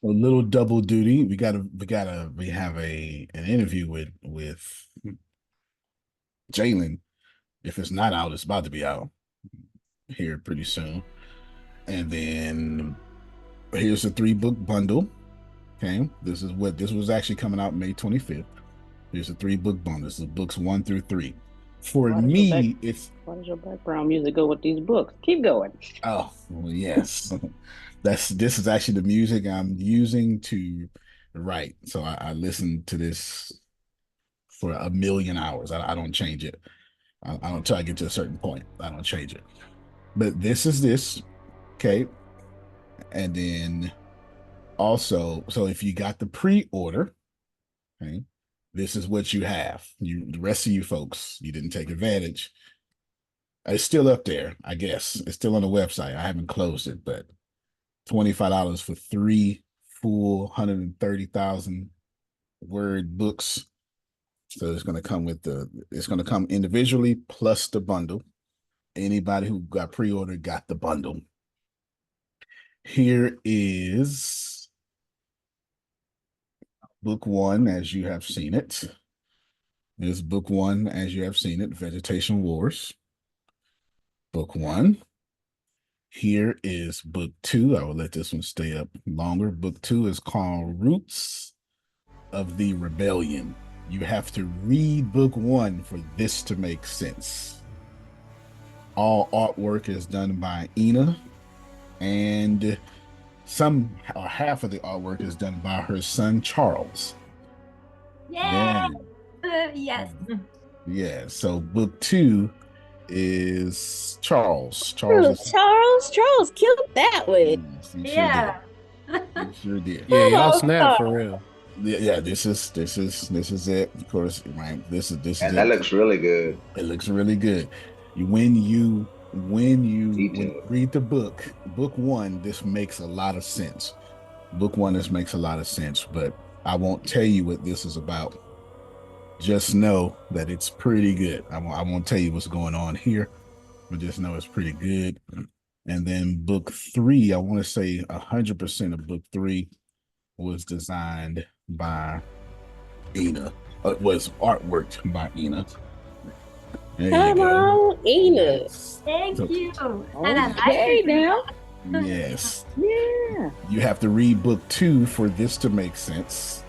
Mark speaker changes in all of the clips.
Speaker 1: a little double duty. We have an interview with Jalen. If it's not out, it's about to be out here pretty soon. And then here's the 3 book bundle. Okay, this was actually coming out May 25th. Here's a 3 book bundle. This is books 1 through 3. For
Speaker 2: Why does your back
Speaker 1: me, it's
Speaker 2: why does your background music go with these books? Keep going.
Speaker 1: oh well, yes. This is actually the music I'm using to write. So I listen to this for a million hours. I don't change it. I don't try to get to a certain point. I don't change it. But this is this, okay. And then also, so if you got the pre-order, okay, this is what you have. The rest of you folks, you didn't take advantage. It's still up there, I guess. It's still on the website. I haven't closed it, but $25 for 3 full 130,000 word books. So it's gonna come individually plus the bundle. Anybody who got pre-ordered got the bundle. Here is book 1 as you have seen it. Here's book 1 as you have seen it, Vegetation Wars. Book 1. Here is book 2. I will let this one stay up longer. Book 2 is called Roots of the Rebellion. You have to read book 1 for this to make sense. All artwork is done by Ina, and some or half of the artwork is done by her son Charles.
Speaker 3: Yeah.
Speaker 1: Yeah,
Speaker 3: Yes.
Speaker 1: yeah. So book 2 is Charles. Charles
Speaker 4: Ooh,
Speaker 1: is
Speaker 4: Charles killed that one.
Speaker 1: yes, he sure did.
Speaker 3: Yeah.
Speaker 1: He sure did.
Speaker 5: Yeah,
Speaker 4: Come
Speaker 5: y'all
Speaker 4: on,
Speaker 5: snap for
Speaker 4: Charles.
Speaker 5: real.
Speaker 1: Yeah, yeah. This is it. Of course, right. This is
Speaker 6: And that
Speaker 1: it.
Speaker 6: looks really good.
Speaker 1: It looks really good. When you
Speaker 6: Detailed.
Speaker 1: read the book 1, this makes a lot of sense. Book 1, this makes a lot of sense, but I won't tell you what this is about. Just know that it's pretty good. I won't tell you what's going on here, but just know it's pretty good. And then book 3, I want to say 100% of book 3 was designed by Ina. Was artworked by Ina. There you
Speaker 4: Come
Speaker 1: go.
Speaker 4: on, Ina.
Speaker 3: Thank
Speaker 1: So,
Speaker 3: you. And I like
Speaker 2: Okay,
Speaker 3: it.
Speaker 2: now.
Speaker 1: yes,
Speaker 2: Yeah.
Speaker 1: you have to read book 2 for this to make sense.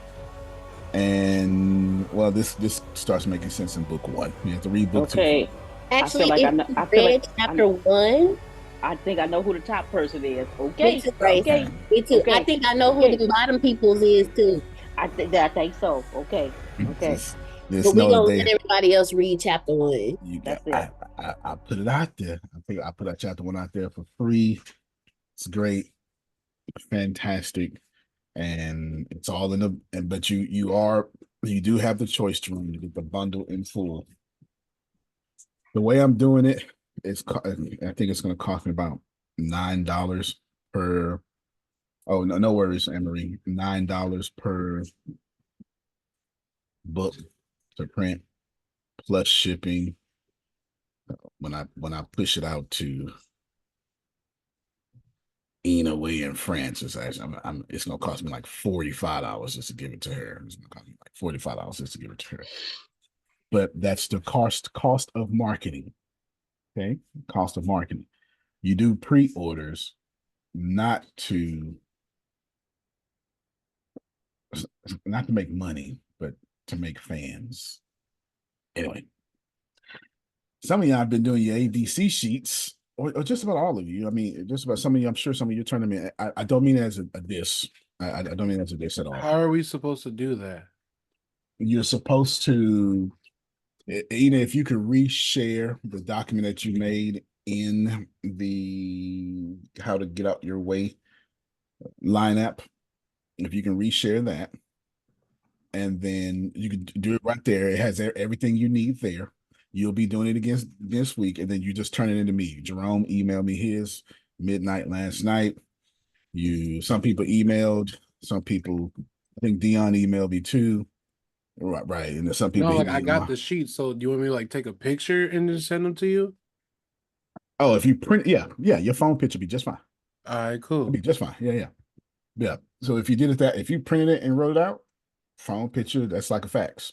Speaker 1: And well, this starts making sense in book 1. You have to read book 2
Speaker 2: Okay.
Speaker 4: Actually,
Speaker 2: like I
Speaker 4: if
Speaker 2: know.
Speaker 4: you
Speaker 2: I feel like
Speaker 4: read chapter 1,
Speaker 2: I think I know who the top person is.
Speaker 4: me
Speaker 2: Okay.
Speaker 4: too,
Speaker 2: Okay.
Speaker 4: Fraser. Me too.
Speaker 2: Okay.
Speaker 4: I think I know who
Speaker 2: Okay.
Speaker 4: the bottom people's is too.
Speaker 2: I think so. Okay. Okay.
Speaker 1: Just
Speaker 4: But we
Speaker 1: know that
Speaker 4: gonna
Speaker 1: they
Speaker 4: let everybody else read chapter 1.
Speaker 1: you got
Speaker 2: That's it.
Speaker 1: I put it out there. I think I put that chapter 1 out there for free. It's great, fantastic, and it's all in the and but you do have the choice to get the bundle in full. The way I'm doing it I think it's going to cost me about $9 per. Oh no, no worries, Emery. $9 per book to print plus shipping. When I push it out to Ina way in France, it's gonna cost me like $45 just to give it to her. It's gonna cost me like $45 just to give it to her. But that's the cost of marketing. Okay, cost of marketing. You do pre-orders not to not to make money, but to make fans. Anyway, some of y'all have been doing your ABC sheets, or just about all of you. I mean, just about some of you. I'm sure some of you turning me. I don't mean it as a diss. I don't mean it as a diss at all.
Speaker 5: How are we supposed to do that?
Speaker 1: You're supposed to, if you could reshare the document that you made in the how to get out your way lineup, if you can reshare that, and then you can do it right there. It has everything you need there. You'll be doing it again this week, and then you just turn it into me. Jerome emailed me his midnight last night. Some people emailed, some people, I think Dion emailed me too. Right, right. And then some people
Speaker 5: No,
Speaker 1: hit
Speaker 5: like I
Speaker 1: me on
Speaker 5: got
Speaker 1: my.
Speaker 5: the sheet. So do you want me to like take a picture and just send them to you?
Speaker 1: Oh, if you print, yeah, your phone picture be just fine.
Speaker 5: All right,
Speaker 1: It'll
Speaker 5: cool.
Speaker 1: be just fine. Yeah, yeah. Yeah. So if you did it if you printed it and wrote it out, phone picture, that's like a fax.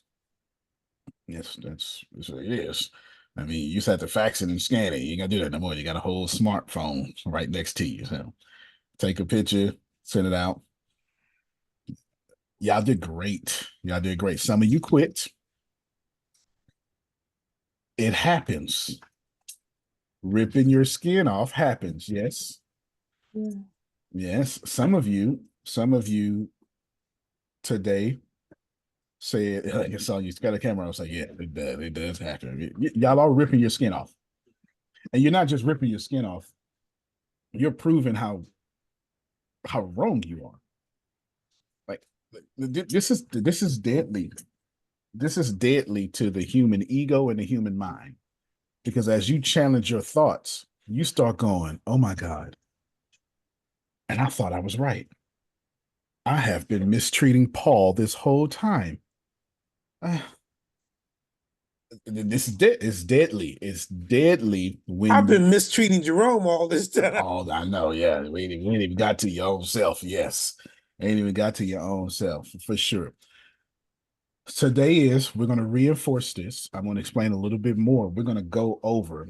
Speaker 1: Yes, that's what it is. I mean, you just have to fax it and scan it. You ain't gotta do that no more. You got a whole smartphone right next to you. So take a picture, send it out. Y'all did great. Y'all did great. Some of you quit. It happens. Ripping your skin off happens. Yes.
Speaker 3: Yeah.
Speaker 1: Yes. Some of you today said, I saw you got a camera. I was like, yeah, it does happen. Y'all are ripping your skin off. And you're not just ripping your skin off, you're proving how wrong you are. Like this is deadly. This is deadly to the human ego and the human mind. Because as you challenge your thoughts, you start going, oh my God. And I thought I was right. I have been mistreating Paul this whole time. This is it's deadly. It's deadly when
Speaker 6: I've been mistreating Jerome all this time.
Speaker 1: Oh, I know, yeah. We ain't even got to your own self. Yes. Ain't even got to your own self for sure. Today we're going to reinforce this. I'm going to explain a little bit more. We're going to go over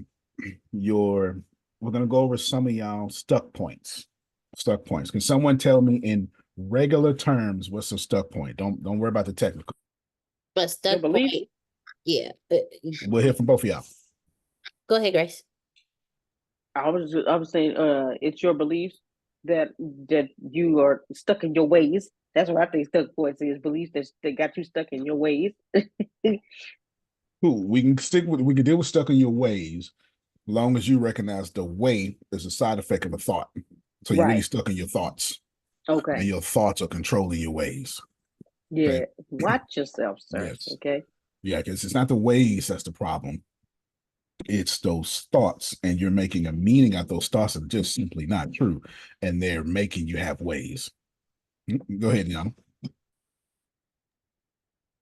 Speaker 1: some of y'all stuck points. Stuck points. Can someone tell me in regular terms what's a stuck point? Don't worry about the technical.
Speaker 4: But
Speaker 2: Your
Speaker 4: stuck
Speaker 2: belief?
Speaker 4: point. Yeah.
Speaker 1: We'll hear from both of y'all.
Speaker 4: Go ahead, Grace.
Speaker 2: I was saying, it's your beliefs that you are stuck in your ways. That's what I think stuck points is, beliefs that got you stuck in your ways.
Speaker 1: Cool. We can deal with stuck in your ways, long as you recognize the way is a side effect of a thought. So you're really
Speaker 2: Right.
Speaker 1: stuck in your thoughts, and
Speaker 2: Okay.
Speaker 1: your thoughts are controlling your ways.
Speaker 2: Yeah.
Speaker 1: Okay.
Speaker 2: Watch yourself, sir.
Speaker 1: Yes.
Speaker 2: Okay.
Speaker 1: Yeah, because it's not the ways that's the problem. It's those thoughts, and you're making a meaning out of those thoughts that are just simply not true, and they're making you have ways. Go ahead, Yana.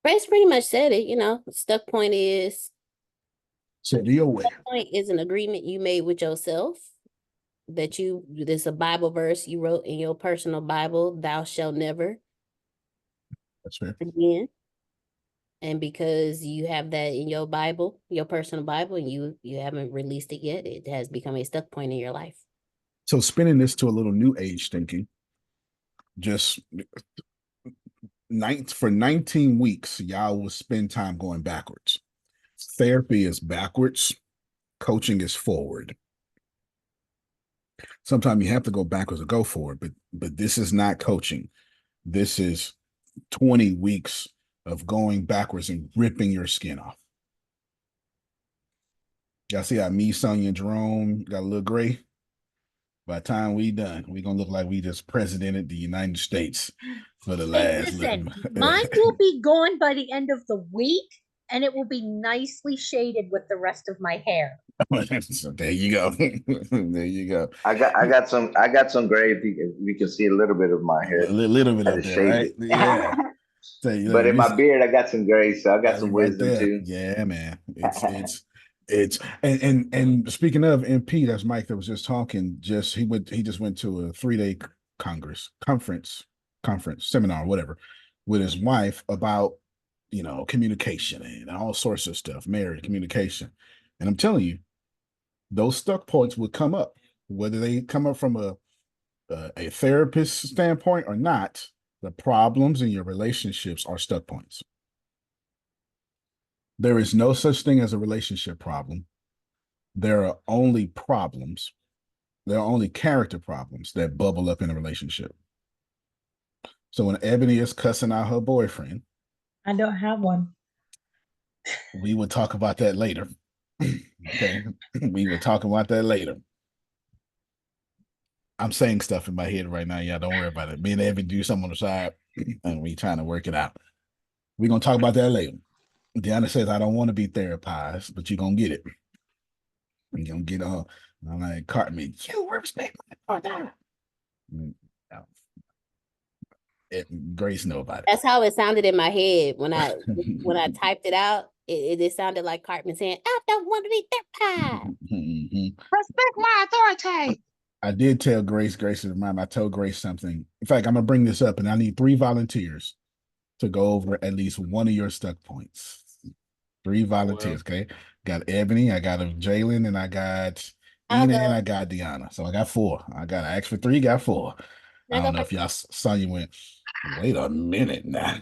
Speaker 4: Grace pretty much said it. Stuck point is
Speaker 1: So your way.
Speaker 4: an agreement you made with yourself there's a Bible verse you wrote in your personal Bible, thou shalt never
Speaker 1: That's fair.
Speaker 4: again. And because you have that in your Bible, your personal Bible, and you haven't released it yet, it has become a stuck point in your life.
Speaker 1: So spinning this to a little new age thinking, just for 19 weeks, y'all will spend time going backwards. Therapy is backwards, coaching is forward. Sometimes you have to go backwards or go forward, but this is not coaching. This is 20 weeks of going backwards and ripping your skin off. Y'all see how me, Sonya, and Jerome got a little gray? By the time we done, we gonna look like we just presidented the United States for the last.
Speaker 3: Listen, mine will be gone by the end of the week, and it will be nicely shaded with the rest of my hair.
Speaker 1: So there you go. There you go.
Speaker 7: I got some gray. If you can see a little bit of my hair.
Speaker 1: A little bit
Speaker 7: I
Speaker 1: up
Speaker 7: just
Speaker 1: there, right?
Speaker 7: shaved it.
Speaker 1: Yeah. So,
Speaker 7: But in my beard, I got some gray, so I got some
Speaker 1: right
Speaker 7: wisdom
Speaker 1: there.
Speaker 7: too.
Speaker 1: Yeah, man. It's and speaking of MP, that's Mike that was just talking. He just went to a 3-day conference seminar, whatever, with his wife about communication and all sorts of stuff, marriage communication. And I'm telling you, those stuck points would come up, whether they come up from a therapist standpoint or not. The problems in your relationships are stuck points. There is no such thing as a relationship problem. There are only problems. There are only character problems that bubble up in a relationship. So when Ebony is cussing out her boyfriend,
Speaker 3: I don't have one.
Speaker 1: we will talk about that later. Okay. We will talk about that later. I'm saying stuff in my head right now. Y'all don't worry about it. Me and Ebony do something on the side and we trying to work it out. We're going to talk about that later. Deanna says, I don't want to be therapized, but you're going to get it. You're going to get on. I'm like, Cartman, you respect my father. Grace know about it.
Speaker 4: That's how it sounded in my head when I typed it out. It sounded like Cartman saying, I don't want to be therapized.
Speaker 8: Respect my authority.
Speaker 1: I did tell Grace to remind me, I told Grace something. In fact, I'm gonna bring this up, and I need 3 volunteers to go over at least one of your stuck points. 3 volunteers,
Speaker 5: Well,
Speaker 1: okay? Got Ebony, I got Jalen, and I got
Speaker 4: I'll
Speaker 1: Ina, and
Speaker 4: go.
Speaker 1: I got Deanna. So I got 4. I asked for 3, got 4. I
Speaker 4: I'll go
Speaker 1: don't know if
Speaker 4: first.
Speaker 1: y'all saw you went, wait a minute now.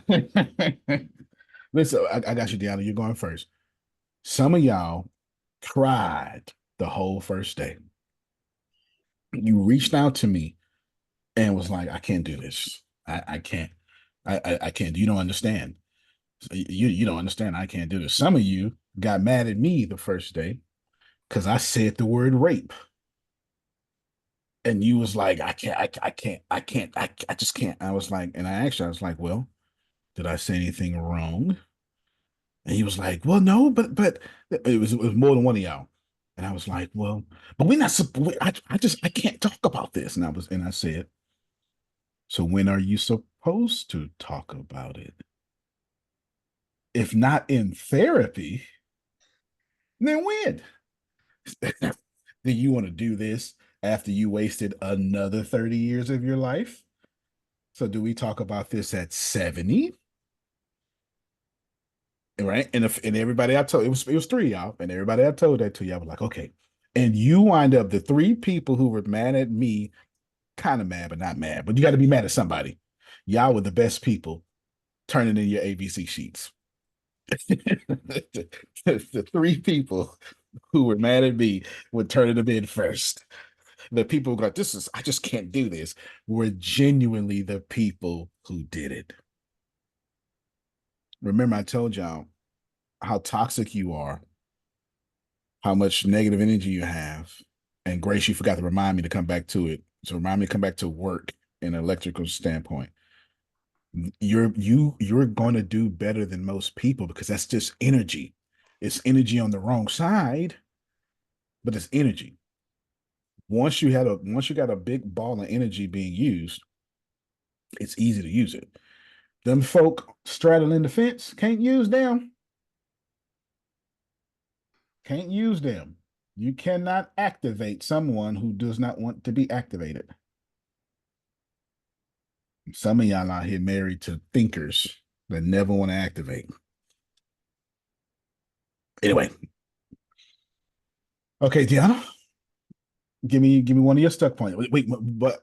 Speaker 1: Listen, I got you, Deanna. You're going first. Some of y'all cried the whole first day. You reached out to me and was like, I can't do this. I can't. I can't. You don't understand. You don't understand. I can't do this. Some of you got mad at me the first day because I said the word rape. And you was like, I just can't. I was like, and I was like, well, did I say anything wrong? And he was like, well, no, but it was more than one of y'all. And I was like, well, but we're not I can't talk about this. And I said, so when are you supposed to talk about it? If not in therapy, then when? Do you want to do this after you wasted another 30 years of your life? So do we talk about this at 70? Right. And everybody I told, it was 3 y'all, and everybody I told that to y'all was like, okay. And you wind up the 3 people who were mad at me, kind of mad, but not mad. But you got to be mad at somebody. Y'all were the best people turning in your ABC sheets. The 3 people who were mad at me would turn them in first. The people who got I just can't do this, were genuinely the people who did it. Remember, I told y'all how toxic you are, how much negative energy you have. And Grace, you forgot to remind me to come back to it. So remind me to come back to work in an electrical standpoint. You're going to do better than most people because that's just energy. It's energy on the wrong side, but it's energy. Once you got a big ball of energy being used, it's easy to use it. Them folk straddling the fence can't use them. Can't use them. You cannot activate someone who does not want to be activated. Some of y'all out here married to thinkers that never want to activate. Anyway, okay, Deanna, give me one of your stuck points. Wait,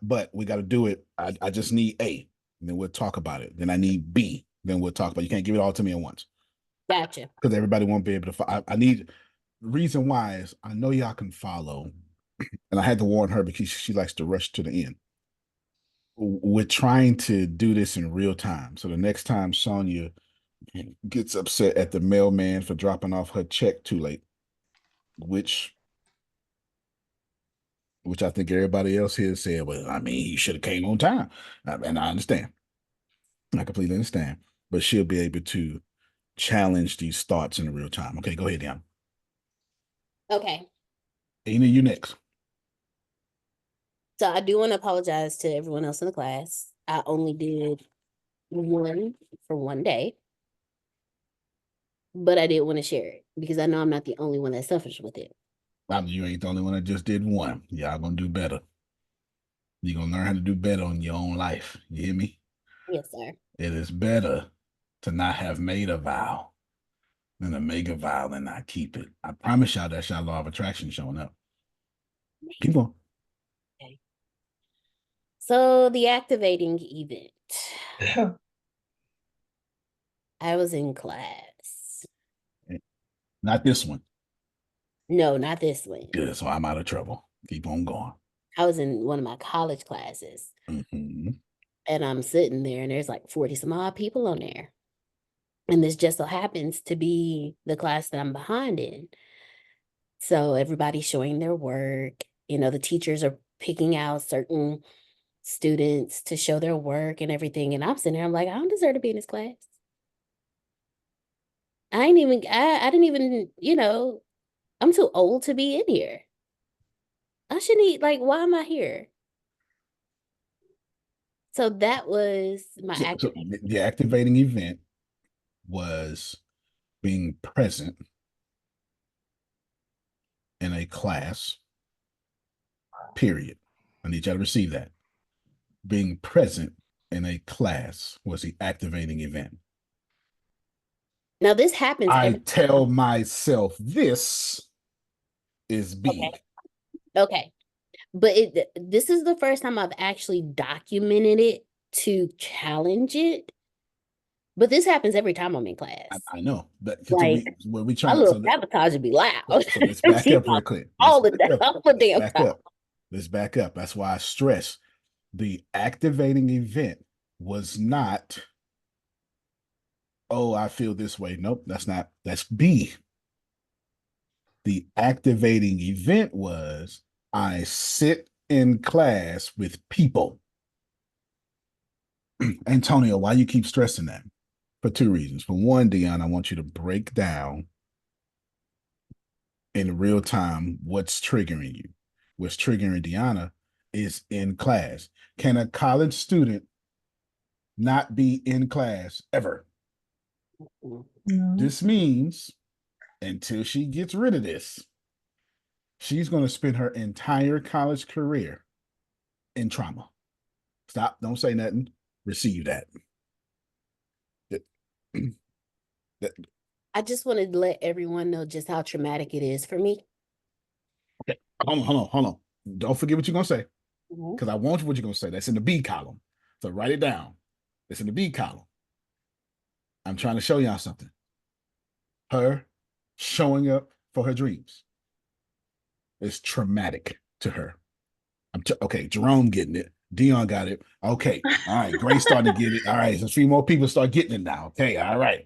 Speaker 1: but we got to do it. I just need A, and then we'll talk about it. Then I need B, then we'll talk about it. You can't give it all to me at once
Speaker 4: Gotcha.
Speaker 1: because everybody won't be able to. I need reason why is I know y'all can follow, and I had to warn her because she likes to rush to the end. We're trying to do this in real time, so the next time Sonia gets upset at the mailman for dropping off her check too late, which I think everybody else here said, well, I mean, he should have came on time. And I understand. I completely understand. But she'll be able to challenge these thoughts in real time. Okay, go ahead, Dan.
Speaker 4: Okay.
Speaker 1: Ina, you next.
Speaker 4: So I do want to apologize to everyone else in the class. I only did one for one day, but I did want to share it because I know I'm not the only one that suffers with it.
Speaker 1: You ain't the only one that just did one. Y'all gonna do better. You're gonna learn how to do better on your own life. You hear me?
Speaker 4: Yes, sir.
Speaker 1: It is better to not have made a vow than to make a vow and not keep it. I promise y'all that's y'all law of attraction showing up. Keep going.
Speaker 4: Okay. So the activating event. I was in class.
Speaker 1: Not this one.
Speaker 4: No, not this one.
Speaker 1: Good. So I'm out of trouble. Keep on going.
Speaker 4: I was in one of my college classes.
Speaker 1: Mm-hmm.
Speaker 4: And I'm sitting there and there's like 40 some odd people on there. And this just so happens to be the class that I'm behind in. So everybody's showing their work. You know, the teachers are picking out certain students to show their work and everything. And I'm sitting there, I'm like, I don't deserve to be in this class. I didn't even, I'm too old to be in here. I shouldn't eat, like, why am I here? So that was my
Speaker 1: So
Speaker 4: activation.
Speaker 1: the activating event was being present in a class, period. I need y'all to receive that. Being present in a class was the activating event.
Speaker 4: Now this happens
Speaker 1: I
Speaker 4: every
Speaker 1: tell myself this is B.
Speaker 4: Okay. But this is the first time I've actually documented it to challenge it. But this happens every time I'm in class.
Speaker 1: I know, but
Speaker 4: Like,
Speaker 1: we
Speaker 4: my
Speaker 1: trying to
Speaker 4: little sabotage would be loud.
Speaker 1: so let's back up real quick.
Speaker 4: All the damn
Speaker 1: Back
Speaker 4: time.
Speaker 1: up. Let's back up. That's why I stress the activating event was not, oh, I feel this way. Nope, that's B. The activating event was I sit in class with people. Antonio, why you keep stressing that? For two reasons. For one, Dion, I want you to break down in real time what's triggering you. What's triggering Deanna is in class. Can a college student not be in class ever?
Speaker 3: No.
Speaker 1: This means until she gets rid of this, she's going to spend her entire college career in trauma. Stop. Don't say nothing. Receive that.
Speaker 4: I just wanted to let everyone know just how traumatic it is for me.
Speaker 1: Okay. Hold on. Don't forget what you're going to say. Because I want what you're going to say. That's in the B column. So write it down. It's in the B column. I'm trying to show y'all something. Her showing up for her dreams is traumatic to her. Okay, Jerome getting it. Dion got it. Okay. All right. Grace starting to get it. All right. So a few more people start getting it now. Okay. All right.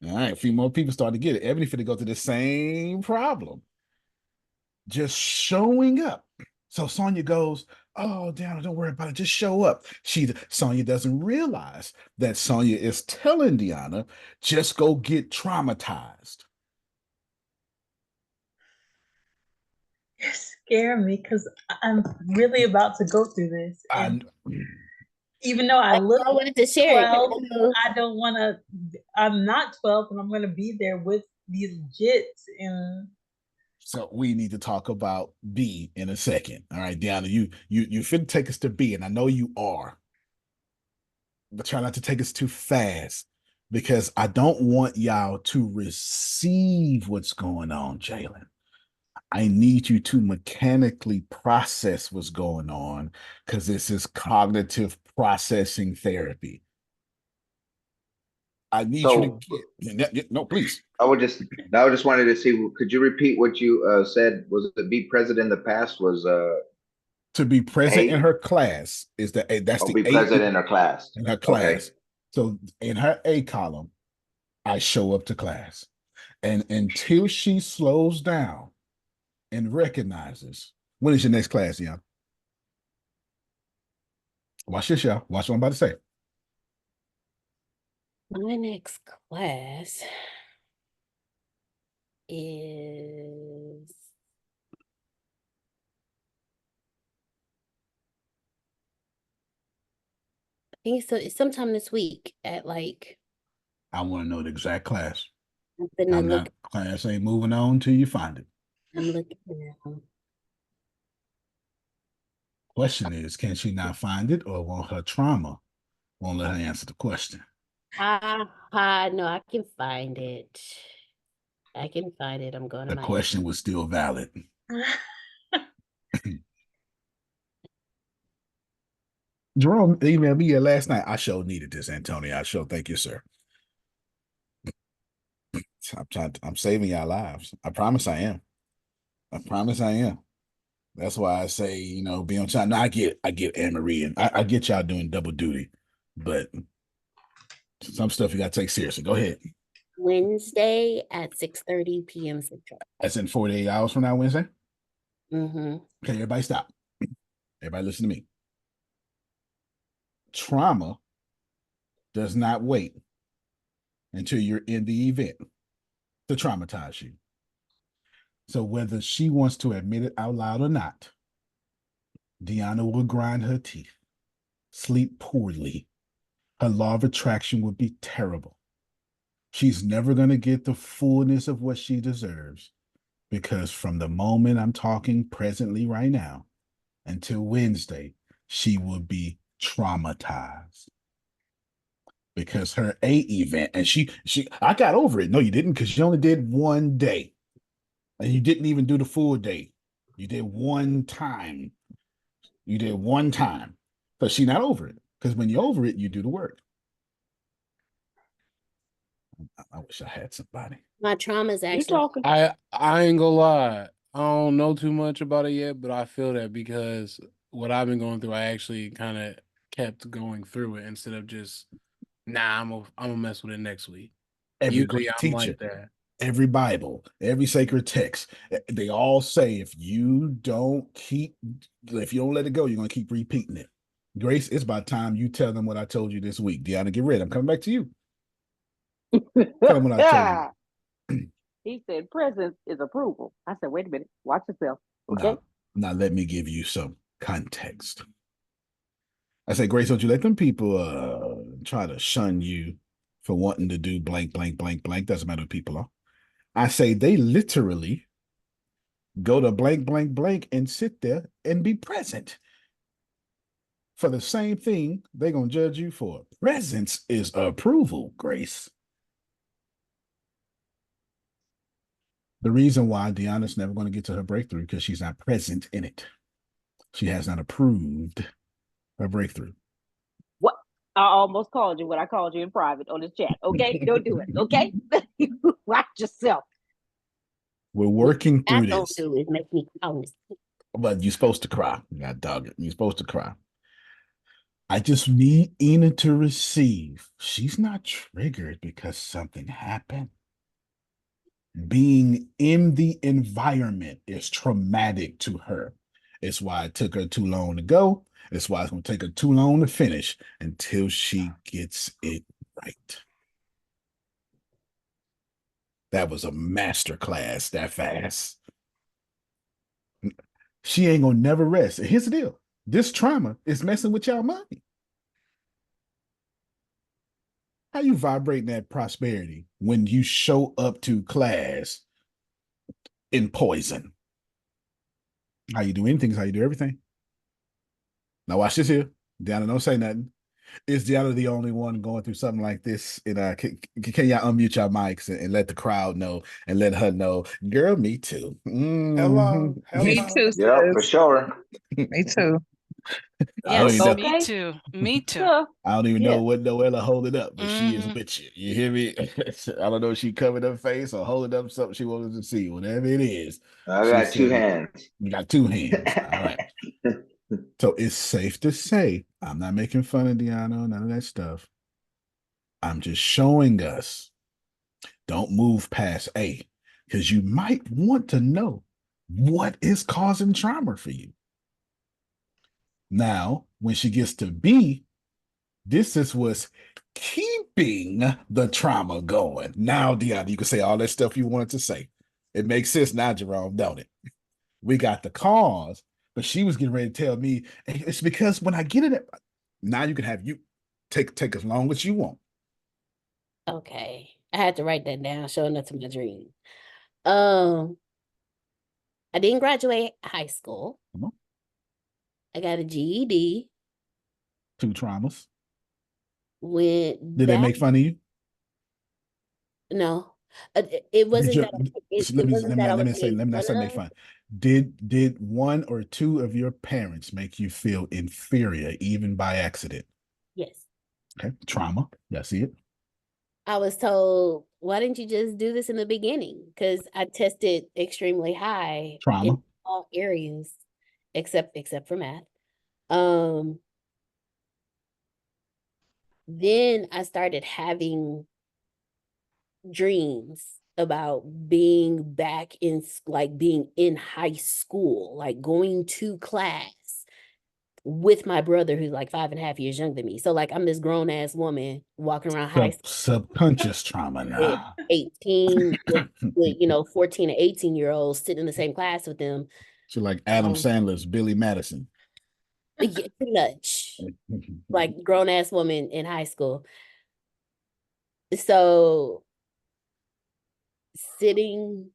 Speaker 1: All right. A few more people start to get it. Ebony finna go through the same problem. Just showing up. So Sonia goes, oh, Diana, don't worry about it. Just show up. Sonia doesn't realize that Sonia is telling Diana, just go get traumatized.
Speaker 8: You scare me because I'm really about to go through this. And even though I look
Speaker 4: I wanted to share
Speaker 8: 12,
Speaker 4: it.
Speaker 8: I don't want to, I'm not 12 and I'm going to be there with these jits. And
Speaker 1: so we need to talk about B in a second. All right, Diana, you finna take us to B, and I know you are, but try not to take us too fast because I don't want y'all to receive what's going on, Jalen. I need you to mechanically process what's going on because this is cognitive processing therapy. I need you to get no, please.
Speaker 7: I just wanted to see. Could you repeat what you said? Was it be present in the past? Was
Speaker 1: To be present in
Speaker 7: A?
Speaker 1: her class is that's
Speaker 7: Or
Speaker 1: the
Speaker 7: be
Speaker 1: A
Speaker 7: present in her class?
Speaker 1: in her
Speaker 7: Okay.
Speaker 1: class. So in her A column, I show up to class, and until she slows down and recognizes when is your next class, Young? Watch this, y'all. Watch what I'm about to say.
Speaker 4: My next class is I think it's sometime this week at like
Speaker 1: I want to know the exact class.
Speaker 4: I'm look
Speaker 1: Class ain't moving on till you find it.
Speaker 4: I'm looking now.
Speaker 1: Question is, can she not find it, or won't her trauma won't let her answer the question?
Speaker 4: No, I can find it. I can find it. I'm going to
Speaker 1: The
Speaker 4: my
Speaker 1: question was still valid. Jerome emailed me last night. I sure needed this, Antonio. I sure thank you, sir. I'm saving y'all lives. I promise I am. I promise I am. That's why I say, be on time. Now I get Anne Marie, and I get y'all doing double duty, but some stuff you gotta take seriously. Go ahead.
Speaker 4: Wednesday at 6:30 p.m. Central.
Speaker 1: That's in 48 hours from now, Wednesday.
Speaker 4: Mm-hmm.
Speaker 1: Okay, everybody stop. Everybody listen to me. Trauma does not wait until you're in the event to traumatize you. So whether she wants to admit it out loud or not, Deanna will grind her teeth, sleep poorly. Her law of attraction would be terrible. She's never going to get the fullness of what she deserves because from the moment I'm talking presently right now, until Wednesday, she will be traumatized because her A event, and I got over it. No, you didn't, because you only did one day, and you didn't even do the full day. You did one time. You did one time, but she not over it, because when you're over it, you do the work. I wish I had somebody.
Speaker 4: My trauma is
Speaker 2: You
Speaker 4: actually
Speaker 2: talking?
Speaker 5: I ain't gonna lie. I don't know too much about it yet, but I feel that because what I've been going through, I actually kind of kept going through it instead of just, nah, I'm gonna mess with it next week.
Speaker 1: Every
Speaker 5: Usually
Speaker 1: great
Speaker 5: I'm
Speaker 1: teacher,
Speaker 5: like that.
Speaker 1: every Bible, every sacred text, they all say if you don't let it go, you're gonna keep repeating it. Grace, it's about time you tell them what I told you this week. Deanna, get ready. I'm coming back to you. Tell them what I told you.
Speaker 2: He said presence is approval. I said, wait a minute, watch yourself. Okay.
Speaker 1: Now let me give you some context. I say, Grace, don't you let them people try to shun you for wanting to do blank, blank, blank, blank. Doesn't matter who people are. I say they literally go to blank, blank, blank and sit there and be present for the same thing they're going to judge you for. Presence is approval, Grace. The reason why Deanna's never going to get to her breakthrough because she's not present in it. She has not approved her breakthrough.
Speaker 2: What? I almost called you when I called you in private on this chat. Okay, don't do it. Okay, watch yourself.
Speaker 1: We're working
Speaker 4: I
Speaker 1: through
Speaker 4: don't
Speaker 1: this.
Speaker 4: do is make me honest.
Speaker 1: But you're supposed to cry. God dog it. You're supposed to cry. I just need Enid to receive. She's not triggered because something happened. Being in the environment is traumatic to her. It's why it took her too long to go. It's why it's going to take her too long to finish until she gets it right. That was a master class that fast. She ain't going to never rest. And here's the deal. This trauma is messing with y'all mind. How you vibrate that prosperity when you show up to class in poison? How you do anything is how you do everything. Now watch this here. Deanna, don't say nothing. Is Deanna the only one going through something like this? And can y'all unmute your mics and let the crowd know and let her know? Girl, me too.
Speaker 6: Hello,
Speaker 9: Me
Speaker 6: hello.
Speaker 9: too,
Speaker 7: Yep, for
Speaker 9: sis.
Speaker 7: sure.
Speaker 9: Me too.
Speaker 1: I don't
Speaker 10: Yes,
Speaker 1: even know.
Speaker 10: me too. Me too.
Speaker 2: Sure.
Speaker 1: I don't even know
Speaker 2: Yes.
Speaker 1: what Noella holding up, but she is
Speaker 10: Hmm.
Speaker 1: with you. You hear me? I don't know if she covered her face or holding up something she wanted to see. Whatever it is,
Speaker 7: I
Speaker 1: she
Speaker 7: got two
Speaker 1: said,
Speaker 7: hands.
Speaker 1: "You got two hands." All right. So it's safe to say, I'm not making fun of Deanna, none of that stuff. I'm just showing us, don't move past A, because you might want to know what is causing trauma for you. Now, when she gets to B, this is what's keeping the trauma going. Now, Deanna, you can say all that stuff you wanted to say. It makes sense now, Jerome, don't it? We got the cause, but she was getting ready to tell me, hey, it's because when I get it, now you can have you take as long as you want.
Speaker 4: Okay. I had to write that down, showing up to my dream. I didn't graduate high school.
Speaker 1: Come on.
Speaker 4: I got a GED.
Speaker 1: Two traumas.
Speaker 4: When
Speaker 1: Did they
Speaker 4: that
Speaker 1: make fun of you?
Speaker 4: no, it
Speaker 1: Did
Speaker 4: wasn't
Speaker 1: you
Speaker 4: that it,
Speaker 1: let
Speaker 4: it
Speaker 1: me
Speaker 4: wasn't that I was
Speaker 1: let
Speaker 4: made
Speaker 1: me not
Speaker 4: fun
Speaker 1: say make
Speaker 4: of.
Speaker 1: fun. Did one or two of your parents make you feel inferior, even by accident?
Speaker 4: Yes.
Speaker 1: Okay, trauma. Yeah, see it.
Speaker 4: I was told, why didn't you just do this in the beginning? Because I tested extremely high in
Speaker 1: Trauma.
Speaker 4: all areas except for math. Um, then I started having dreams about being back in like being in high school, like going to class with my brother who's like 5.5 years younger than me. So like I'm this grown ass woman walking around high school
Speaker 1: Subconscious trauma
Speaker 4: with
Speaker 1: now.
Speaker 4: 18 with 14 and 18-year-olds sitting in the same class with them.
Speaker 1: So like Adam
Speaker 4: Um,
Speaker 1: Sandler's Billy Madison.
Speaker 4: yeah, pretty much like grown ass woman in high school. So sitting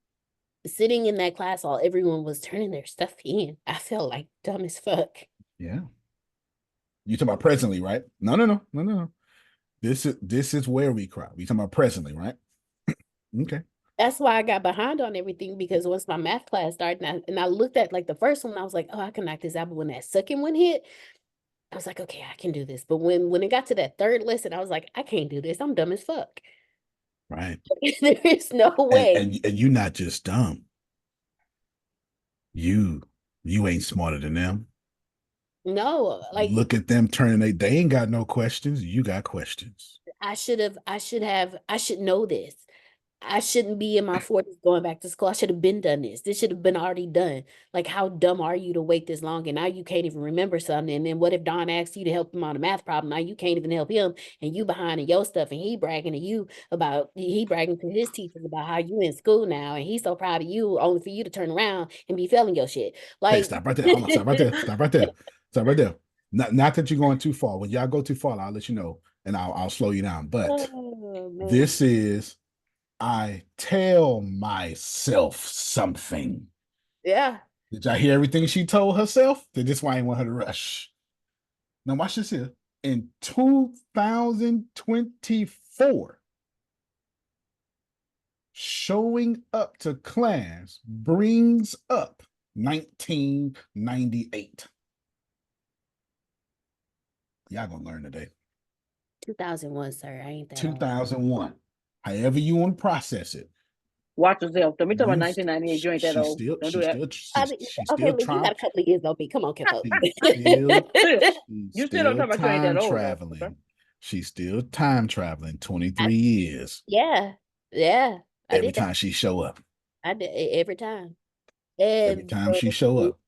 Speaker 4: sitting in that class while everyone was turning their stuff in, I felt like dumb as fuck.
Speaker 1: Yeah. You talking about presently, right? No. This is where we cry. We talking about presently, right? Okay.
Speaker 4: That's why I got behind on everything, because once my math class started and I looked at like the first one, I was like, oh, I can knock this out. But when that second one hit, I was like, okay, I can do this. But when it got to that third lesson, I was like, I can't do this. I'm dumb as fuck.
Speaker 1: Right.
Speaker 4: There is no way.
Speaker 1: And you're not just dumb. You ain't smarter than them.
Speaker 4: No, like,
Speaker 1: look at them turning. They ain't got no questions. You got questions.
Speaker 4: I should know this. I shouldn't be in my 40s going back to school. I should have been done this. This should have been already done. Like, how dumb are you to wait this long? And now you can't even remember something. And then what if Don asks you to help him on a math problem? Now you can't even help him, and you behind in your stuff, and he bragging to his teachers about how you in school now, and he's so proud of you, only for you to turn around and be failing your shit. Like,
Speaker 1: hey, stop right there. Hold on, stop right there. Stop right there. Stop right there. Not that you're going too far. When y'all go too far, I'll let you know, and I'll slow you down. But this is, I tell myself something.
Speaker 4: Yeah.
Speaker 1: Did y'all hear everything she told herself? That's why I didn't want her to rush. Now watch this here. In 2024, showing up to class brings up 1998. Y'all gonna learn today.
Speaker 4: 2001, sir. I ain't that
Speaker 1: 2001. However you want to process it.
Speaker 2: Watch yourself. Don't be talking about 1998. You ain't that old. Don't do that.
Speaker 4: Okay, look, you got a couple of years on me. Come on, Kippo.
Speaker 2: You still don't talk about you ain't that old.
Speaker 1: Traveling. Okay? She's still time traveling. 23 years.
Speaker 4: Yeah.
Speaker 1: Every time she show up.
Speaker 4: I did every time.
Speaker 1: Every time she show up.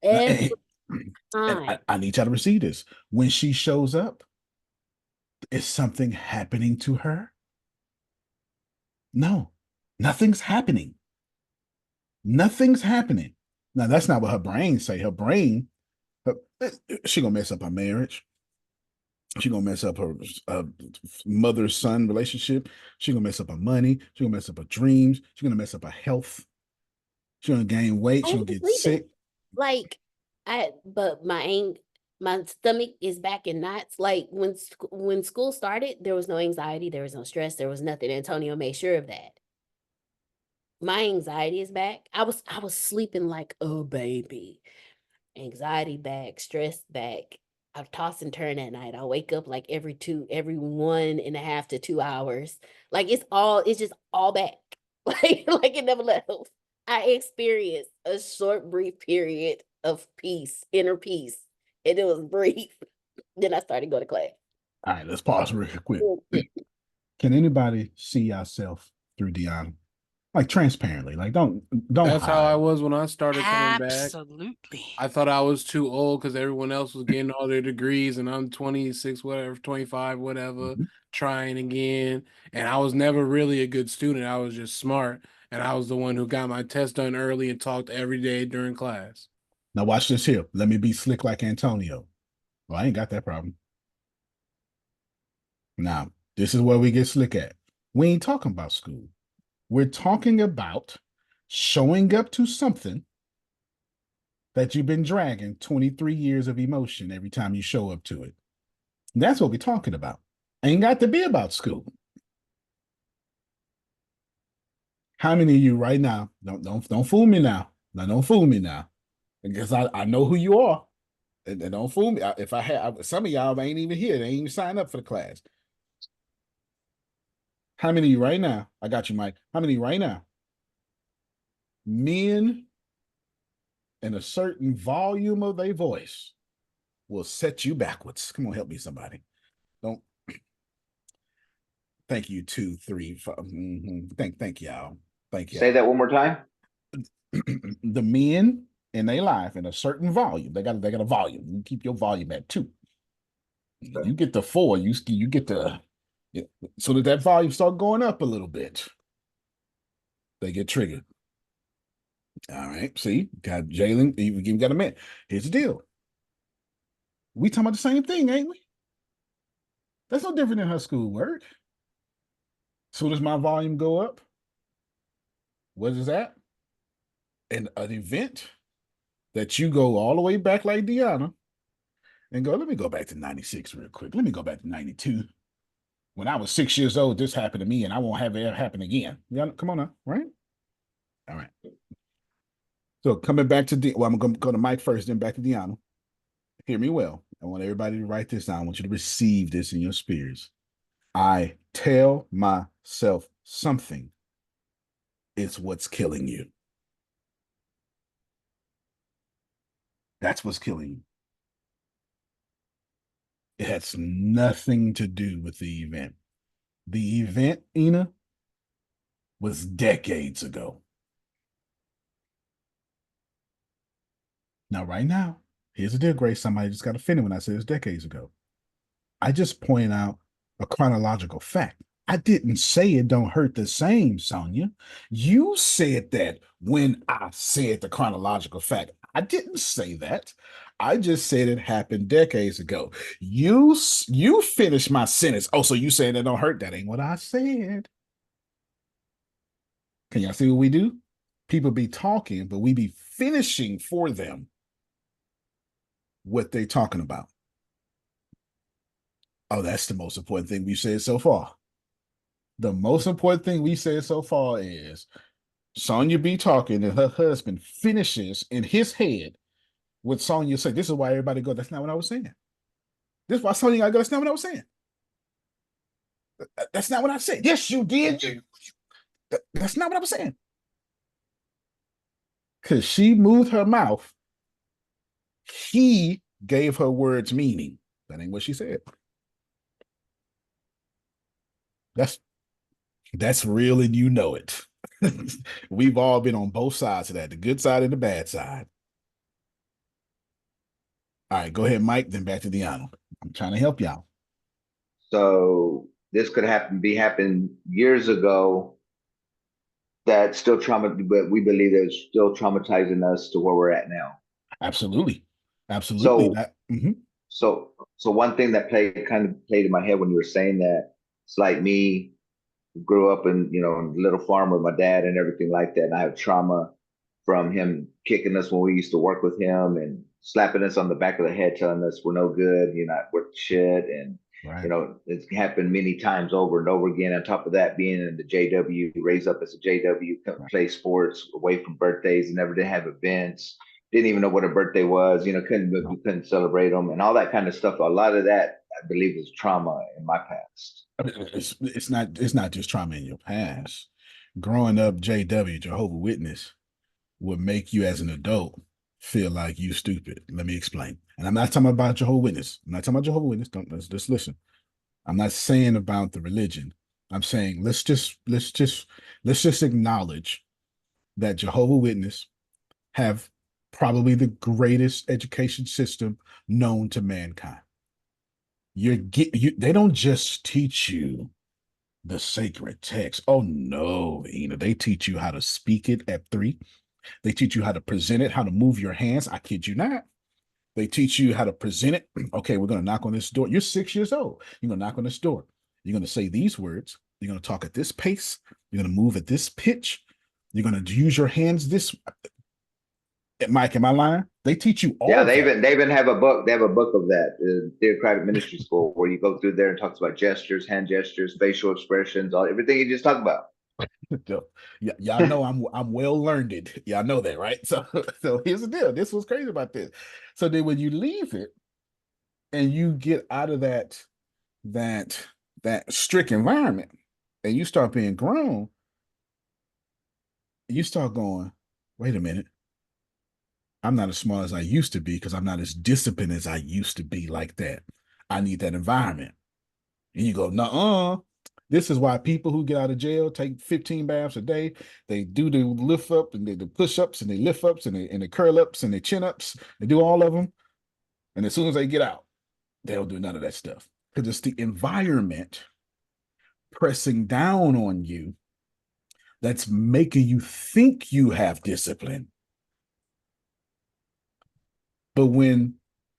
Speaker 4: Every time.
Speaker 1: I need y'all to receive this. When she shows up, is something happening to her? No, nothing's happening. Nothing's happening. Now, that's not what her brain say. Her brain, she gonna mess up her marriage. She gonna mess up her mother-son relationship. She gonna mess up her money. She gonna mess up her dreams. She gonna mess up her health. She gonna gain weight. She gonna get sick.
Speaker 4: Like, but my stomach is back in knots. Like, when school started, there was no anxiety, there was no stress, there was nothing. Antonio made sure of that. My anxiety is back. I was sleeping like a baby. Anxiety back, stress back. I toss and turn at night. I wake up like every 1.5 to 2 hours. Like, it's just all back. Like it never left. I experienced a short, brief period of peace, inner peace, and it was brief. Then I started going to class.
Speaker 1: All right, let's pause real quick. Can anybody see yourself through Deanna? Like, transparently, like don't.
Speaker 5: That's
Speaker 1: hide.
Speaker 5: how I was when I started coming back.
Speaker 9: Absolutely.
Speaker 5: I thought I was too old because everyone else was getting all their degrees, and I'm 26, whatever, 25, whatever, trying again. And I was never really a good student. I was just smart, and I was the one who got my test done early and talked every day during class.
Speaker 1: Now watch this here. Let me be slick like Antonio. Well, I ain't got that problem. Now, this is where we get slick at. We ain't talking about school. We're talking about showing up to something that you've been dragging 23 years of emotion every time you show up to it. That's what we're talking about. Ain't got to be about school. How many of you right now, don't fool me now. Now, don't fool me now. Because I know who you are. And don't fool me. If I had, some of y'all ain't even here. They ain't even signed up for the class. How many of you right now? I got you, Mike. How many right now? Men in a certain volume of their voice will set you backwards. Come on, help me, somebody. Don't. Thank you, 2, 3, 5. Thank y'all. Thank you.
Speaker 7: Say that one more time.
Speaker 1: The men in their life in a certain volume. They got a volume. You keep your volume at 2. You get to 4. You get to. So that volume start going up a little bit, they get triggered. All right, see, got Jalen, you got a man. Here's the deal. We talking about the same thing, ain't we? That's no different than her schoolwork. Soon as my volume go up, what is that? an event that you go all the way back like Deanna and go, let me go back to 96 real quick. Let me go back to 92. When I was 6 years old, this happened to me and I won't have it happen again. Yeah, come on now, right? All right. So coming back to, I'm going to go to Mike first, then back to Deanna. Hear me well. I want everybody to write this down. I want you to receive this in your spirits. I tell myself something. It's what's killing you. That's what's killing you. It has nothing to do with the event. The event, Ina, was decades ago. Now, right now, here's the deal, Grace. Somebody just got offended when I said it's decades ago. I just point out a chronological fact. I didn't say it don't hurt the same, Sonia. You said that when I said the chronological fact. I didn't say that. I just said it happened decades ago. You finished my sentence. Oh, so you saying it don't hurt? That ain't what I said. Can y'all see what we do? People be talking, but we be finishing for them what they talking about. Oh, that's the most important thing we said so far. The most important thing we said so far is Sonya be talking and her husband finishes in his head what Sonya said. This is why everybody go, that's not what I was saying. This is why Sonya gotta go, that's not what I was saying. That's not what I said. Yes, you did. That's not what I was saying. Because she moved her mouth. He gave her words meaning. That ain't what she said. That's real and you know it. We've all been on both sides of that, the good side and the bad side. All right, go ahead, Mike, then back to Deanna. I'm trying to help y'all.
Speaker 7: So this could be happened years ago that still but we believe it's still traumatizing us to where we're at now.
Speaker 1: Absolutely. Absolutely.
Speaker 7: So one thing that kind of played in my head when you were saying that, it's like me, grew up in, in a little farm with my dad and everything like that. And I have trauma from him kicking us when we used to work with him and slapping us on the back of the head, telling us we're no good, you're not worth shit. And,
Speaker 1: right.
Speaker 7: It's happened many times over and over again. On top of that, being in the JW, raised up as a JW, right. Play sports away from birthdays and never did have events. Didn't even know what a birthday was, couldn't celebrate them and all that kind of stuff. A lot of that, I believe, is trauma in my past.
Speaker 1: It's not just trauma in your past. Growing up JW, Jehovah's Witness, would make you as an adult feel like you stupid. Let me explain. And I'm not talking about Jehovah's Witness. I'm not talking about Jehovah's Witness. Let's just listen. I'm not saying about the religion. I'm saying let's just acknowledge that Jehovah's Witness have probably the greatest education system known to mankind. They don't just teach you the sacred text. Oh no, they teach you how to speak it at 3. They teach you how to present it, how to move your hands. I kid you not. They teach you how to present it. Okay, we're going to knock on this door. You're 6 years old. You're going to knock on this door. You're going to say these words. You're going to talk at this pace. You're going to move at this pitch. You're going to use your hands this. Mike, am I lying? They teach you all.
Speaker 7: Yeah, they even have a book. They have a book of that, the Theocratic Ministry School, where you go through there and talks about gestures, hand gestures, facial expressions, everything you just talked about.
Speaker 1: Y'all know I'm well learned. Y'all know that, right? So here's the deal. This was crazy about this. So then when you leave it and you get out of that strict environment and you start being grown, you start going, wait a minute. I'm not as smart as I used to be because I'm not as disciplined as I used to be like that. I need that environment. And you go, nuh-uh. This is why people who get out of jail take 15 baths a day. They do the lift up and the push ups and they lift ups and they curl ups and they chin ups. They do all of them. And as soon as they get out, they don't do none of that stuff because it's the environment pressing down on you that's making you think you have discipline. But when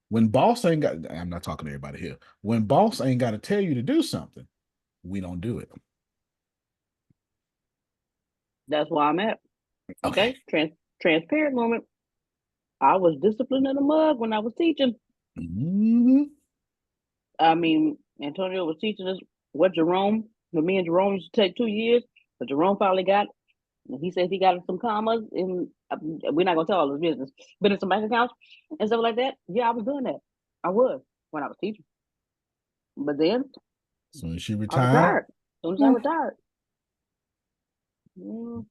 Speaker 1: boss ain't got, I'm not talking to everybody here. When boss ain't got to tell you to do something, we don't do it.
Speaker 2: That's where I'm at. Okay. Transparent moment. I was disciplined in the mug when I was teaching.
Speaker 1: Mm-hmm.
Speaker 2: I mean, Antonio was teaching us what Jerome, me and Jerome used to take 2 years, but Jerome finally got, and he says he got some commas in, we're not going to tell all his business, but in some bank accounts and stuff like that. Yeah, I was doing that. I was when I was teaching. But then
Speaker 1: So she
Speaker 2: I
Speaker 1: retired.
Speaker 2: retired. As soon as I retired.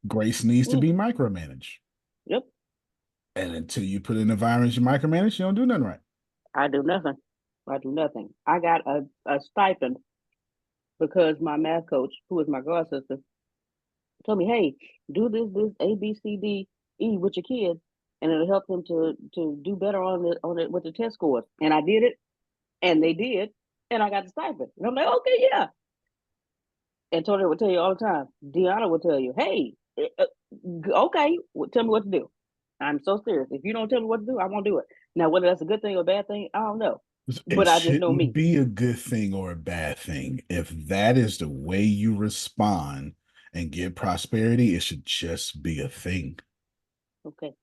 Speaker 1: Grace needs to be micromanaged.
Speaker 2: Yep.
Speaker 1: And until you put in the environment you micromanage, you don't do nothing right.
Speaker 2: I do nothing. I do nothing. I got a stipend because my math coach, who is my god sister, told me, hey, do this A B C D E with your kids, and it'll help them to do better on it with the test scores. And I did it, and they did, and I got the stipend. And I'm like, okay, yeah. Antonio would tell you all the time. Deanna would tell you, hey, okay, tell me what to do. I'm so serious. If you don't tell me what to do, I won't do it. Now, whether that's a good thing or a bad thing, I don't know.
Speaker 1: It
Speaker 2: But I just know
Speaker 1: shouldn't
Speaker 2: me.
Speaker 1: be a good thing or a bad thing. If that is the way you respond and get prosperity, it should just be a thing.
Speaker 2: Okay.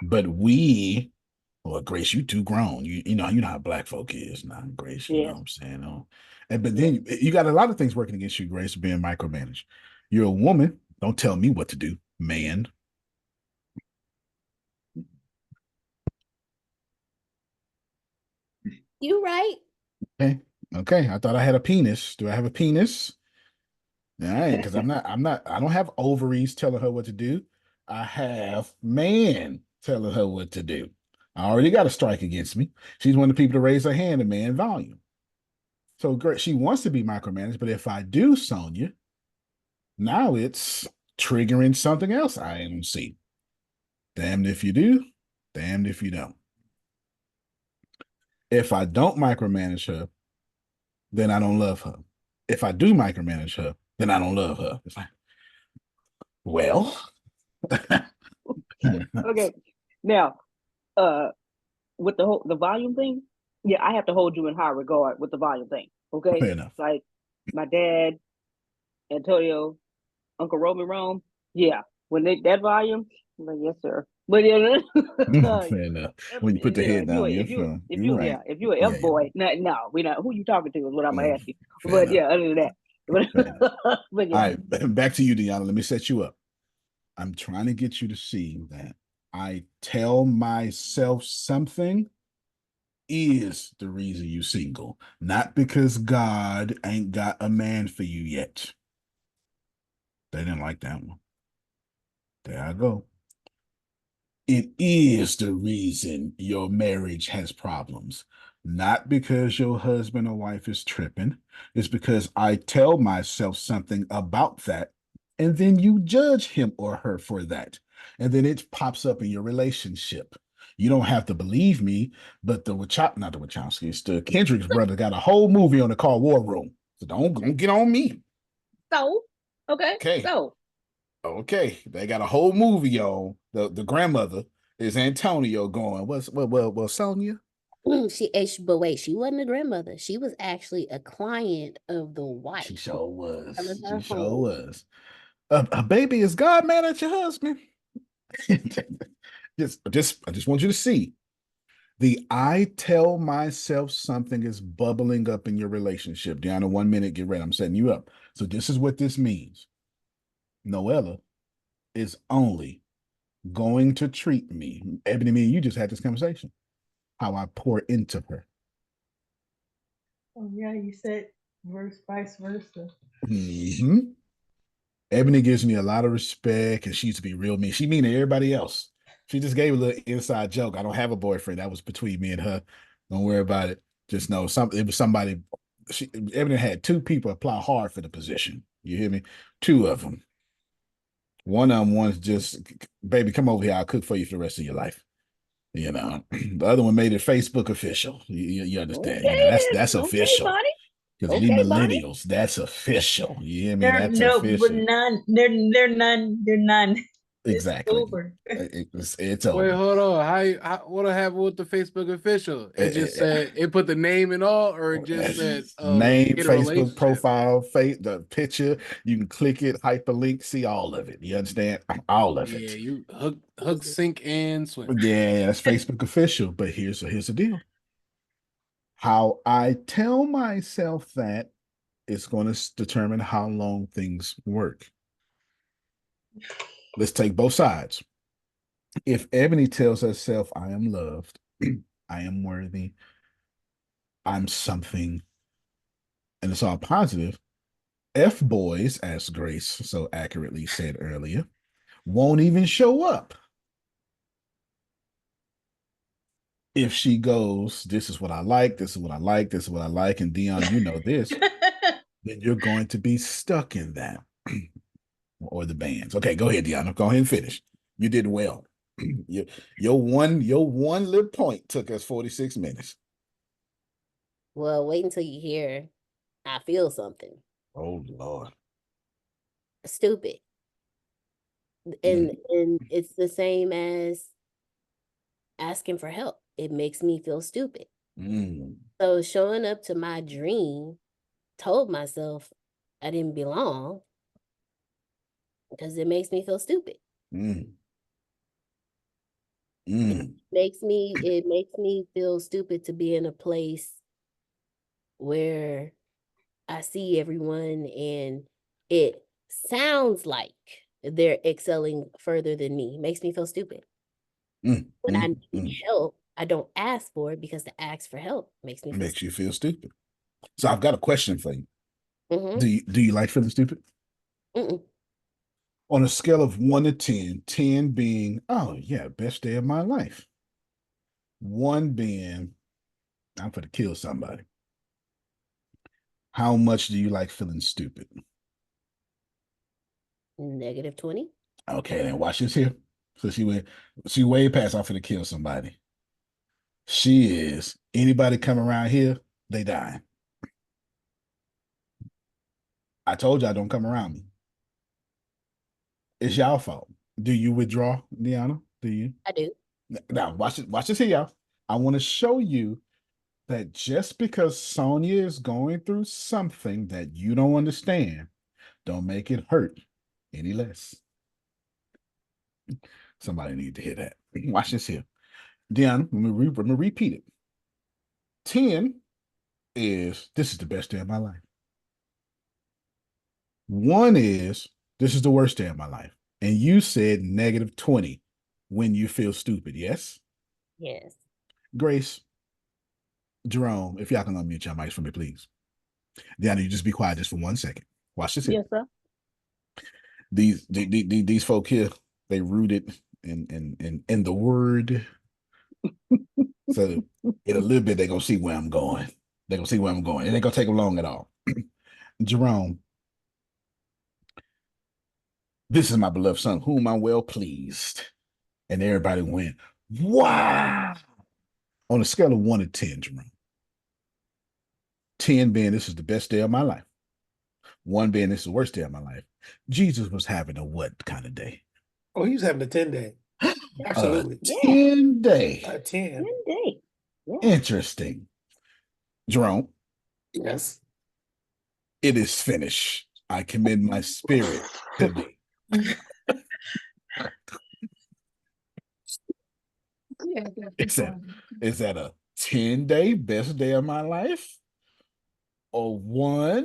Speaker 1: But well, Grace, you too grown. You know how black folk is now, Grace. You know what I'm saying? But then you got a lot of things working against you, Grace, being micromanaged. You're a woman. Don't tell me what to do, man.
Speaker 4: You right.
Speaker 1: Okay. I thought I had a penis. Do I have a penis? All right, because I don't have ovaries telling her what to do. I have man telling her what to do. I already got a strike against me. She's one of the people to raise her hand in man volume. So great, she wants to be micromanaged, but if I do, Sonia, now it's triggering something else I don't see. Damned if you do, damned if you don't. If I don't micromanage her, then I don't love her. If I do micromanage her, then I don't love her. It's like, well,
Speaker 2: Okay. Now, with the volume thing, yeah, I have to hold you in high regard with the volume thing. Okay.
Speaker 1: fair enough.
Speaker 2: Like my dad, Antonio, Uncle Roman Rome. Yeah. When that volume, I'm like, yes, sir. But yeah,
Speaker 1: Fair enough. When you put the head down, you're right.
Speaker 2: if you an F boy, no, we not who you talking to is what I'm gonna ask you.
Speaker 1: Fair
Speaker 2: But
Speaker 1: enough.
Speaker 2: yeah, other than that. But yeah.
Speaker 1: All right, back to you, Deanna. Let me set you up. I'm trying to get you to see that I tell myself something is the reason you single, not because God ain't got a man for you yet. They didn't like that one. There I go. It is the reason your marriage has problems, not because your husband or wife is tripping. It's because I tell myself something about that, and then you judge him or her for that. And then it pops up in your relationship. You don't have to believe me, but not the Wachowskis, the Kendrick's brother got a whole movie on it called War Room. So don't get on me.
Speaker 2: So, okay.
Speaker 1: So okay, they got a whole movie on the grandmother is Antonio going. Well, Sonia.
Speaker 4: But wait, she wasn't a grandmother. She was actually a client of the wife.
Speaker 1: She sure was.
Speaker 4: She
Speaker 1: sure was. A baby is God mad at your husband. I just want you to see I tell myself something is bubbling up in your relationship. Deanna, 1 minute, get ready. I'm setting you up. So this is what this means. Noella is only going to treat me. Ebony, me and you just had this conversation. How I pour into her.
Speaker 8: Oh yeah, you said vice versa.
Speaker 1: Mm-hmm. Ebony gives me a lot of respect, and she used to be real mean. She mean to everybody else. She just gave a little inside joke. I don't have a boyfriend. That was between me and her. Don't worry about it. Just know it was somebody. Ebony had 2 people apply hard for the position. You hear me? 2 of them. One of them was just, baby, come over here. I'll cook for you for the rest of your life. You know, the other one made it Facebook official. You understand?
Speaker 2: Okay,
Speaker 1: That's official. Because we millennials,
Speaker 2: Bonnie.
Speaker 1: that's official. You hear me?
Speaker 8: They're
Speaker 1: That's
Speaker 8: no,
Speaker 1: official.
Speaker 8: but none. They're none.
Speaker 1: Exactly.
Speaker 8: It's over.
Speaker 1: It's
Speaker 5: Wait,
Speaker 1: over.
Speaker 5: hold on. What happened with the Facebook official? It just said it put the name and all, or it just said
Speaker 1: Name,
Speaker 5: in a
Speaker 1: Facebook
Speaker 5: relationship.
Speaker 1: profile, the picture. You can click it, hyperlink, see all of it. You understand? All of
Speaker 5: Yeah,
Speaker 1: it.
Speaker 5: you hook, sink, and swim.
Speaker 1: Yeah, that's Facebook official. But here's the deal. How I tell myself that is going to determine how long things work. Let's take both sides. If Ebony tells herself, I am loved, I am worthy, I'm something, and it's all positive, F boys, as Grace so accurately said earlier, won't even show up. If she goes, this is what I like, this is what I like, this is what I like, and Dion, you know this, then you're going to be stuck in that. Or the bands. Okay, go ahead, Dion. Go ahead and finish. You did well. your one little point took us 46 minutes.
Speaker 4: Well, wait until you hear I feel something.
Speaker 1: Oh Lord.
Speaker 4: Stupid. And it's the same as asking for help. It makes me feel stupid. So showing up to my dream, told myself I didn't belong because it makes me feel stupid. It makes me feel stupid to be in a place where I see everyone and it sounds like they're excelling further than me. It makes me feel stupid. When I need help, I don't ask for it because to ask for help makes me
Speaker 1: Makes you feel stupid. So I've got a question for you.
Speaker 4: Mm-hmm.
Speaker 1: Do you like feeling stupid?
Speaker 4: Mm-mm.
Speaker 1: On a scale of 1 to 10, 10 being, oh yeah, best day of my life. 1 being, I'm going to kill somebody. How much do you like feeling stupid?
Speaker 4: -20.
Speaker 1: Okay, then watch this here. So she way past off to kill somebody. She is. Anybody come around here, they die. I told y'all don't come around me. It's y'all fault. Do you withdraw, Deanna? Do you?
Speaker 4: I do.
Speaker 1: Now watch it. Watch this here, y'all. I want to show you that just because Sonia is going through something that you don't understand, don't make it hurt any less. Somebody need to hear that. Watch this here. Deanna, let me repeat it. 10 is this is the best day of my life. 1 is this is the worst day of my life. And you said -20 when you feel stupid, yes?
Speaker 4: Yes.
Speaker 1: Grace, Jerome, if y'all can unmute your mics for me, please. Deanna, you just be quiet just for 1 second. Watch this here.
Speaker 2: Yes, sir.
Speaker 1: These folk here, they rooted in the word. So in a little bit, they're gonna see where I'm going. They're gonna see where I'm going. It ain't gonna take them long at all. Jerome, this is my beloved son, whom I'm well pleased. And everybody went, wow. On a scale of 1 to 10, Jerome. 10 being this is the best day of my life. 1 being this is the worst day of my life. Jesus was having a what kind of day?
Speaker 6: Oh, he was having a 10-day. Absolutely.
Speaker 1: 10 day.
Speaker 6: A 10.
Speaker 2: 10 day. Yeah.
Speaker 1: Interesting. Jerome.
Speaker 6: Yes.
Speaker 1: It is finished. I commend my spirit to thee. Is that a 10-day best day of my life? Or 1?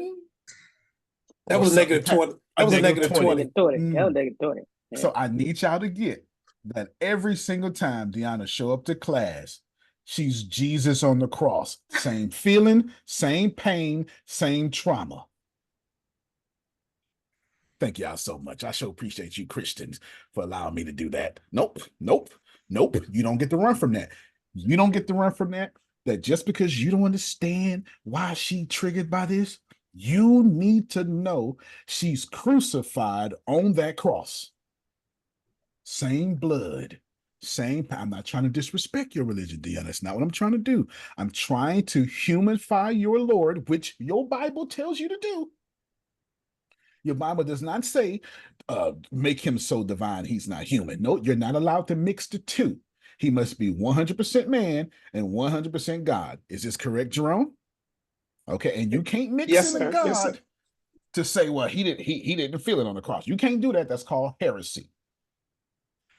Speaker 6: That was -20. That was a -20.
Speaker 2: That was -20. Yeah.
Speaker 1: So I need y'all to get that every single time Deanna show up to class, she's Jesus on the cross. Same feeling, same pain, same trauma. Thank y'all so much. I sure appreciate you Christians for allowing me to do that. Nope. You don't get to run from that. You don't get to run from that. That just because you don't understand why she triggered by this, you need to know she's crucified on that cross. Same blood, same. I'm not trying to disrespect your religion, Dion. That's not what I'm trying to do. I'm trying to humanify your Lord, which your Bible tells you to do. Your Bible does not say, make him so divine he's not human. No, you're not allowed to mix the two. He must be 100% man and 100% God. Is this correct, Jerome? Okay, and you can't mix
Speaker 6: Yes,
Speaker 1: in a
Speaker 6: sir. Yes, sir.
Speaker 1: God to say, well, he didn't feel it on the cross. You can't do that. That's called heresy.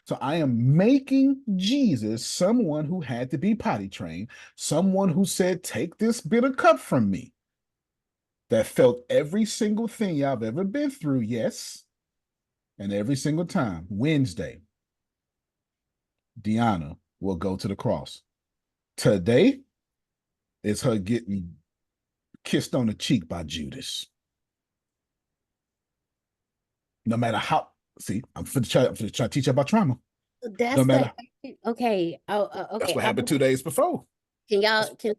Speaker 1: So I am making Jesus someone who had to be potty trained, someone who said, take this bitter cup from me, that felt every single thing y'all have ever been through, yes, and every single time. Wednesday, Deanna will go to the cross. Today is her getting kissed on the cheek by Judas. No matter how, see, I'm for the try to teach you about trauma.
Speaker 4: That's
Speaker 1: No matter,
Speaker 4: okay. Oh,
Speaker 1: that's
Speaker 4: okay.
Speaker 1: what happened 2 days before.
Speaker 4: Can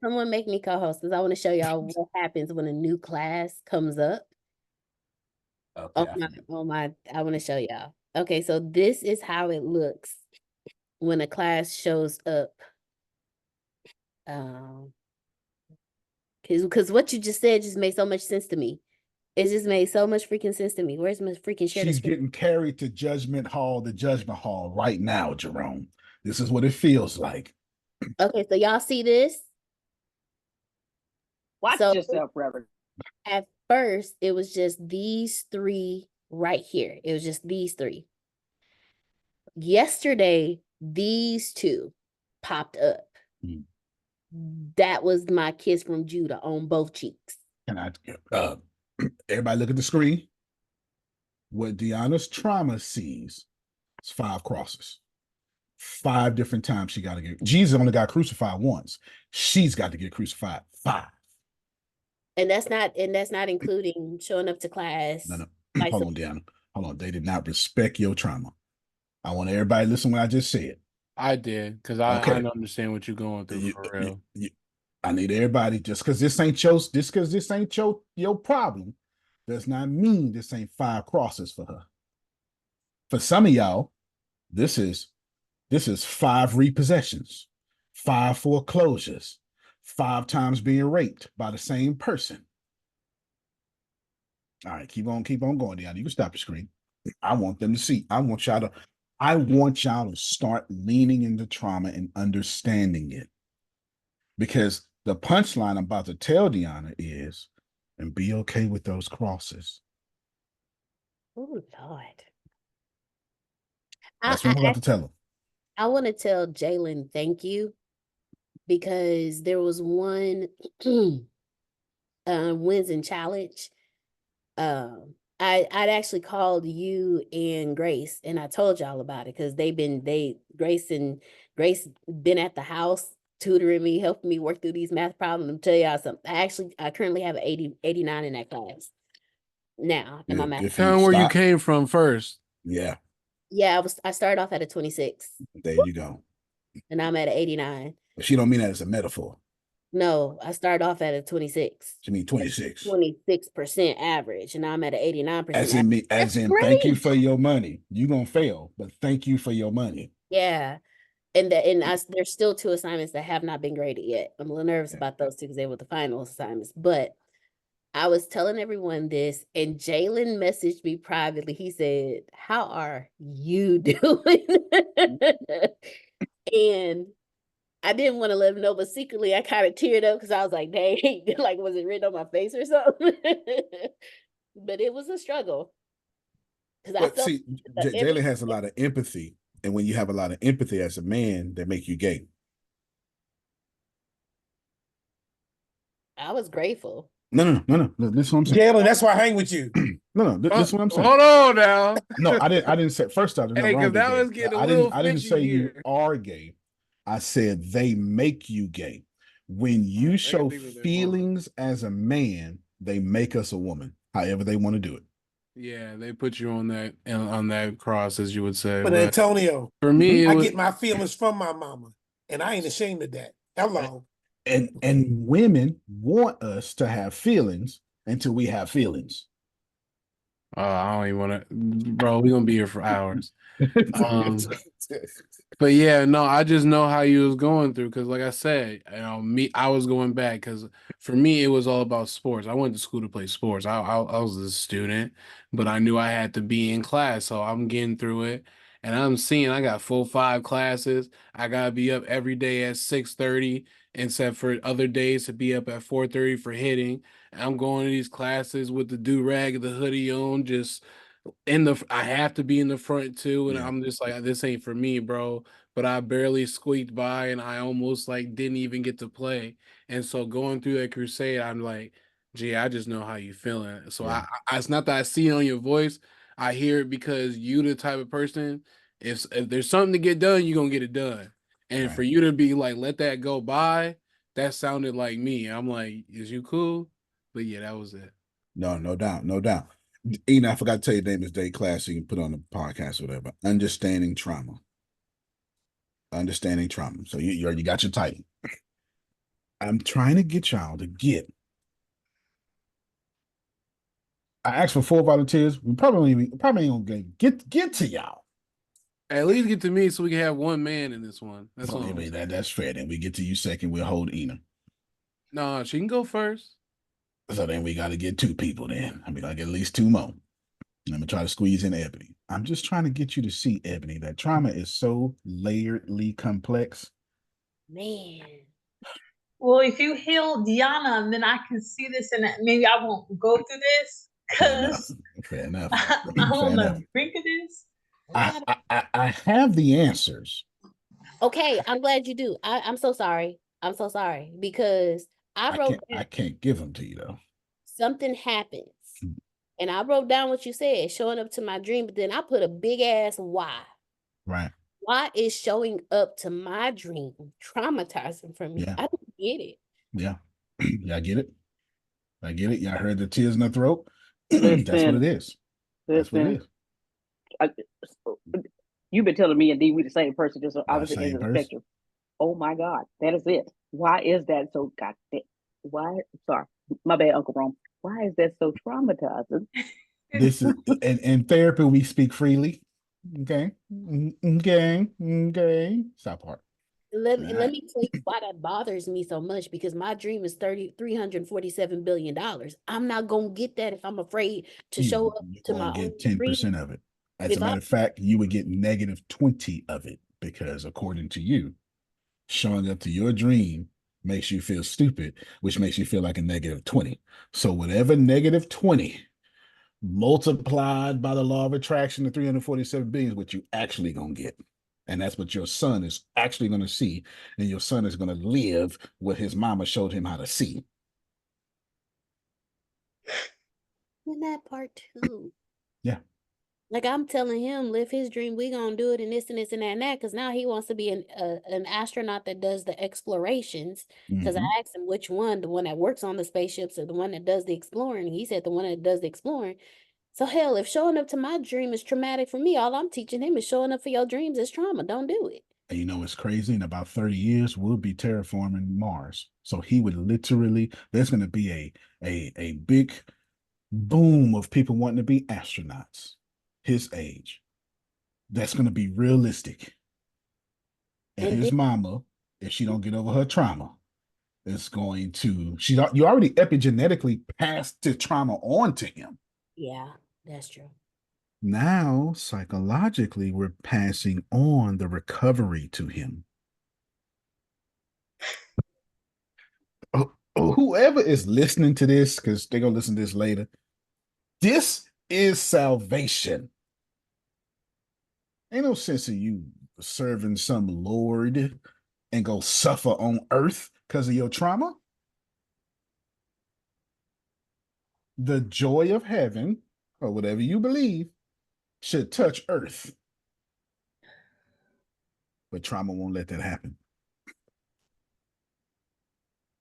Speaker 4: someone make me co-host? Because I want to show y'all what happens when a new class comes up.
Speaker 1: Okay,
Speaker 4: I want to show y'all. Okay, so this is how it looks when a class shows up. Because what you just said just made so much sense to me. It just made so much freaking sense to me. Where's my freaking share?
Speaker 1: She's getting carried to the judgment hall right now, Jerome. This is what it feels like.
Speaker 4: Okay, so y'all see this?
Speaker 2: Watch yourself, Reverend.
Speaker 4: At first, it was just these three right here. It was just these three. Yesterday, these two popped up. That was my kiss from Judah on both cheeks.
Speaker 1: Can I, everybody look at the screen. What Deanna's trauma sees is 5 crosses. 5 different times she got to get. Jesus only got crucified once. She's got to get crucified 5.
Speaker 4: And that's not including showing up to class.
Speaker 1: No. Hold on, Deanna. Hold on. They did not respect your trauma. I want everybody to listen to what I just said.
Speaker 5: I did, because I don't understand what you're going through for real.
Speaker 1: I need everybody, just because this ain't your problem, does not mean this ain't 5 crosses for her. For some of y'all, this is 5 repossessions, 5 foreclosures, 5 times being raped by the same person. All right, keep on going, Deanna. You can stop your screen. I want them to see. I want y'all to start leaning into trauma and understanding it. Because the punchline I'm about to tell Deanna is, and be okay with those crosses.
Speaker 4: Oh, Lord.
Speaker 1: That's what I'm about to tell her.
Speaker 4: I want to tell Jalen thank you, because there was one wins and challenge. I'd actually called you and Grace, and I told y'all about it, because Grace been at the house tutoring me, helping me work through these math problems. I'm tell y'all something. I currently have an 89 in that class now in my math.
Speaker 5: Tell them where you came from first.
Speaker 1: Yeah.
Speaker 4: Yeah, I started off at a 26.
Speaker 1: There you go.
Speaker 4: And I'm at an 89.
Speaker 1: But she don't mean that as a metaphor.
Speaker 4: No, I started off at a 26.
Speaker 1: She mean 26.
Speaker 4: 26% average, and I'm at an 89%.
Speaker 1: As in thank you for your money. You're gonna fail, but thank you for your money.
Speaker 4: Yeah. And there's still 2 assignments that have not been graded yet. I'm a little nervous about those 2 because they were the final assignments. But I was telling everyone this, and Jalen messaged me privately. He said, "How are you doing?" And I didn't want to let him know, but secretly I kind of teared up because I was like, dang, like, was it written on my face or something? But it was a struggle.
Speaker 1: But see, Jalen has a lot of empathy. And when you have a lot of empathy as a man, that make you gay.
Speaker 4: I was grateful.
Speaker 1: No. This is what I'm saying.
Speaker 6: Jalen, that's why I hang with you.
Speaker 1: No. This is what I'm saying.
Speaker 5: Hold on now.
Speaker 1: No, I didn't say. First off,
Speaker 5: hey, because that was getting a little
Speaker 1: I didn't say
Speaker 5: here.
Speaker 1: You are gay. I said they make you gay. When you show feelings as a man, they make us a woman. However they want to do it.
Speaker 5: Yeah, they put you on that cross, as you would say.
Speaker 6: But Antonio,
Speaker 5: for me,
Speaker 6: I get my feelings from my mama, and I ain't ashamed of that. Hello.
Speaker 1: And women want us to have feelings until we have feelings.
Speaker 5: I don't even want to, bro. We're gonna be here for hours. But yeah, no, I just know how you was going through because, like I said, I was going back because for me it was all about sports. I went to school to play sports. I was a student, but I knew I had to be in class, so I'm getting through it, and I'm seeing I got full 5 classes. I gotta be up every day at 6:30, except for other days to be up at 4:30 for hitting. And I'm going to these classes with the do rag, the hoodie on, just I have to be in the front too, and
Speaker 1: Yeah.
Speaker 5: I'm just like, this ain't for me, bro. But I barely squeaked by, and I almost like didn't even get to play. And so going through that crusade, I'm like, gee, I just know how you feeling. So
Speaker 1: Yeah.
Speaker 5: it's not that I see it on your voice. I hear it because you the type of person. If there's something to get done, you're gonna get it done. And for
Speaker 1: Right.
Speaker 5: you to be like, let that go by, that sounded like me. I'm like, is you cool? But yeah, that was it.
Speaker 1: No, no doubt, no doubt. I forgot to tell you the name of this day class, so you can put on the podcast or whatever. Understanding trauma. Understanding trauma. So you got your title. I'm trying to get y'all to get. I asked for 4 volunteers. We probably ain't gonna get to y'all.
Speaker 5: At least get to me so we can have one man in this one. That's
Speaker 1: So
Speaker 5: all.
Speaker 1: anyway, that's fair. Then we get to you second. We'll hold Ina.
Speaker 5: No, she can go first.
Speaker 1: So then we got to get 2 people. Then I mean, I get at least 2 more. Let me try to squeeze in Ebony. I'm just trying to get you to see, Ebony, that trauma is so layeredly complex.
Speaker 4: Man.
Speaker 8: Well, if you heal Diana, then I can see this, and maybe I won't go through this because
Speaker 1: Fair enough.
Speaker 8: I'm
Speaker 1: Fair
Speaker 8: on
Speaker 1: enough.
Speaker 8: the brink of this.
Speaker 1: I have the answers.
Speaker 4: Okay, I'm glad you do. I'm so sorry. I'm so sorry because I wrote
Speaker 1: I
Speaker 4: down
Speaker 1: can't give them to you though.
Speaker 4: something happens. And I wrote down what you said, showing up to my dream, but then I put a big ass why.
Speaker 1: Right.
Speaker 4: Why is showing up to my dream traumatizing for me?
Speaker 1: Yeah.
Speaker 4: I don't get it.
Speaker 1: Yeah. Yeah, I get it. I get it. Y'all heard the tears in the throat. That's what it is. That's what it
Speaker 2: Listen.
Speaker 1: is.
Speaker 2: You've been telling me and D we the same person, just
Speaker 1: Y'all
Speaker 2: opposite ends
Speaker 1: same
Speaker 2: of the
Speaker 1: person.
Speaker 2: spectrum. Oh my God, that is it. Why is that so goddamn? Why? Sorry, my bad, Uncle Rome. Why is that so traumatizing?
Speaker 1: This is in therapy we speak freely. Okay. Okay. Okay. Stop part.
Speaker 4: Let
Speaker 1: Right.
Speaker 4: me tell you why that bothers me so much because my dream is $347 billion. I'm not gonna get that if I'm afraid to show up
Speaker 1: You're
Speaker 4: to
Speaker 1: going
Speaker 4: my
Speaker 1: to
Speaker 4: own
Speaker 1: get
Speaker 4: dream.
Speaker 1: 10% of it. As a
Speaker 4: If I
Speaker 1: matter of fact, you would get -20 of it because according to you, showing up to your dream makes you feel stupid, which makes you feel like a -20. So whatever -20 multiplied by the law of attraction to 347 billion is what you actually gonna get. And that's what your son is actually gonna see. And your son is gonna live what his mama showed him how to see.
Speaker 4: in that part too.
Speaker 1: Yeah.
Speaker 4: Like I'm telling him, live his dream. We gonna do it and this and this and that and that. Because now he wants to be an astronaut that does the explorations. Because I
Speaker 1: Mm-hmm.
Speaker 4: asked him which one, the one that works on the spaceships or the one that does the exploring. He said the one that does the exploring. So hell, if showing up to my dream is traumatic for me, all I'm teaching him is showing up for your dreams is trauma. Don't do it.
Speaker 1: And you know it's crazy. In about 30 years, we'll be terraforming Mars. So he would literally, there's gonna be a big boom of people wanting to be astronauts his age. That's gonna be realistic. And
Speaker 4: And then
Speaker 1: his mama, if she don't get over her trauma, is going to you already epigenetically passed the trauma on to him.
Speaker 4: yeah, that's true.
Speaker 1: Now, psychologically, we're passing on the recovery to him. Whoever is listening to this, because they're gonna listen to this later, this is salvation. Ain't no sense of you serving some Lord and go suffer on earth because of your trauma. The joy of heaven, or whatever you believe, should touch earth. But trauma won't let that happen.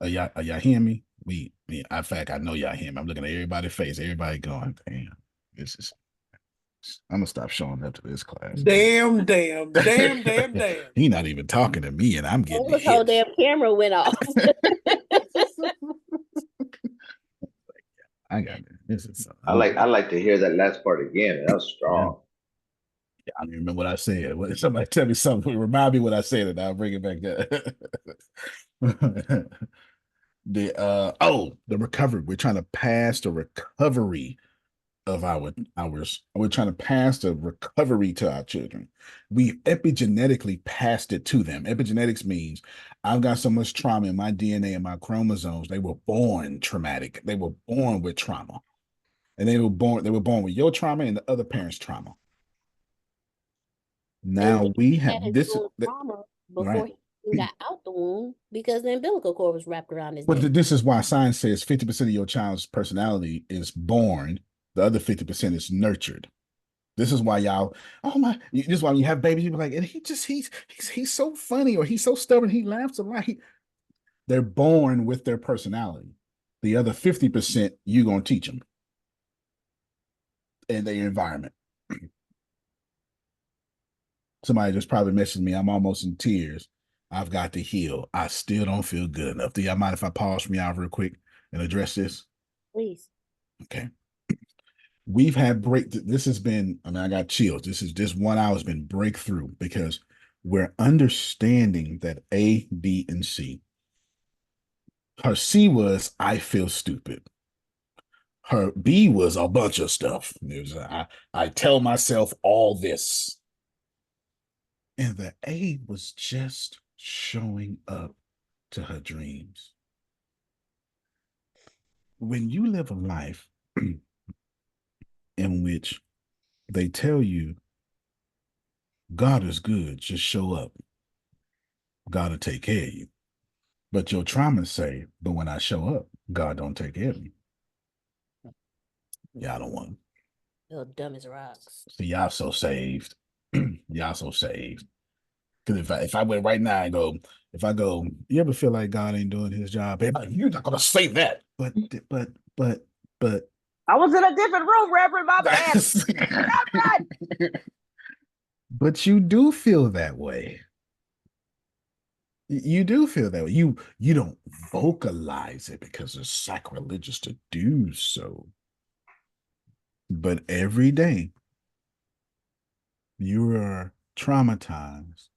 Speaker 1: Are y'all hearing me? In fact, I know y'all hear me. I'm looking at everybody's face. Everybody going, damn, this is. I'm gonna stop showing up to this class.
Speaker 6: Damn.
Speaker 1: He not even talking to me, and I'm getting
Speaker 4: This whole
Speaker 1: hit.
Speaker 4: damn camera went off.
Speaker 1: I got it. This is
Speaker 7: I like to hear that last part again. That was
Speaker 1: yeah.
Speaker 7: strong.
Speaker 1: I don't even remember what I said. Somebody tell me something. Remind me what I said, and I'll bring it back up. The recovery. We're trying to pass the recovery of ours. We're trying to pass the recovery to our children. We epigenetically passed it to them. Epigenetics means I've got so much trauma in my DNA and my chromosomes. They were born traumatic. They were born with trauma. And they were born with your trauma and the other parent's trauma. Now we
Speaker 4: had
Speaker 1: have
Speaker 4: his
Speaker 1: this
Speaker 4: own trauma before
Speaker 1: right.
Speaker 4: he got out the womb because the umbilical cord was wrapped around his neck.
Speaker 1: But this is why science says 50% of your child's personality is born, the other 50% is nurtured. This is why y'all, oh my, this is why when you have babies, you're like, and he's so funny or he's so stubborn, he laughs a lot. They're born with their personality. The other 50%, you're gonna teach them in their environment. Somebody just probably messaged me. I'm almost in tears. I've got to heal. I still don't feel good enough. Do y'all mind if I pause me out real quick and address this?
Speaker 4: Please.
Speaker 1: Okay. We've had this has been, I mean, I got chills. This 1 hour has been breakthrough because we're understanding that A, B, and C. Her C was, I feel stupid. Her B was a bunch of stuff. It was, I tell myself all this. And the A was just showing up to her dreams. When you live a life in which they tell you God is good, just show up, God will take care of you. But your traumas say, but when I show up, God don't take care of me. Y'all don't want.
Speaker 4: You're dumb as rocks.
Speaker 1: See, y'all so saved. Y'all so saved. Because if I went right now and go, if I go, you ever feel like God ain't doing his job? You're not gonna say that. But
Speaker 2: I was in a different room, Reverend. My bad.
Speaker 1: But you do feel that way. You do feel that way. You don't vocalize it because it's sacrilegious to do so. But every day you are traumatized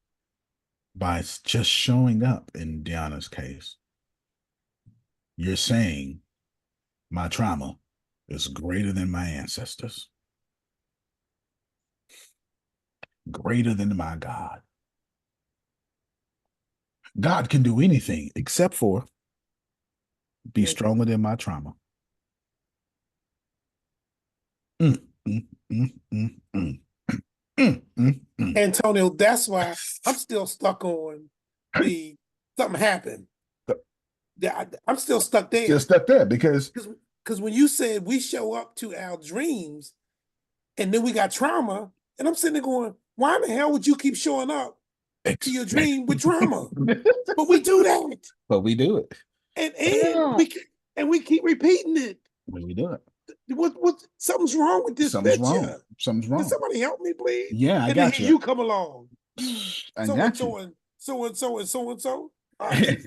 Speaker 1: by just showing up. In Deanna's case, you're saying my trauma is greater than my ancestors, greater than my God. God can do anything except for be stronger than my trauma.
Speaker 6: Antonio, that's why I'm still stuck on the something happened. I'm still stuck there.
Speaker 1: Still stuck there because
Speaker 6: when you said we show up to our dreams and then we got trauma, and I'm sitting there going, why in the hell would you keep showing up to your dream with trauma? But we do that.
Speaker 1: But we do it.
Speaker 6: And we keep repeating it.
Speaker 1: But we do it.
Speaker 6: What something's wrong with this
Speaker 1: Something's
Speaker 6: picture.
Speaker 1: wrong. Something's wrong.
Speaker 6: Can somebody help me, please?
Speaker 1: Yeah, I got you.
Speaker 6: You come along.
Speaker 1: I got you.
Speaker 6: So and so.
Speaker 1: Right.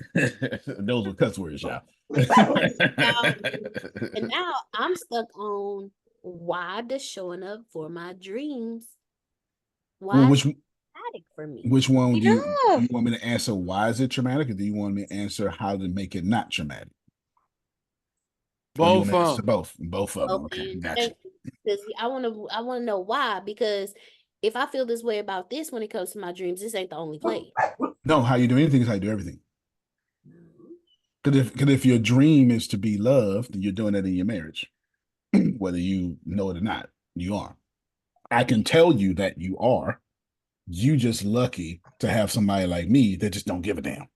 Speaker 1: Those were cuss words, y'all.
Speaker 4: And now I'm stuck on why does showing up for my dreams? Why is it traumatic for me?
Speaker 1: Which one do you want me to answer? Why is it traumatic, or do you want me to answer how to make it not traumatic?
Speaker 5: Both of them.
Speaker 1: Both of them. Okay, gotcha.
Speaker 4: Because I want to know why. Because if I feel this way about this when it comes to my dreams, this ain't the only place.
Speaker 1: No, how you do anything is how you do everything. Because if your dream is to be loved, you're doing that in your marriage, whether you know it or not. You are. I can tell you that you are. You just lucky to have somebody like me that just don't give a damn.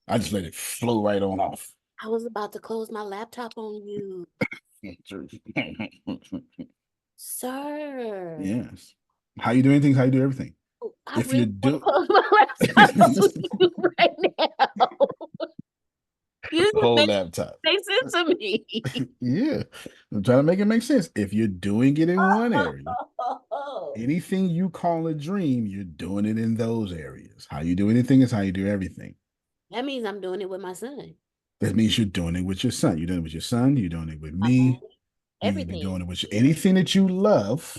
Speaker 1: I just let it flow right on off.
Speaker 4: I was about to close my laptop on you. Sir.
Speaker 1: Yes. How you do anything is how you do everything.
Speaker 4: If you do close my laptop on you right now.
Speaker 1: Whole laptop.
Speaker 4: Makes sense to me.
Speaker 1: Yeah. I'm trying to make it make sense. If you're doing it in one area, anything you call a dream, you're doing it in those areas. How you do anything is how you do everything.
Speaker 4: That means I'm doing it with my son.
Speaker 1: That means you're doing it with your son. You're doing it with your son. You're doing it with me. You've been doing it with anything that you love,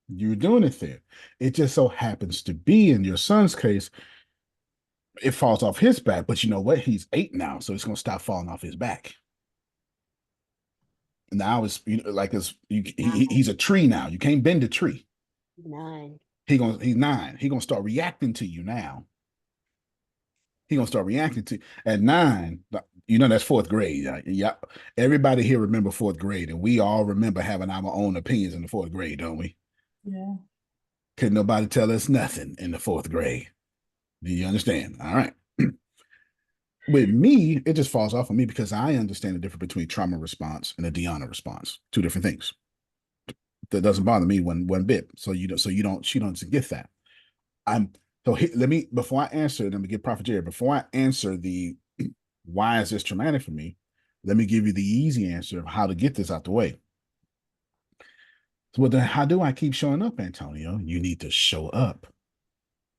Speaker 1: you're doing it there. It just so happens to be in your son's case, it falls off his back. But you know what? He's 8 now, so it's gonna stop falling off his back. Now it's he's a tree now. You can't bend a tree.
Speaker 4: 9.
Speaker 1: He's 9. He's gonna start reacting to you now. He's gonna start reacting to at 9. That's 4th grade. Yeah, everybody here remember 4th grade, and we all remember having our own opinions in the 4th grade, don't we?
Speaker 8: Yeah.
Speaker 1: Couldn't nobody tell us nothing in the 4th grade. Do you understand? All right. With me, it just falls off on me because I understand the difference between trauma response and a Deanna response. 2 different things. That doesn't bother me one bit. She don't get that. Let me, before I answer, let me get Prophet Jerry. Before I answer the why is this traumatic for me, let me give you the easy answer of how to get this out the way. So, well, then how do I keep showing up, Antonio? You need to show up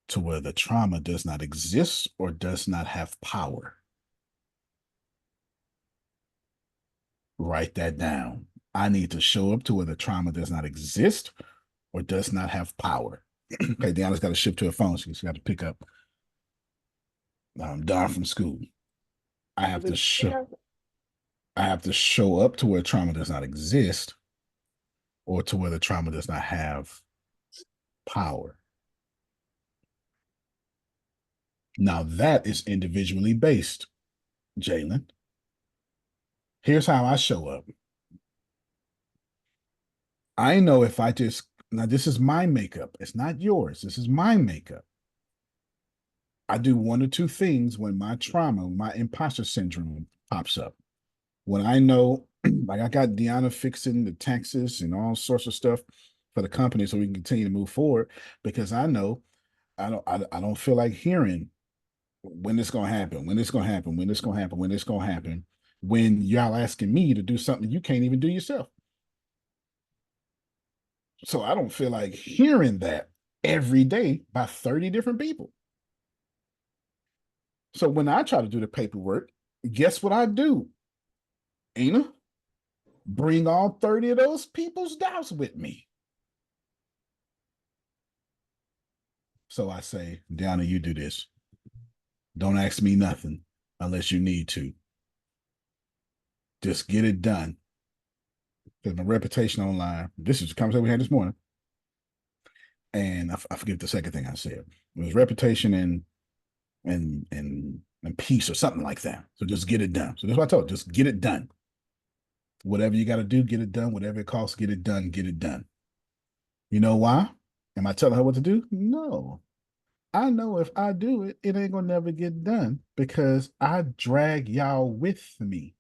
Speaker 1: to where the trauma does not exist or does not have power. Write that down. I need to show up to where the trauma does not exist or does not have power. Okay, Deanna's got to shift to her phone. She's got to pick up Don from school. I have to show up to where trauma does not exist or to where the trauma does not have power. Now that is individually based, Jalen. Here's how I show up. I know if I just, now this is my makeup. It's not yours. This is my makeup. I do 1 or 2 things when my trauma, my imposter syndrome pops up. When I know, like I got Deanna fixing the taxes and all sorts of stuff for the company so we can continue to move forward, because I know I don't feel like hearing when it's gonna happen, when it's gonna happen, when it's gonna happen, when it's gonna happen, when y'all asking me to do something you can't even do yourself. So I don't feel like hearing that every day by 30 different people. So when I try to do the paperwork, guess what I do? Ina, bring all 30 of those people's doubts with me. So I say, Deanna, you do this. Don't ask me nothing unless you need to. Just get it done. Because my reputation online, this is the conversation we had this morning. And I forget the second thing I said. It was reputation and peace or something like that. So just get it done. So that's what I told you. Just get it done. Whatever you got to do, get it done. Whatever it costs, get it done. Get it done. You know why? Am I telling her what to do? No. I know if I do it, it ain't gonna never get done because I drag y'all with me.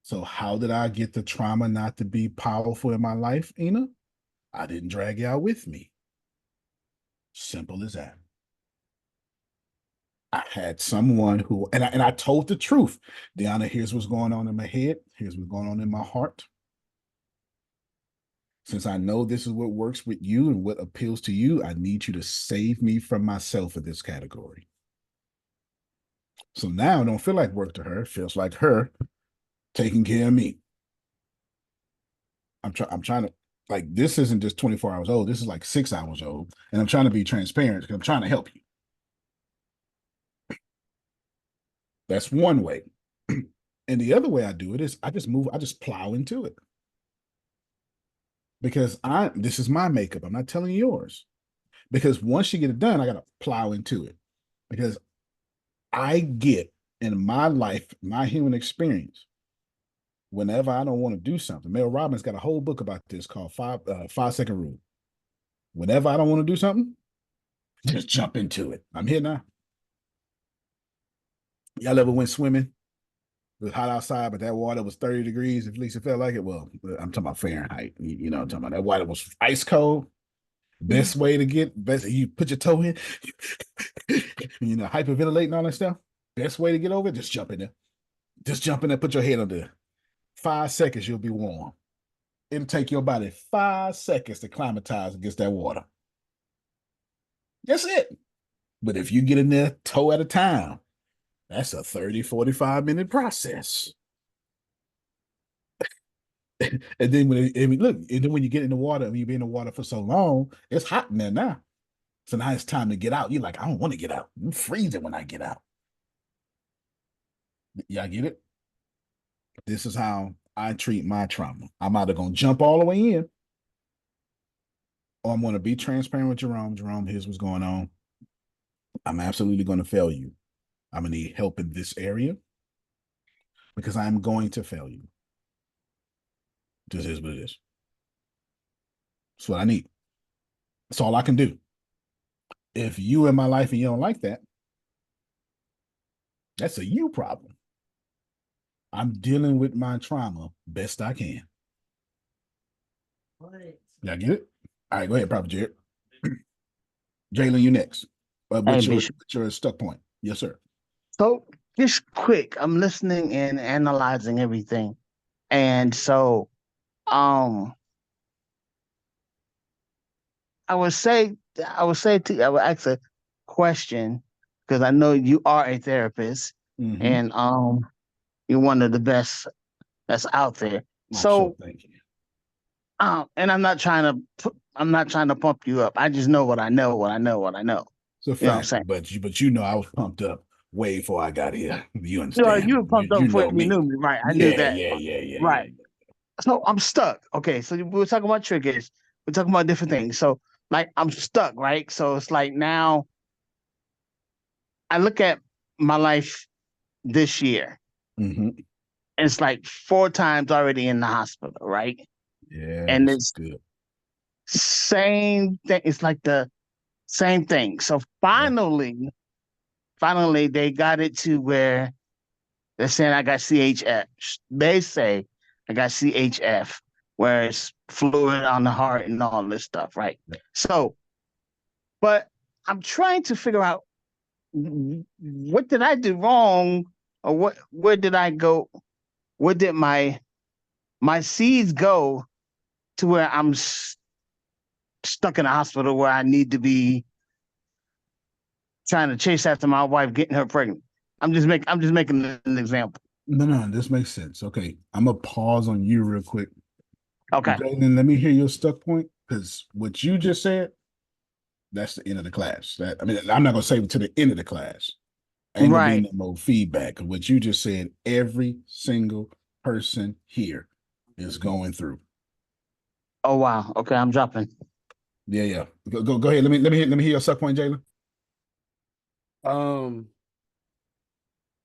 Speaker 1: So how did I get the trauma not to be powerful in my life, Ina? I didn't drag y'all with me. Simple as that. I had someone who, and I told the truth. Deanna, here's what's going on in my head. Here's what's going on in my heart. Since I know this is what works with you and what appeals to you, I need you to save me from myself in this category. So now it don't feel like work to her. It feels like her taking care of me. I'm trying to, like, this isn't just 24 hours old. This is like 6 hours old. And I'm trying to be transparent because I'm trying to help you. That's one way. And the other way I do it is I just plow into it. Because this is my makeup. I'm not telling you yours. Because once you get it done, I gotta plow into it. Because I get in my life, my human experience, whenever I don't want to do something. Mel Robbins got a whole book about this called 5-second rule. Whenever I don't want to do something, just jump into it. I'm here now. Y'all ever went swimming? It was hot outside, but that water was 30 degrees. At least it felt like it. Well, I'm talking about Fahrenheit. You know, I'm talking about that water was ice cold. Best way to you put your toe in, hyperventilate and all that stuff. Best way to get over it, just jump in there. Just jump in there, put your head under there. 5 seconds, you'll be warm. It'll take your body 5 seconds to climatize against that water. That's it. But if you get in there toe at a time, that's a 30, 45-minute process. And then when you get in the water, when you be in the water for so long, it's hot in there now. So now it's time to get out. You're like, I don't want to get out. I'm freezing when I get out. Y'all get it? This is how I treat my trauma. I'm either gonna jump all the way in, or I'm gonna be transparent with Jerome. Jerome, here's what's going on. I'm absolutely gonna fail you. I'm gonna need help in this area because I'm going to fail you. This is what it is. That's what I need. That's all I can do. If you in my life and you don't like that, that's a you problem. I'm dealing with my trauma best I can. Y'all get it? All right, go ahead, Prophet Jared. Jalen, you next.
Speaker 9: Hey,
Speaker 1: What's
Speaker 9: Bishop.
Speaker 1: your stuck point? Yes, sir.
Speaker 9: So just quick, I'm listening and analyzing everything. And so um I would say I would ask a question because I know you are a therapist and you're one of the best that's out there. So
Speaker 1: thank you.
Speaker 9: And I'm not trying to pump you up. I just know what I know, what I know, what I know.
Speaker 1: It's a
Speaker 9: You know what I'm
Speaker 1: fact,
Speaker 9: saying?
Speaker 1: but you know I was pumped up way before I got here. You
Speaker 9: You
Speaker 1: understand?
Speaker 9: were pumped up
Speaker 1: You
Speaker 9: before
Speaker 1: know
Speaker 9: you knew
Speaker 1: me.
Speaker 9: me, right? I knew
Speaker 1: Yeah,
Speaker 9: that.
Speaker 1: yeah, yeah, yeah,
Speaker 9: Right.
Speaker 1: yeah.
Speaker 9: So I'm stuck. Okay, so we were talking about triggers. We're talking about different things. So like I'm stuck, right? So it's like now I look at my life this year.
Speaker 1: Mm-hmm.
Speaker 9: It's like 4 times already in the hospital, right?
Speaker 1: Yeah,
Speaker 9: And
Speaker 1: this
Speaker 9: it's
Speaker 1: is good.
Speaker 9: same thing. It's like the same thing. So finally, they got it to where they're saying I got CHF. They say I got CHF, where it's fluid on the heart and all this stuff, right? So, but I'm trying to figure out what did I do wrong, or where did I go? Where did my seeds go to where I'm stuck in a hospital where I need to be trying to chase after my wife getting her pregnant? I'm just making an example.
Speaker 1: No, this makes sense. Okay, I'm gonna pause on you real quick.
Speaker 9: Okay.
Speaker 1: Jalen, let me hear your stuck point because what you just said, that's the end of the class. I'm not gonna say to the end of the class. Ain't gonna be
Speaker 9: Right.
Speaker 1: no more feedback. What you just said, every single person here is going through.
Speaker 9: Oh wow. Okay, I'm dropping.
Speaker 1: Yeah. Go ahead. Let me hear your suck point, Jalen.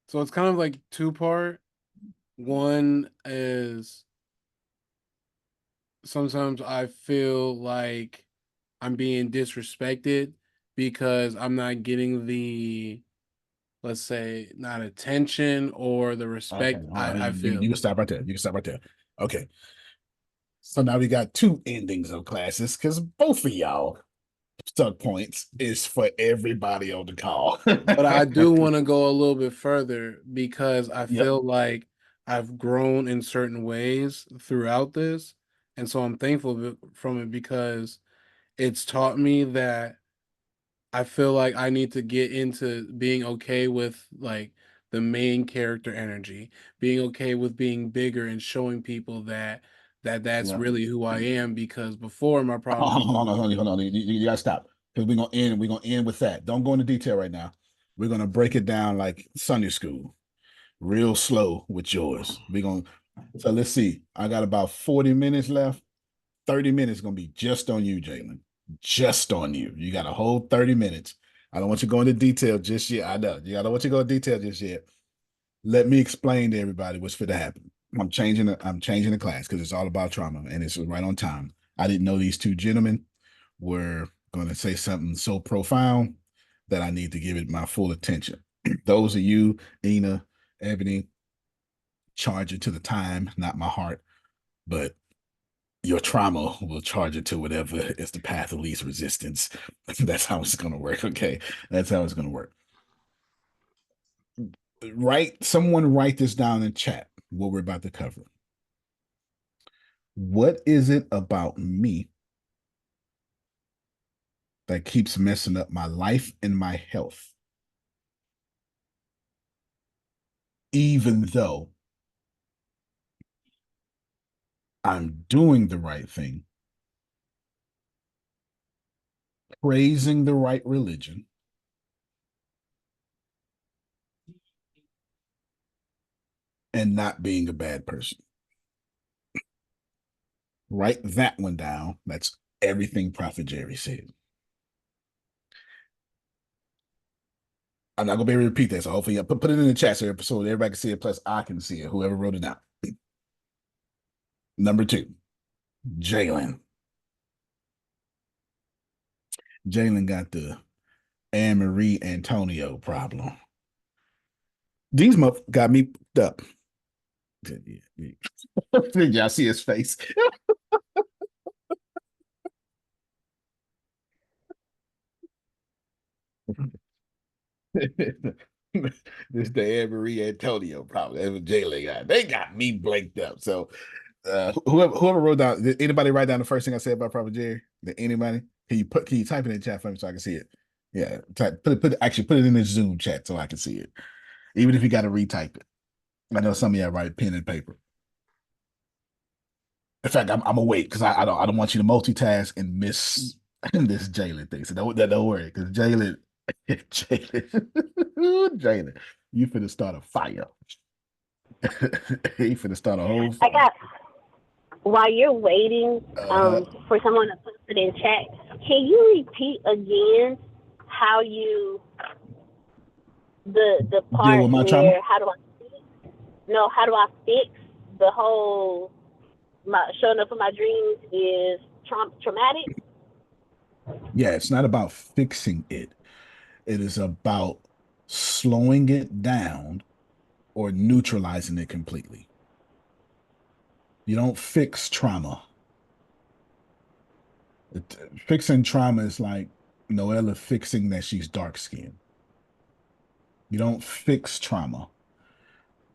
Speaker 5: So it's kind of like two-part. One is sometimes I feel like I'm being disrespected because I'm not getting the, let's say, not attention or the
Speaker 1: Okay,
Speaker 5: respect
Speaker 1: hold on.
Speaker 5: I
Speaker 1: You
Speaker 5: feel.
Speaker 1: can stop right there. You can stop right there. Okay. So now we got two endings of classes because both of y'all stuck points is for everybody on the call.
Speaker 5: But I do want to go a little bit further because I
Speaker 1: Yep.
Speaker 5: feel like I've grown in certain ways throughout this. And so I'm thankful from it because it's taught me that I feel like I need to get into being okay with like the main character energy, being okay with being bigger and showing people that's
Speaker 1: Yeah.
Speaker 5: really who I am because before my problem.
Speaker 1: Hold on. You gotta stop. Because we're gonna end with that. Don't go into detail right now. We're gonna break it down like Sunday school, real slow with yours. So let's see. I got about 40 minutes left. 30 minutes gonna be just on you, Jalen. Just on you. You got a whole 30 minutes. I don't want you to go into detail just yet. I know. I don't want you to go into detail just yet. Let me explain to everybody what's fit to happen. I'm changing the class because it's all about trauma and it's right on time. I didn't know these two gentlemen were going to say something so profound that I need to give it my full attention. Those of you, Ina, Ebony, charge it to the time, not my heart, but your trauma will charge it to whatever is the path of least resistance. That's how it's going to work. Okay. That's how it's going to work. Someone write this down in chat, what we're about to cover. What is it about me that keeps messing up my life and my health? Even though I'm doing the right thing, praising the right religion, and not being a bad person. Write that one down. That's everything Prophet Jerry said. I'm not gonna be able to repeat that, so hopefully I put it in the chat so everybody can see it. Plus, I can see it. Whoever wrote it down. Number 2, Jalen. Jalen got the Anne Marie Antonio problem. These got me up. Did y'all see his face? This the Anne Marie Antonio problem. That's what Jalen got. They got me blanked up. So whoever wrote down, did anybody write down the first thing I said about Prophet Jerry? Did anybody? Can you type it in the chat for me so I can see it? Yeah, put it in the Zoom chat so I can see it. Even if you got to retype it. I know some of y'all write pen and paper. In fact, I'm gonna wait because I don't want you to multitask and miss this Jalen thing. So don't worry, because Jalen, Jalen, you finna start a fire. You finna start a whole fire.
Speaker 4: I got. While you're waiting for someone to put it in chat, can you repeat again how you the part
Speaker 1: with my
Speaker 4: where
Speaker 1: trauma?
Speaker 4: how do I fix the whole showing up for my dreams is traumatic?
Speaker 1: Yeah, it's not about fixing it. It is about slowing it down or neutralizing it completely. You don't fix trauma. Fixing trauma is like Noella fixing that she's dark skinned. You don't fix trauma.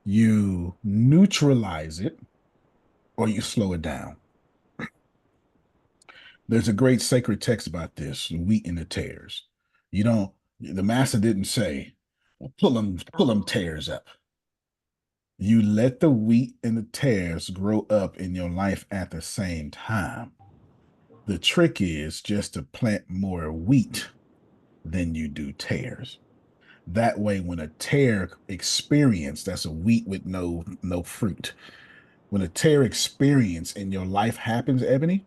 Speaker 1: You neutralize it or you slow it down. There's a great sacred text about this, the wheat and the tares. The master didn't say, well, pull them tares up. You let the wheat and the tares grow up in your life at the same time. The trick is just to plant more wheat than you do tares. That way, when a tear experience, that's a wheat with no fruit. When a tear experience in your life happens, Ebony,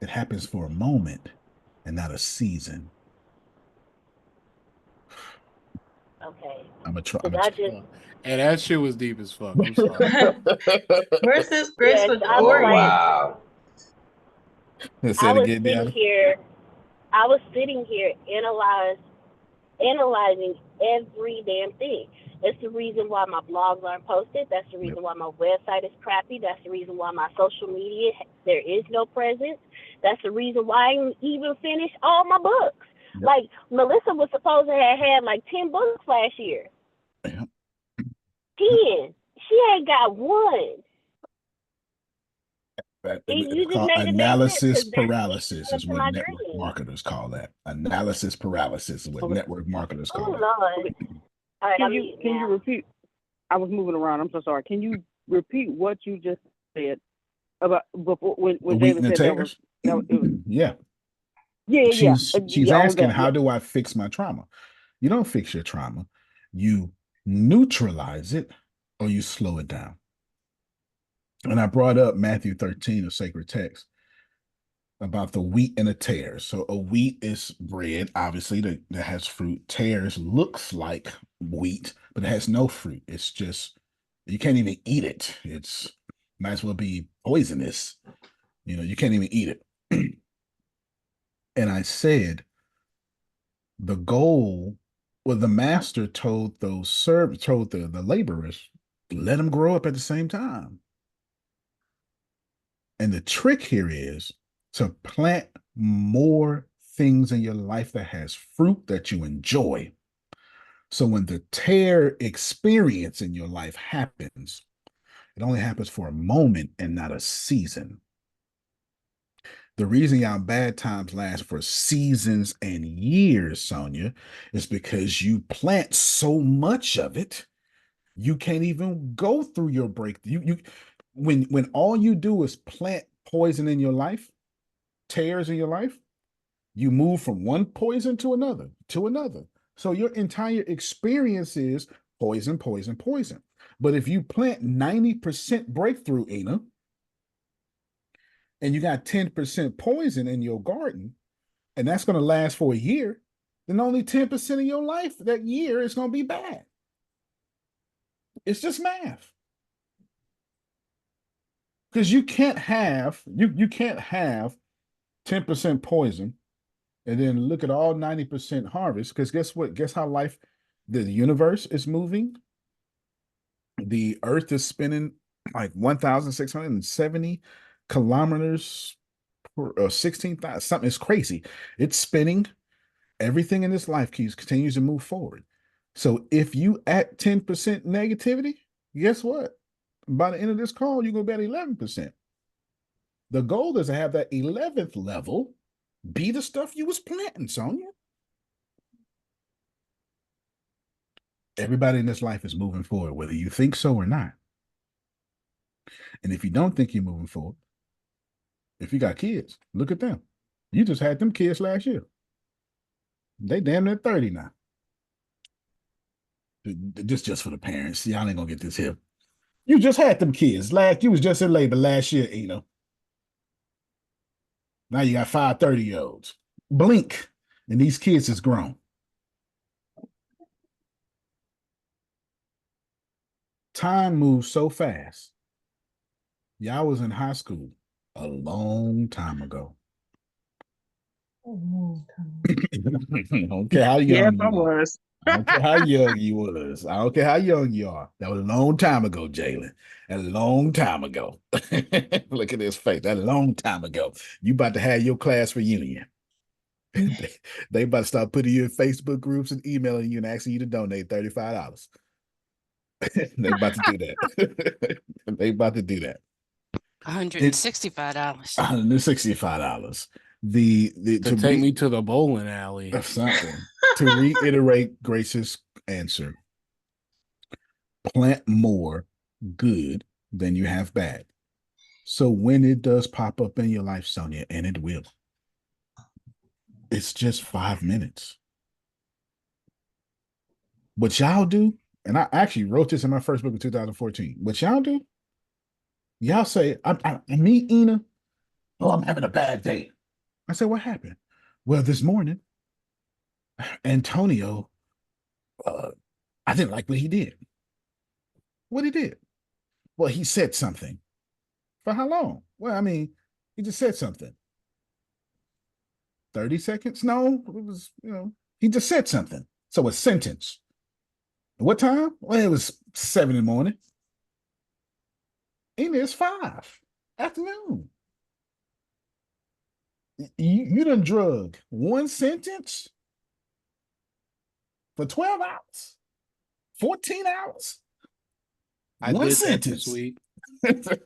Speaker 1: it happens for a moment and not a season.
Speaker 4: Okay.
Speaker 1: I'm a try.
Speaker 5: And that shit was deep as fuck. I'm sorry.
Speaker 8: Where's this Grace
Speaker 4: Yes,
Speaker 8: with the
Speaker 4: I was
Speaker 8: Orient?
Speaker 7: Wow.
Speaker 1: Say it again, Deanna.
Speaker 4: I was sitting here analyzing every damn thing. That's the reason why my blogs aren't posted. That's the reason why my website is crappy. That's the reason why my social media, there is no presence. That's the reason why I didn't even finish all my books. Yep. Like, Melissa was supposed to have had like 10 books last year.
Speaker 1: Yep.
Speaker 4: 10. She ain't got one.
Speaker 1: Analysis paralysis is what network marketers call that. Analysis paralysis is what network marketers call it.
Speaker 2: Lord. All right, can you repeat? I was moving around. I'm so sorry. Can you repeat what you just said about before when David said that was
Speaker 1: yeah. She's asking, how do I fix my trauma? You don't fix your trauma. You neutralize it or you slow it down. And I brought up Matthew 13, a sacred text, about the wheat and the tares. So a wheat is bread, obviously, that has fruit. Tares looks like wheat, but it has no fruit. It's just, you can't even eat it. It's might as well be poisonous. You can't even eat it. And I said, the goal, the master told the laborers, let them grow up at the same time. And the trick here is to plant more things in your life that has fruit that you enjoy. So when the tear experience in your life happens, it only happens for a moment and not a season. The reason y'all bad times last for seasons and years, Sonia, is because you plant so much of it, you can't even go through your break. when all you do is plant poison in your life, tears in your life, you move from one poison to another, to another. So your entire experience is poison, poison, poison. But if you plant 90% breakthrough, Ina, and you got 10% poison in your garden, and that's going to last for a year, then only 10% of your life that year is going to be bad. It's just math. Because you can't have 10% poison and then look at all 90% harvest. Because guess what? Guess how the universe is moving? The earth is spinning like 1,670 kilometers per 16,000, something is crazy. It's spinning. Everything in this life continues to move forward. So if you at 10% negativity, guess what? By the end of this call, you're going to be at 11%. The goal is to have that 11th level be the stuff you was planting, Sonia. Everybody in this life is moving forward, whether you think so or not. And if you don't think you're moving forward, if you got kids, look at them. You just had them kids last year. They damn near 30 now. Just for the parents. Y'all ain't gonna get this here. You just had them kids. You was just in labor last year, Now you got 5 30-year-olds. Blink, and these kids is grown. Time moves so fast. Y'all was in high school a long time ago. I don't care how young
Speaker 9: Yes, I
Speaker 1: you are.
Speaker 9: was.
Speaker 1: I don't care how young you was. I don't care how young you are. That was a long time ago, Jalen. A long time ago. Look at his face. That a long time ago. You about to have your class reunion. they about to start putting you in Facebook groups and emailing you and asking you to donate $35. They about to do that. They about to do that.
Speaker 10: $165.
Speaker 1: $165. The
Speaker 5: to take me to the bowling alley.
Speaker 1: Something. To reiterate Grace's answer, plant more good than you have bad. So when it does pop up in your life, Sonia, and it will, it's just 5 minutes. What y'all do, and I actually wrote this in my first book in 2014. What y'all do, y'all say, I meet Ina. Oh, I'm having a bad day. I said, what happened? Well, this morning, Antonio, I didn't like what he did. What he did? Well, he said something. For how long? Well, I mean, he just said something. 30 seconds? No, it was, he just said something. So a sentence. What time? Well, it was 7 in the morning. And it's 5 afternoon. You done drug one sentence for 12 hours, 14 hours.
Speaker 5: I
Speaker 1: one
Speaker 5: did
Speaker 1: sentence.
Speaker 5: That this week.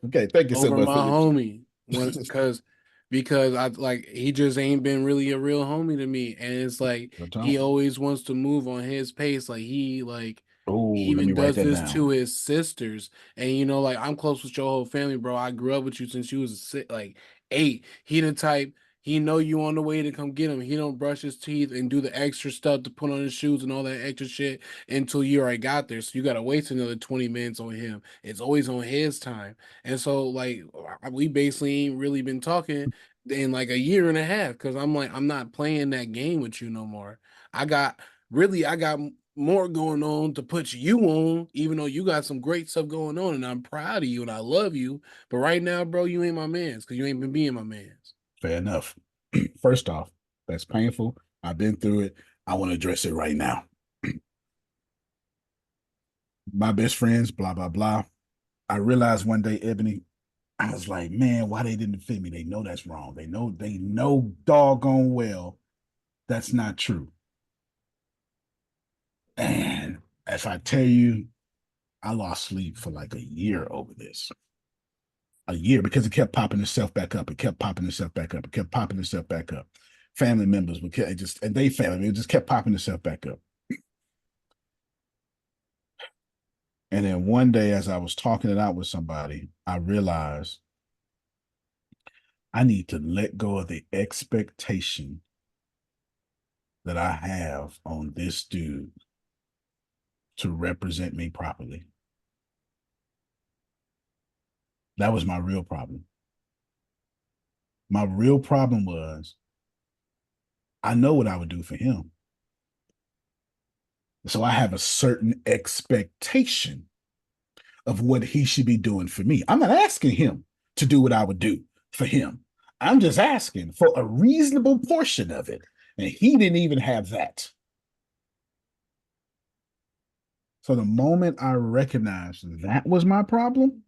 Speaker 1: Okay, thank you so much.
Speaker 5: Over my homie, because I like he just ain't been really a real homie to me, and it's like he always wants to move on his pace. Like he even does this to his sisters, and like I'm close with your whole family, bro. I grew up with you since you was like 8. He the type. He know you on the way to come get him. He don't brush his teeth and do the extra stuff to put on his shoes and all that extra shit until you already got there. So you gotta wait another 20 minutes on him. It's always on his time. And so like we basically ain't really been talking in like a year and a half because I'm like, I'm not playing that game with you no more. I got more going on to put you on, even though you got some great stuff going on, and I'm proud of you and I love you. But right now, bro, you ain't my man's because you ain't been being my man's.
Speaker 1: Fair enough. First off, that's painful. I've been through it. I want to address it right now. My best friends, blah, blah, blah. I realized one day, Ebony, I was like, man, why they didn't defend me? They know that's wrong. They know doggone well that's not true. And if I tell you, I lost sleep for like a year over this. A year because it kept popping itself back up. It kept popping itself back up. It kept popping itself back up. Family members would and they family, it just kept popping itself back up. And then one day, as I was talking it out with somebody, I realized I need to let go of the expectation that I have on this dude to represent me properly. That was my real problem. My real problem was I know what I would do for him. So I have a certain expectation of what he should be doing for me. I'm not asking him to do what I would do for him. I'm just asking for a reasonable portion of it. And he didn't even have that. So the moment I recognized that was my problem,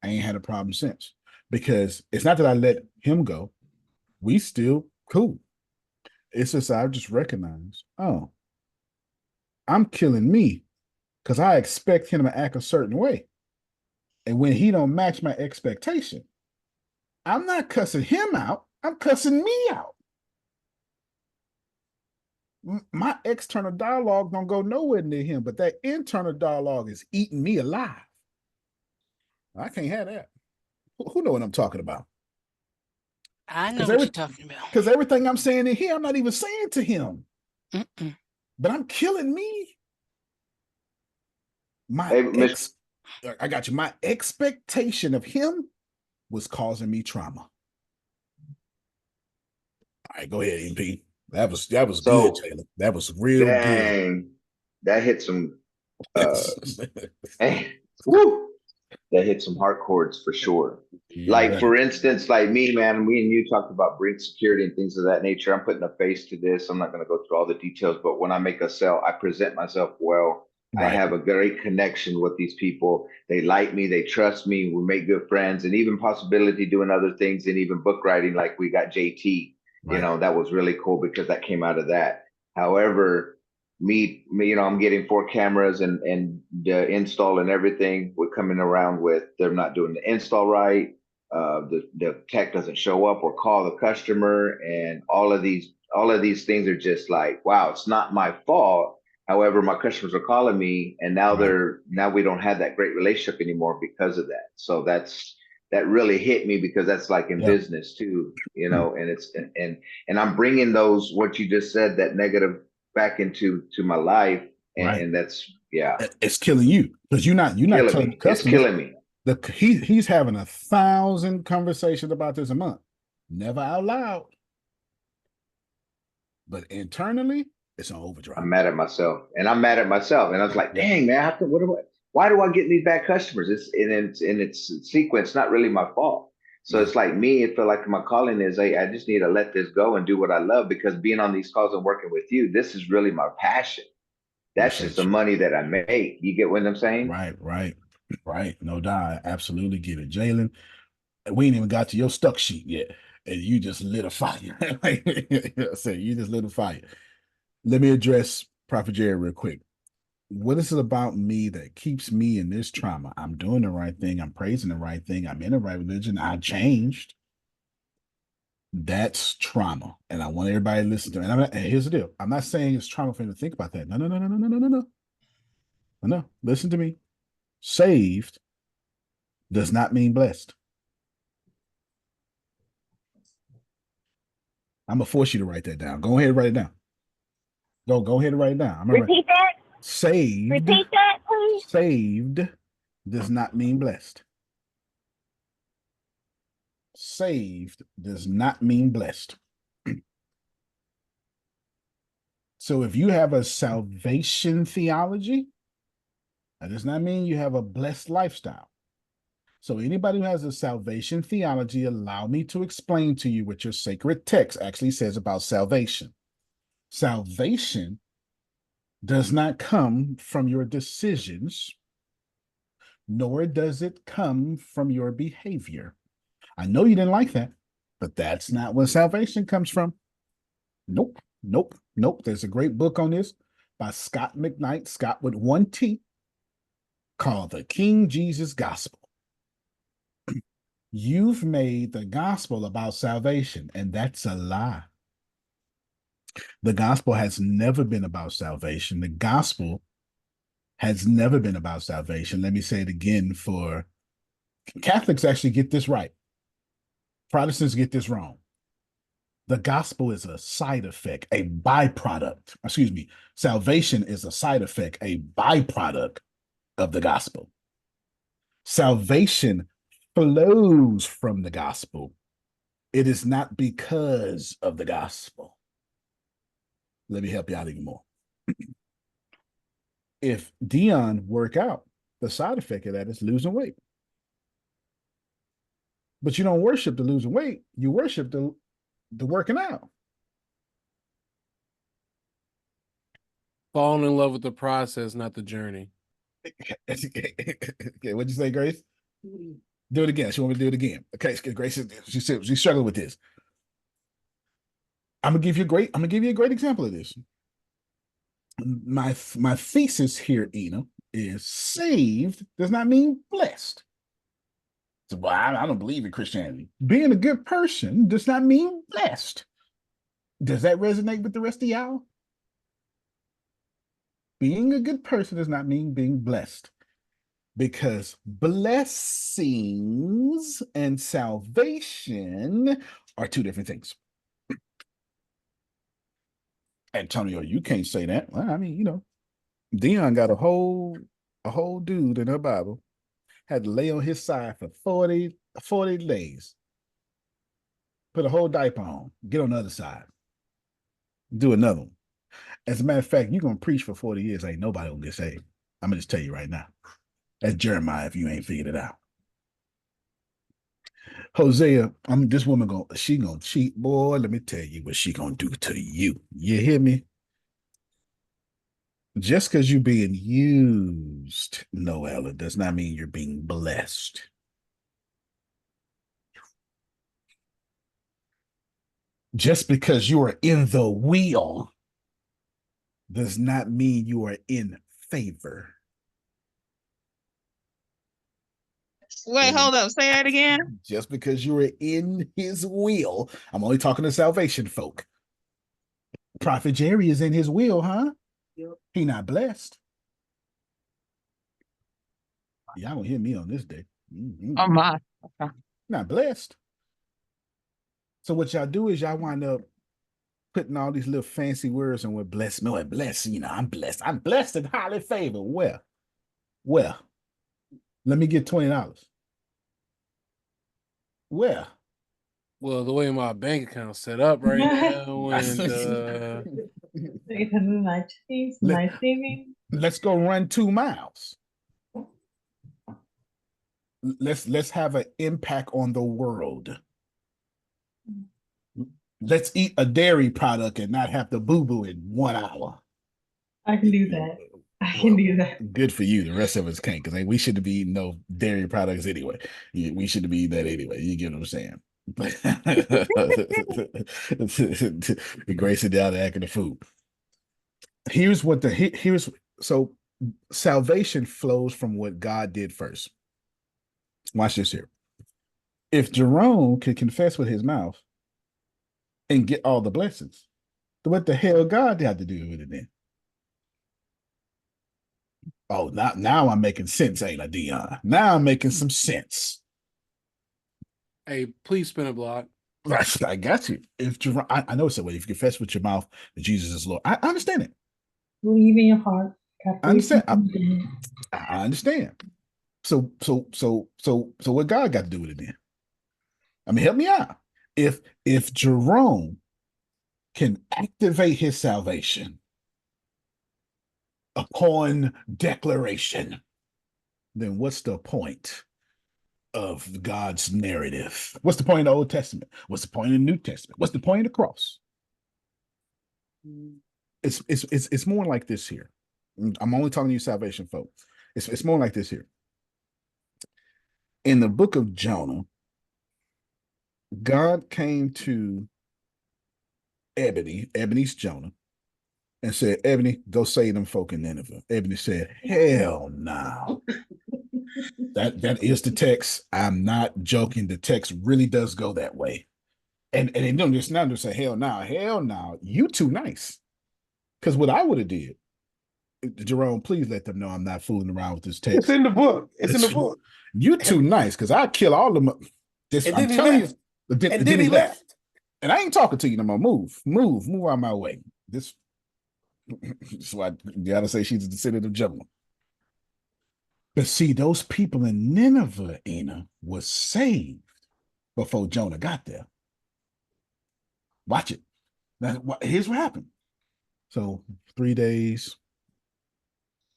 Speaker 1: I ain't had a problem since. Because it's not that I let him go. We still cool. It's just I just recognized, oh, I'm killing me because I expect him to act a certain way. And when he don't match my expectation, I'm not cussing him out. I'm cussing me out. My external dialogue don't go nowhere near him, but that internal dialogue is eating me alive. I can't have that. Who know what I'm talking about?
Speaker 10: I know what you're talking about.
Speaker 1: Because everything I'm saying in here, I'm not even saying to him. But I'm killing me. I got you. My expectation of him was causing me trauma. All right, go ahead, MP. That was good, Taylor. That was real good.
Speaker 7: That hit some woo, that hit some hard chords for sure. Like for instance, like me, man, me and you talked about bring security and things of that nature. I'm putting a face to this. I'm not going to go through all the details, but when I make a sale, I present myself well. Right. I have a great connection with these people. They like me, they trust me, we make good friends, and even possibility doing other things and even book writing, like we got JT. Right. You know, that was really cool because that came out of that. However, me, you know, I'm getting 4 cameras and the install and everything. We're coming around with they're not doing the install right. The tech doesn't show up or call the customer, and all of these things are just like, wow, it's not my fault. However, my customers are calling me, and now we don't have that great relationship anymore because of that. So that really hit me because that's like in business too, you know, and it's and I'm bringing those what you just said, that negative back into my life, and that's
Speaker 1: it's killing you because you're not telling the customers.
Speaker 7: It's killing me.
Speaker 1: He's having 1,000 conversations about this a month, never out loud, but internally it's on overdrive.
Speaker 7: I'm mad at myself, and I was like, dang man, why do I get these bad customers? It's in its sequence, not really my fault. So it's like me, it felt like my calling is, I just need to let this go and do what I love, because being on these calls and working with you, this is really my passion. That's just the money that I make. You get what I'm saying?
Speaker 1: Right. No doubt. I absolutely get it. Jalen, we ain't even got to your stuck sheet yet. And you just lit a fire. You just lit a fire. Let me address Prophet Jerry real quick. What is it about me that keeps me in this trauma? I'm doing the right thing. I'm praising the right thing. I'm in the right religion. I changed. That's trauma. And I want everybody to listen to it. And here's the deal. I'm not saying it's trauma for you to think about that. No. Listen to me. Saved does not mean blessed. I'm going to force you to write that down. Go ahead and write it down. Go ahead and write it down.
Speaker 11: Repeat that.
Speaker 1: Saved.
Speaker 11: Repeat that, please.
Speaker 1: Saved does not mean blessed. Saved does not mean blessed. So if you have a salvation theology, that does not mean you have a blessed lifestyle. So anybody who has a salvation theology, allow me to explain to you what your sacred text actually says about salvation. Salvation does not come from your decisions, nor does it come from your behavior. I know you didn't like that, but that's not where salvation comes from. Nope. There's a great book on this by Scott McKnight, Scott with 1 T, called The King Jesus Gospel. You've made the gospel about salvation, and that's a lie. The gospel has never been about salvation. The gospel has never been about salvation. Let me say it again for Catholics actually get this right. Protestants get this wrong. The gospel is a side effect, a byproduct. Excuse me. Salvation is a side effect, a byproduct of the gospel. Salvation flows from the gospel. It is not because of the gospel. Let me help you out even more. If Dion work out, the side effect of that is losing weight. But you don't worship the losing weight, you worship the working out.
Speaker 5: Falling in love with the process, not the journey.
Speaker 1: Okay, what'd you say, Grace? Do it again. She want me to do it again. Okay, Grace, she's struggling with this. I'm gonna give you a great example of this. My thesis here, Ina, is saved does not mean blessed. So, well, I don't believe in Christianity. Being a good person does not mean blessed. Does that resonate with the rest of y'all? Being a good person does not mean being blessed, because blessings and salvation are two different things. Antonio, you can't say that. Well, I mean, Dion got a whole dude in her Bible, had to lay on his side for 40 days, put a whole diaper on, get on the other side, do another one. As a matter of fact, you're gonna preach for 40 years, ain't nobody gonna get saved. I'm gonna just tell you right now. That's Jeremiah if you ain't figured it out. Hosea, this woman gonna cheat, boy. Let me tell you what she gonna do to you. You hear me? Just because you're being used, Noella, does not mean you're being blessed. Just because you are in the wheel does not mean you are in favor.
Speaker 11: Wait, hold up. Say that again.
Speaker 1: Just because you are in his will, I'm only talking to salvation folk. Prophet Jerry is in his will, huh? Yep. He not blessed. Y'all gonna hear me on this day.
Speaker 11: Oh my. Okay.
Speaker 1: Not blessed. So what y'all do is y'all wind up putting all these little fancy words on what blessed. No, blessed, I'm blessed. I'm blessed and highly favored. Well, let me get $20. Well,
Speaker 5: the way my bank account's set up right now, and
Speaker 8: my savings.
Speaker 1: Let's go run 2 miles. Let's have an impact on the world. Let's eat a dairy product and not have to boo-boo in 1 hour.
Speaker 8: I can do that. I can do that.
Speaker 1: Good for you. The rest of us can't, because we shouldn't be eating no dairy products anyway. We shouldn't be eating that anyway. You get what I'm saying? Grace it down to acting the food. So salvation flows from what God did first. Watch this here. If Jerome could confess with his mouth and get all the blessings, what the hell God had to do with it then? Oh, now I'm making sense, ain't I, Dion? Now I'm making some sense.
Speaker 5: Hey, please spin a block.
Speaker 1: I got you. I know it's a way. If you confess with your mouth that Jesus is Lord, I understand it.
Speaker 8: Believe in your heart.
Speaker 1: I understand. I understand. So what God got to do with it then? I mean, help me out. If Jerome can activate his salvation upon declaration, then what's the point of God's narrative? What's the point of the Old Testament? What's the point of the New Testament? What's the point of the cross? It's more like this here. I'm only talking to you salvation folks. It's more like this here. In the book of Jonah, God came to Ebony's Jonah, and said, Ebony, go save them folk in Nineveh. Ebony said, hell no. That is the text. I'm not joking. The text really does go that way. And they don't just not just say, hell no, you too nice. Because what I would have did Jerome, please let them know I'm not fooling around with this text.
Speaker 6: It's in the book. It's in the book.
Speaker 1: You too nice, because I kill all of them. I'm telling you.
Speaker 6: And then he left.
Speaker 1: And I ain't talking to you no more. Move out of my way. This is why you gotta say she's a descendant of Jonah. But see, those people in Nineveh, Ina, was saved before Jonah got there. Watch it. Here's what happened. So 3 days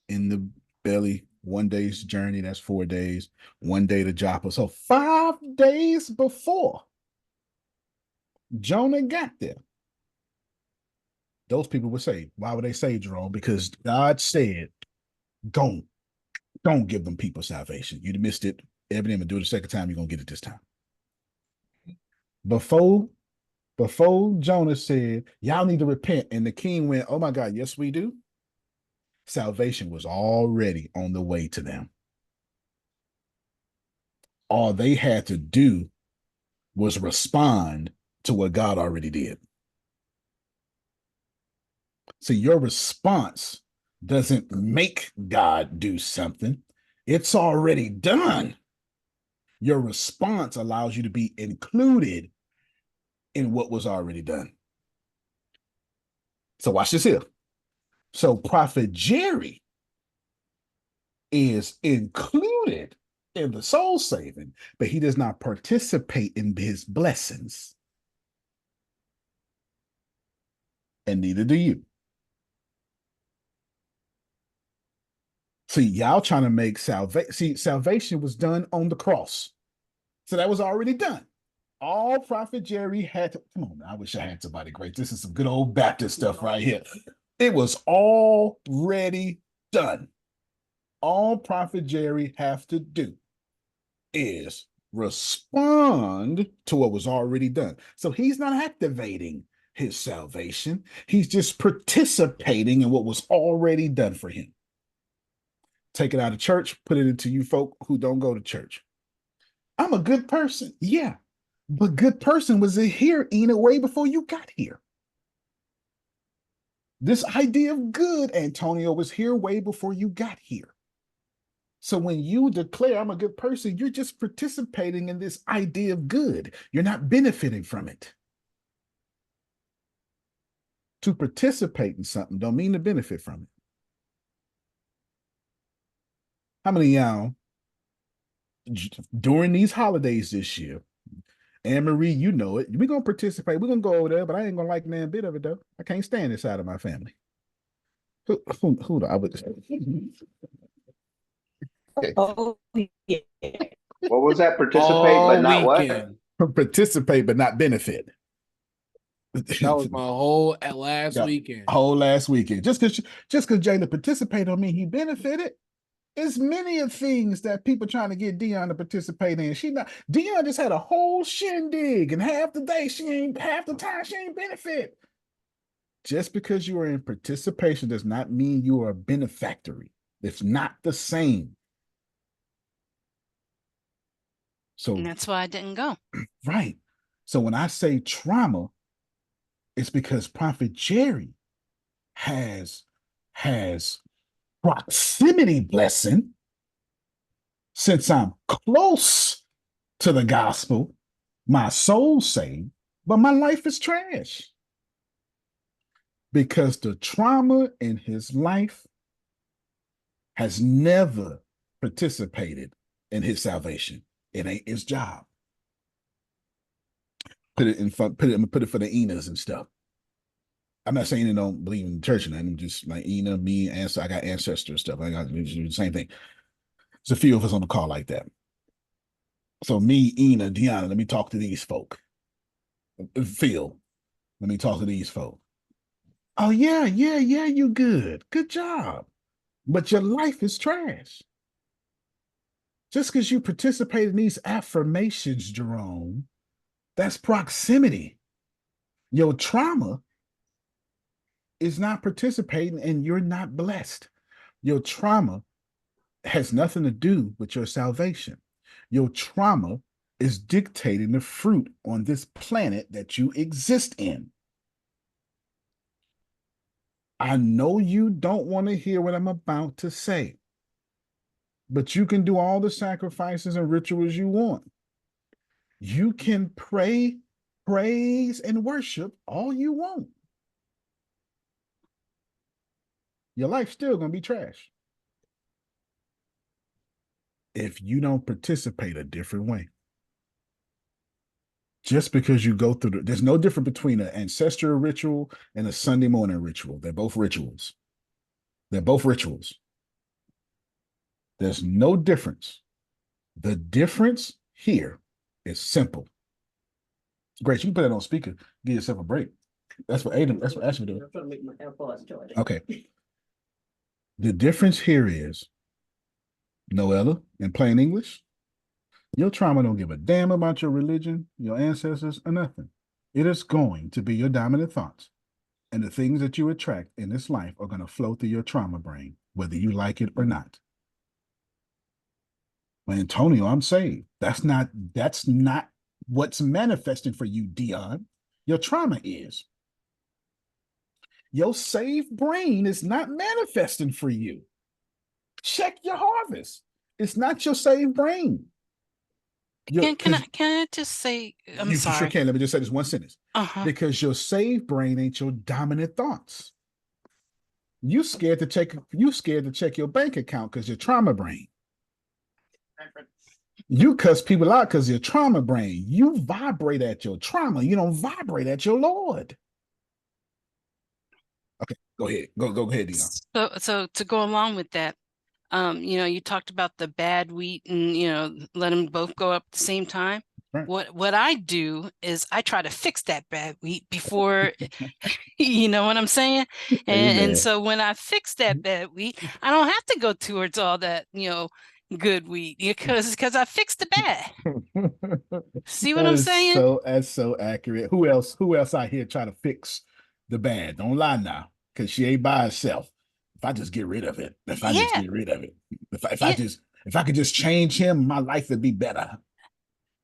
Speaker 1: in the belly, 1 day's journey, that's 4 days, 1 day to Joppa. So 5 days before Jonah got there, those people were saved. Why were they saved, Jerome? Because God said, don't give them people salvation. You missed it. Everything, but do it the second time, you're going to get it this time. Before Jonah said, y'all need to repent, and the king went, oh my God, yes, we do. Salvation was already on the way to them. All they had to do was respond to what God already did. So your response doesn't make God do something. It's already done. Your response allows you to be included in what was already done. So watch this here. So Prophet Jerry is included in the soul saving, but he does not participate in his blessings. And neither do you. See, y'all trying to make salvation. See, salvation was done on the cross. So that was already done. All Prophet Jerry had to, come on, I wish I had somebody great. This is some good old Baptist stuff right here. It was already done. All Prophet Jerry have to do is respond to what was already done. So he's not activating his salvation. He's just participating in what was already done for him. Take it out of church, put it into you folk who don't go to church. I'm a good person. Yeah. But good person was here, Ina, way before you got here. This idea of good, Antonio, was here way before you got here. So when you declare I'm a good person, you're just participating in this idea of good. You're not benefiting from it. To participate in something don't mean to benefit from it. How many of y'all, during these holidays this year, Anne-Marie, you know it, we're going to participate. We're going to go over there, but I ain't going to like man bit of it, though. I can't stand this side of my family. Who do I would say?
Speaker 8: Oh, yeah.
Speaker 7: What was that? Participate, but not
Speaker 5: weekend.
Speaker 7: what?
Speaker 1: Participate, but not benefit.
Speaker 5: That was my whole last weekend.
Speaker 1: Whole last weekend. Just because Jayla participated don't mean he benefited. It's many of things that people trying to get Dion to participate in. Dion just had a whole shindig, and half the time she ain't benefit. Just because you are in participation does not mean you are a benefactory. It's not the same. So
Speaker 10: and that's why I didn't go.
Speaker 1: Right. So when I say trauma, it's because Prophet Jerry has proximity blessing since I'm close to the gospel, my soul saved, but my life is trash. Because the trauma in his life has never participated in his salvation. It ain't his job. Put it for the Enas and stuff. I'm not saying they don't believe in the church and I'm just like Ina, me, and I got ancestor stuff. I got the same thing. There's a few of us on the call like that. So me, Ina, Deanna, let me talk to these folk. Phil, let me talk to these folk. Oh yeah, you good. Good job. But your life is trash. Just because you participate in these affirmations, Jerome, that's proximity. Your trauma is not participating and you're not blessed. Your trauma has nothing to do with your salvation. Your trauma is dictating the fruit on this planet that you exist in. I know you don't want to hear what I'm about to say, but you can do all the sacrifices and rituals you want. You can pray, praise, and worship all you want. Your life's still going to be trash if you don't participate a different way. Just because you go through there's no difference between an ancestral ritual and a Sunday morning ritual. They're both rituals. They're both rituals. There's no difference. The difference here is simple. Great, you can put it on speaker. Give yourself a break. That's what Adam. That's what Ashley doing. I'm trying to make my AirPods charge. Okay. The difference here is, Noella, in plain English, your trauma don't give a damn about your religion, your ancestors, or nothing. It is going to be your dominant thoughts. And the things that you attract in this life are going to flow through your trauma brain, whether you like it or not. Well, Antonio, I'm saved. That's not what's manifesting for you, Dion. Your trauma is. Your saved brain is not manifesting for you. Check your harvest. It's not your saved brain.
Speaker 10: Can I just say, I'm sorry.
Speaker 1: You sure can. Let me just say this one sentence. Because your saved brain ain't your dominant thoughts. You scared to check your bank account because your trauma brain. You cuss people out because your trauma brain. You vibrate at your trauma. You don't vibrate at your Lord. Okay, go ahead. Go ahead, Dion.
Speaker 10: So to go along with that, you talked about the bad wheat and, let them both go up at the same time. Right. What I do is I try to fix that bad wheat before, you know what I'm saying? And so when I fix that bad wheat, I don't have to go towards all that, good wheat because I fixed the bad. See what I'm saying?
Speaker 1: That's so accurate. Who else out here trying to fix the bad? Don't lie now, because she ain't by herself. If I just get rid of it, if I could just change him, my life would be better.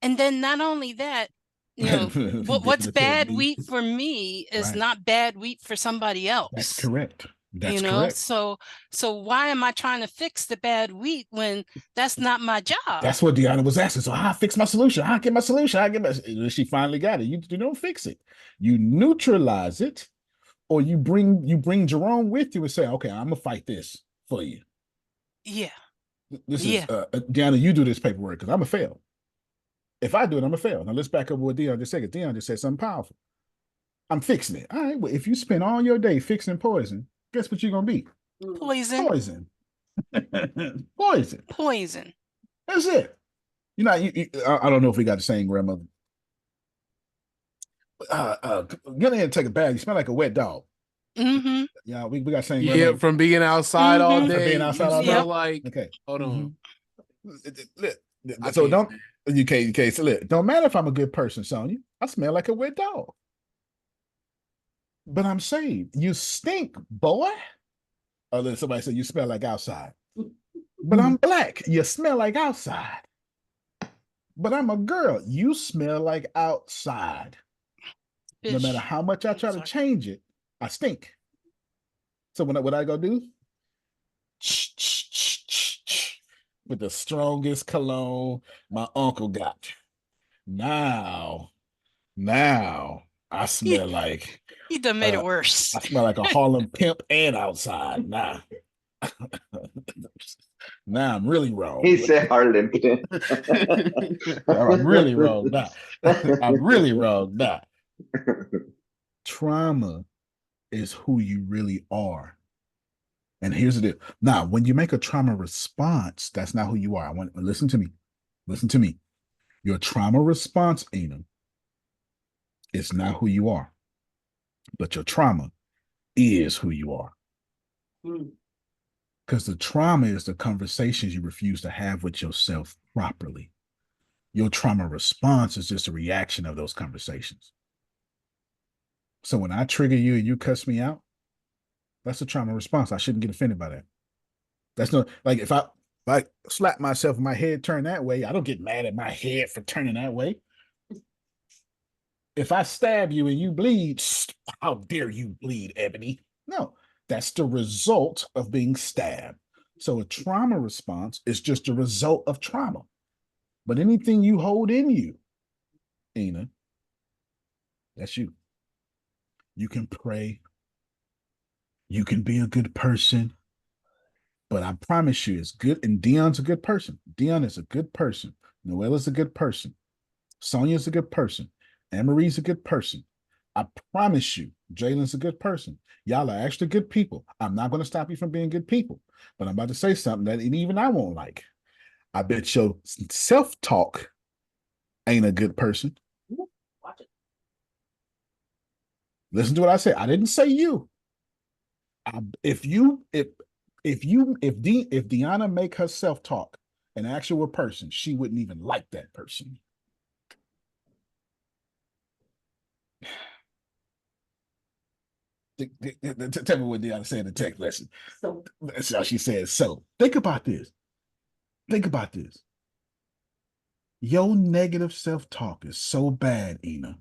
Speaker 10: And then not only that, what's bad wheat for me is not bad wheat for somebody else.
Speaker 1: That's correct. That's correct.
Speaker 10: So why am I trying to fix the bad wheat when that's not my job?
Speaker 1: That's what Deanna was asking. So how I fix my solution? How I get my solution? She finally got it. You don't fix it. You neutralize it, or you bring Jerome with you and say, okay, I'm gonna fight this for you.
Speaker 10: Yeah.
Speaker 1: This is Deanna, you do this paperwork because I'm a fail. If I do it, I'm a fail. Now let's back up what Dion just said. Dion just said something powerful. I'm fixing it. All right. Well, if you spend all your day fixing poison, guess what you're gonna be?
Speaker 10: Poison.
Speaker 1: Poison. That's it. I don't know if we got the same grandmother. Get in and take a bath. You smell like a wet dog.
Speaker 10: Mm-hmm.
Speaker 1: Yeah, we got same.
Speaker 5: Yeah, from being outside all day.
Speaker 1: From being outside all day.
Speaker 5: Smell like.
Speaker 1: Okay.
Speaker 5: Hold on.
Speaker 1: So don't. Okay. So look, don't matter if I'm a good person, Sonya. I smell like a wet dog. But I'm saved. You stink, boy. Or then somebody said you smell like outside. But I'm black. You smell like outside. But I'm a girl. You smell like outside. Fish. No matter how much I try to change it, I stink. So what I go do? With the strongest cologne my uncle got. Now I smell like
Speaker 10: you done made it worse.
Speaker 1: I smell like a Harlem pimp and outside. Now I'm really wrong.
Speaker 7: He said Harlem pimp.
Speaker 1: I'm really wrong now. I'm really wrong now. Trauma is who you really are. And here's the deal. Now, when you make a trauma response, that's not who you are. Listen to me. Listen to me. Your trauma response, Ina, is not who you are. But your trauma is who you are. Because the trauma is the conversations you refuse to have with yourself properly. Your trauma response is just a reaction of those conversations. So when I trigger you and you cuss me out, that's a trauma response. I shouldn't get offended by that. That's not like if I slap myself and my head turn that way, I don't get mad at my head for turning that way. If I stab you and you bleed, how dare you bleed, Ebony? No, That's the result of being stabbed. So a trauma response is just a result of trauma. But anything you hold in you, Ina, that's you. You can pray. You can be a good person. But I promise you, it's good. And Dion's a good person. Dion is a good person. Noella's a good person. Sonia's a good person. Anne-Marie's a good person. I promise you, Jalen's a good person. Y'all are actually good people. I'm not going to stop you from being good people. But I'm about to say something that even I won't like. I bet your self-talk ain't a good person.
Speaker 2: Watch it.
Speaker 1: Listen to what I say. I didn't say you. If Deanna make her self-talk an actual person, she wouldn't even like that person. Tell me what Deanna said in the text lesson. So that's how she said. So think about this. Think about this. Your negative self-talk is so bad, Ina.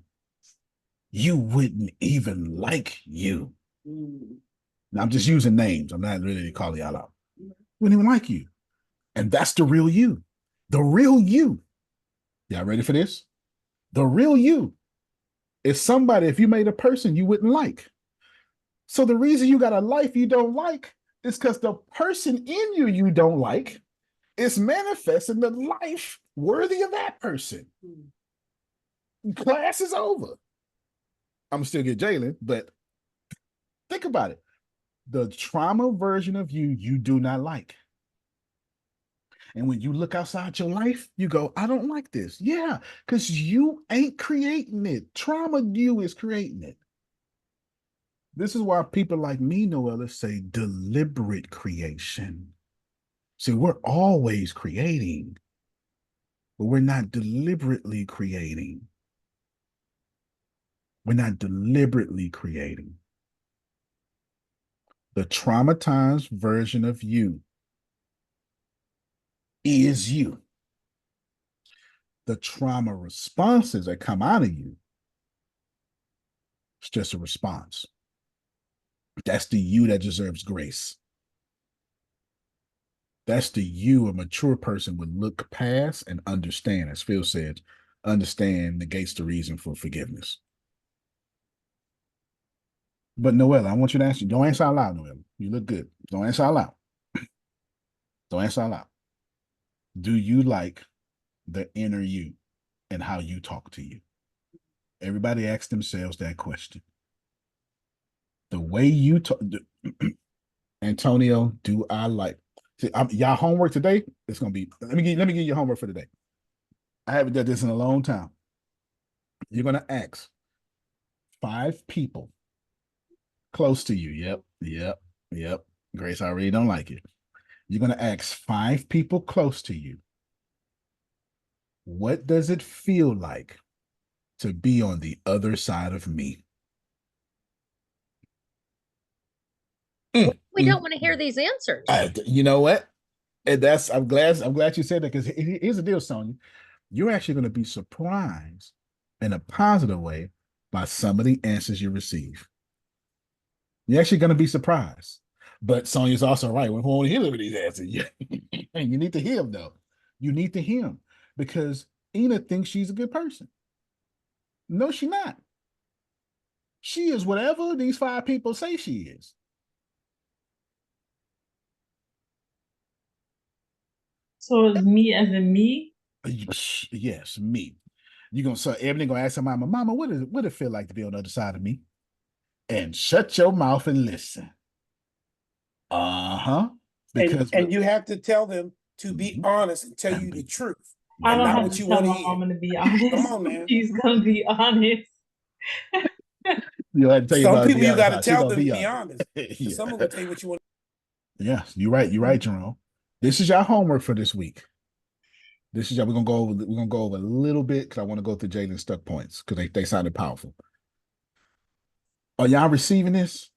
Speaker 1: You wouldn't even like you. Now, I'm just using names. I'm not really calling y'all out. Wouldn't even like you. And that's the real you. The real you. Y'all ready for this? The real you is somebody, if you made a person you wouldn't like. So the reason you got a life you don't like is because the person in you don't like is manifesting the life worthy of that person. Class is over. I'm still get Jalen, but think about it. The trauma version of you do not like. And when you look outside your life, you go, I don't like this. Yeah, because you ain't creating it. Trauma you is creating it. This is why people like me, Noella, say deliberate creation. See, we're always creating, but we're not deliberately creating. We're not deliberately creating. The traumatized version of you is you. The trauma responses that come out of you, it's just a response. That's the you that deserves grace. That's the you a mature person would look past and understand. As Phil said, understand negates the reason for forgiveness. But Noella, I want you to answer. Don't answer out loud, Noella. You look good. Don't answer out loud. Don't answer out loud. Do you like the inner you and how you talk to you? Everybody asks themselves that question. The way you talk, Antonio, do I like? See, y'all homework today? It's gonna be. Let me give you your homework for today. I haven't done this in a long time. You're gonna ask 5 people close to you. Yep. Grace, I already don't like it. You're gonna ask 5 people close to you. What does it feel like to be on the other side of me?
Speaker 3: We don't want to hear these answers.
Speaker 1: You know what? And I'm glad you said that, because here's the deal, Sonia. You're actually going to be surprised in a positive way by some of the answers you receive. You're actually going to be surprised. But Sonia's also right. We won't hear these answers. And you need to hear them, though. You need to hear them, because Ina thinks she's a good person. No, she's not. She is whatever these 5 people say she is.
Speaker 8: So me as in me?
Speaker 1: Yes, me. You're gonna so Ebony gonna ask her mama, Mama, what it feel like to be on the other side of me? And shut your mouth and listen. Uh-huh. Because
Speaker 6: and you have to tell them to be honest and tell you the truth.
Speaker 8: I
Speaker 6: And
Speaker 8: don't
Speaker 6: not
Speaker 8: have
Speaker 6: what
Speaker 8: to
Speaker 6: you
Speaker 8: tell
Speaker 6: want to
Speaker 8: my
Speaker 6: hear.
Speaker 8: mama to be honest.
Speaker 6: Come on, man.
Speaker 8: She's gonna be honest.
Speaker 1: you have to tell
Speaker 6: Some
Speaker 1: you
Speaker 6: people you got to
Speaker 1: how
Speaker 6: tell them to be honest.
Speaker 1: Yeah.
Speaker 6: Some of them tell you what you want.
Speaker 1: Yes, you're right. You're right, Jerome. This is your homework for this week. This is we're gonna go over a little bit, because I want to go through Jalen's stuck points, because they sounded powerful. Are y'all receiving this?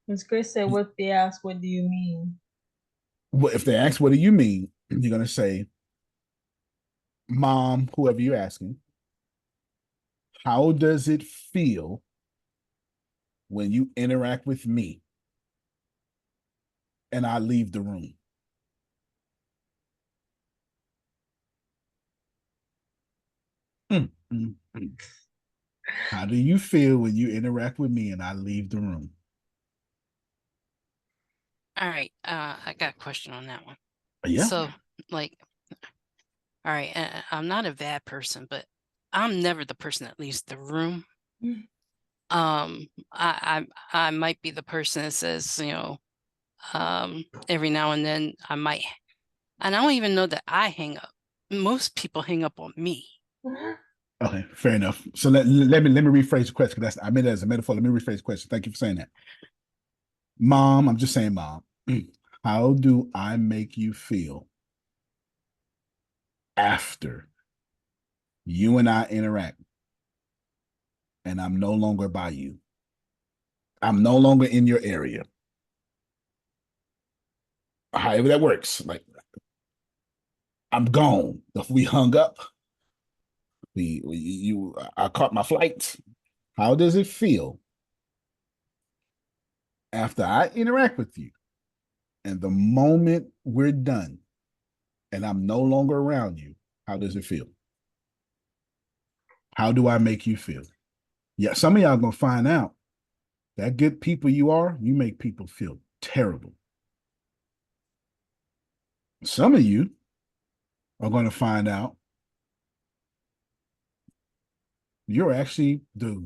Speaker 8: Miss Grace said, what they ask, what do you mean?
Speaker 1: Well, if they ask, what do you mean? You're gonna say, Mom, whoever you're asking, how does it feel when you interact with me and I leave the room? How do you feel when you interact with me and I leave the room?
Speaker 10: All right. I got a question on that one.
Speaker 1: Yeah.
Speaker 10: So, like, all right, I'm not a bad person, but I'm never the person that leaves the room. I might be the person that says, every now and then I might, and I don't even know that I hang up. Most people hang up on me.
Speaker 1: Okay, fair enough. So let me rephrase the question, because I meant it as a metaphor. Let me rephrase the question. Thank you for saying that. Mom, I'm just saying, Mom, how do I make you feel after you and I interact and I'm no longer by you? I'm no longer in your area. However that works. Like, I'm gone. If we hung up, I caught my flight. How does it feel after I interact with you and the moment we're done and I'm no longer around you? How does it feel? How do I make you feel? Yeah, some of y'all gonna find out that good people you are, you make people feel terrible. Some of you are going to find out you're actually the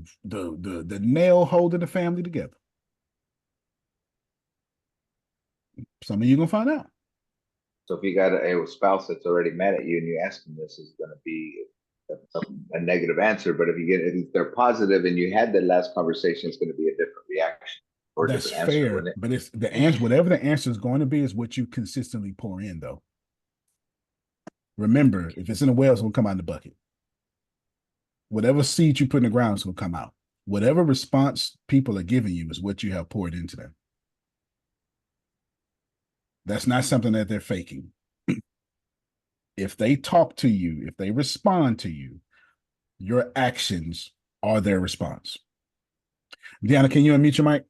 Speaker 1: nail holding the family together. Some of you gonna find out.
Speaker 7: So if you got a spouse that's already mad at you and you ask them this, is going to be a negative answer. But if they're positive and you had that last conversation, it's going to be a different reaction or a
Speaker 1: That's
Speaker 7: different answer,
Speaker 1: fair,
Speaker 7: wouldn't it?
Speaker 1: but it's the answer. Whatever the answer is going to be is what you consistently pour in, though. Remember, if it's in a well, it's gonna come out in the bucket. Whatever seed you put in the ground is gonna come out. Whatever response people are giving you is what you have poured into them. That's not something that they're faking. If they talk to you, if they respond to you, your actions are their response. Deanna, can you unmute your mic?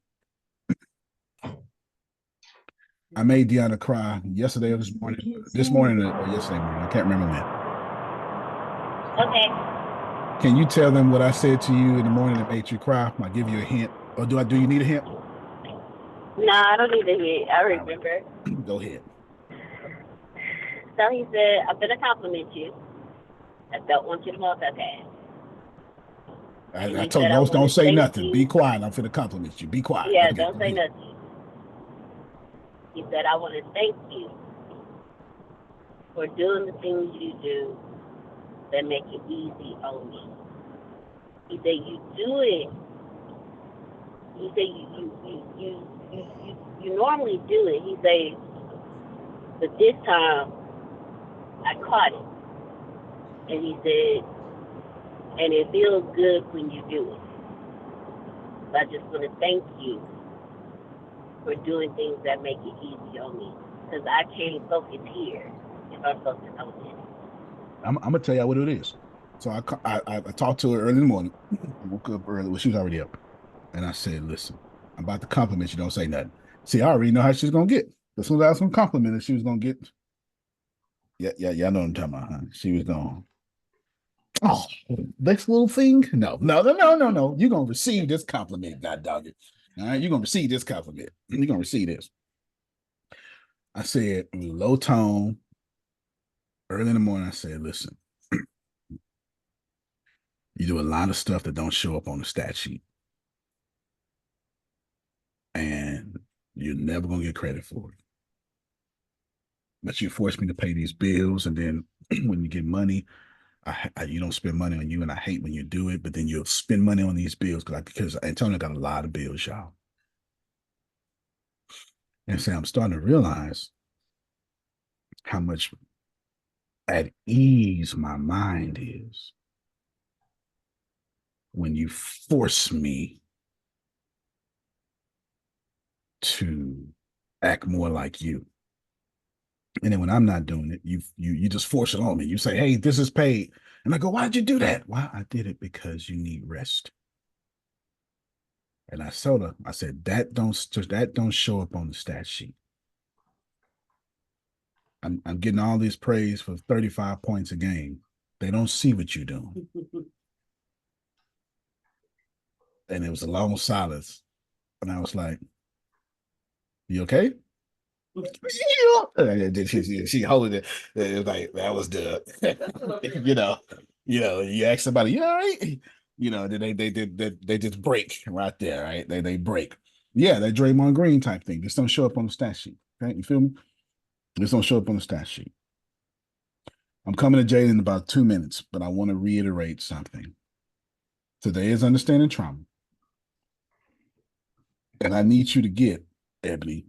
Speaker 1: I made Deanna cry yesterday or this morning or yesterday morning. I can't remember when.
Speaker 12: Okay.
Speaker 1: Can you tell them what I said to you in the morning that made you cry? I'll give you a hint. Or do you need a hint?
Speaker 12: No, I don't need a hint. I remember.
Speaker 1: Go ahead.
Speaker 12: So he said, I'm going to compliment you. I don't want you to multitask.
Speaker 1: I told you, don't say nothing. Be quiet. I'm finna compliment you. Be quiet.
Speaker 12: Yeah,
Speaker 1: okay,
Speaker 12: don't say nothing. He said, I want to thank you for doing the things you do that make it easy on me. He said, you do it. He said, you normally do it. He said, but this time I caught it. And he said, and it feels good when you do it. So I just want to thank you for doing things that make it easy on me. Because I can't focus here if I'm focused on this.
Speaker 1: I'm gonna tell you what it is. So I talked to her early in the morning. I woke up early. Well, she was already up. And I said, listen, I'm about to compliment you. Don't say nothing. See, I already know how she's gonna get. As soon as I was gonna compliment her, she was gonna get. Yeah, I know what I'm talking about, huh? She was going, oh, this little thing? No. You're gonna receive this compliment, god dog it. All right, you're gonna receive this compliment. You're gonna receive this. I said, low tone, early in the morning, I said, listen, you do a lot of stuff that don't show up on the stat sheet. And you're never gonna get credit for it. But you force me to pay these bills, and then when you get money, you don't spend money on you, and I hate when you do it. But then you'll spend money on these bills because Antonio got a lot of bills, y'all. And so I'm starting to realize how much at ease my mind is when you force me to act more like you. And then when I'm not doing it, you just force it on me. You say, hey, this is paid. And I go, why did you do that? Well, I did it because you need rest. And I told her, I said, that don't show up on the stat sheet. I'm getting all this praise for 35 points a game. They don't see what you're doing. And it was a long silence. And I was like, you okay? She holding it. It was like, that was the, you ask somebody, you all right? They just break right there, right? They break. Yeah, that Draymond Green type thing. This don't show up on the stat sheet. Okay, you feel me? This don't show up on the stat sheet. I'm coming to Jay in about 2 minutes, but I want to reiterate something. Today is understanding trauma. And I need you to get, Ebony,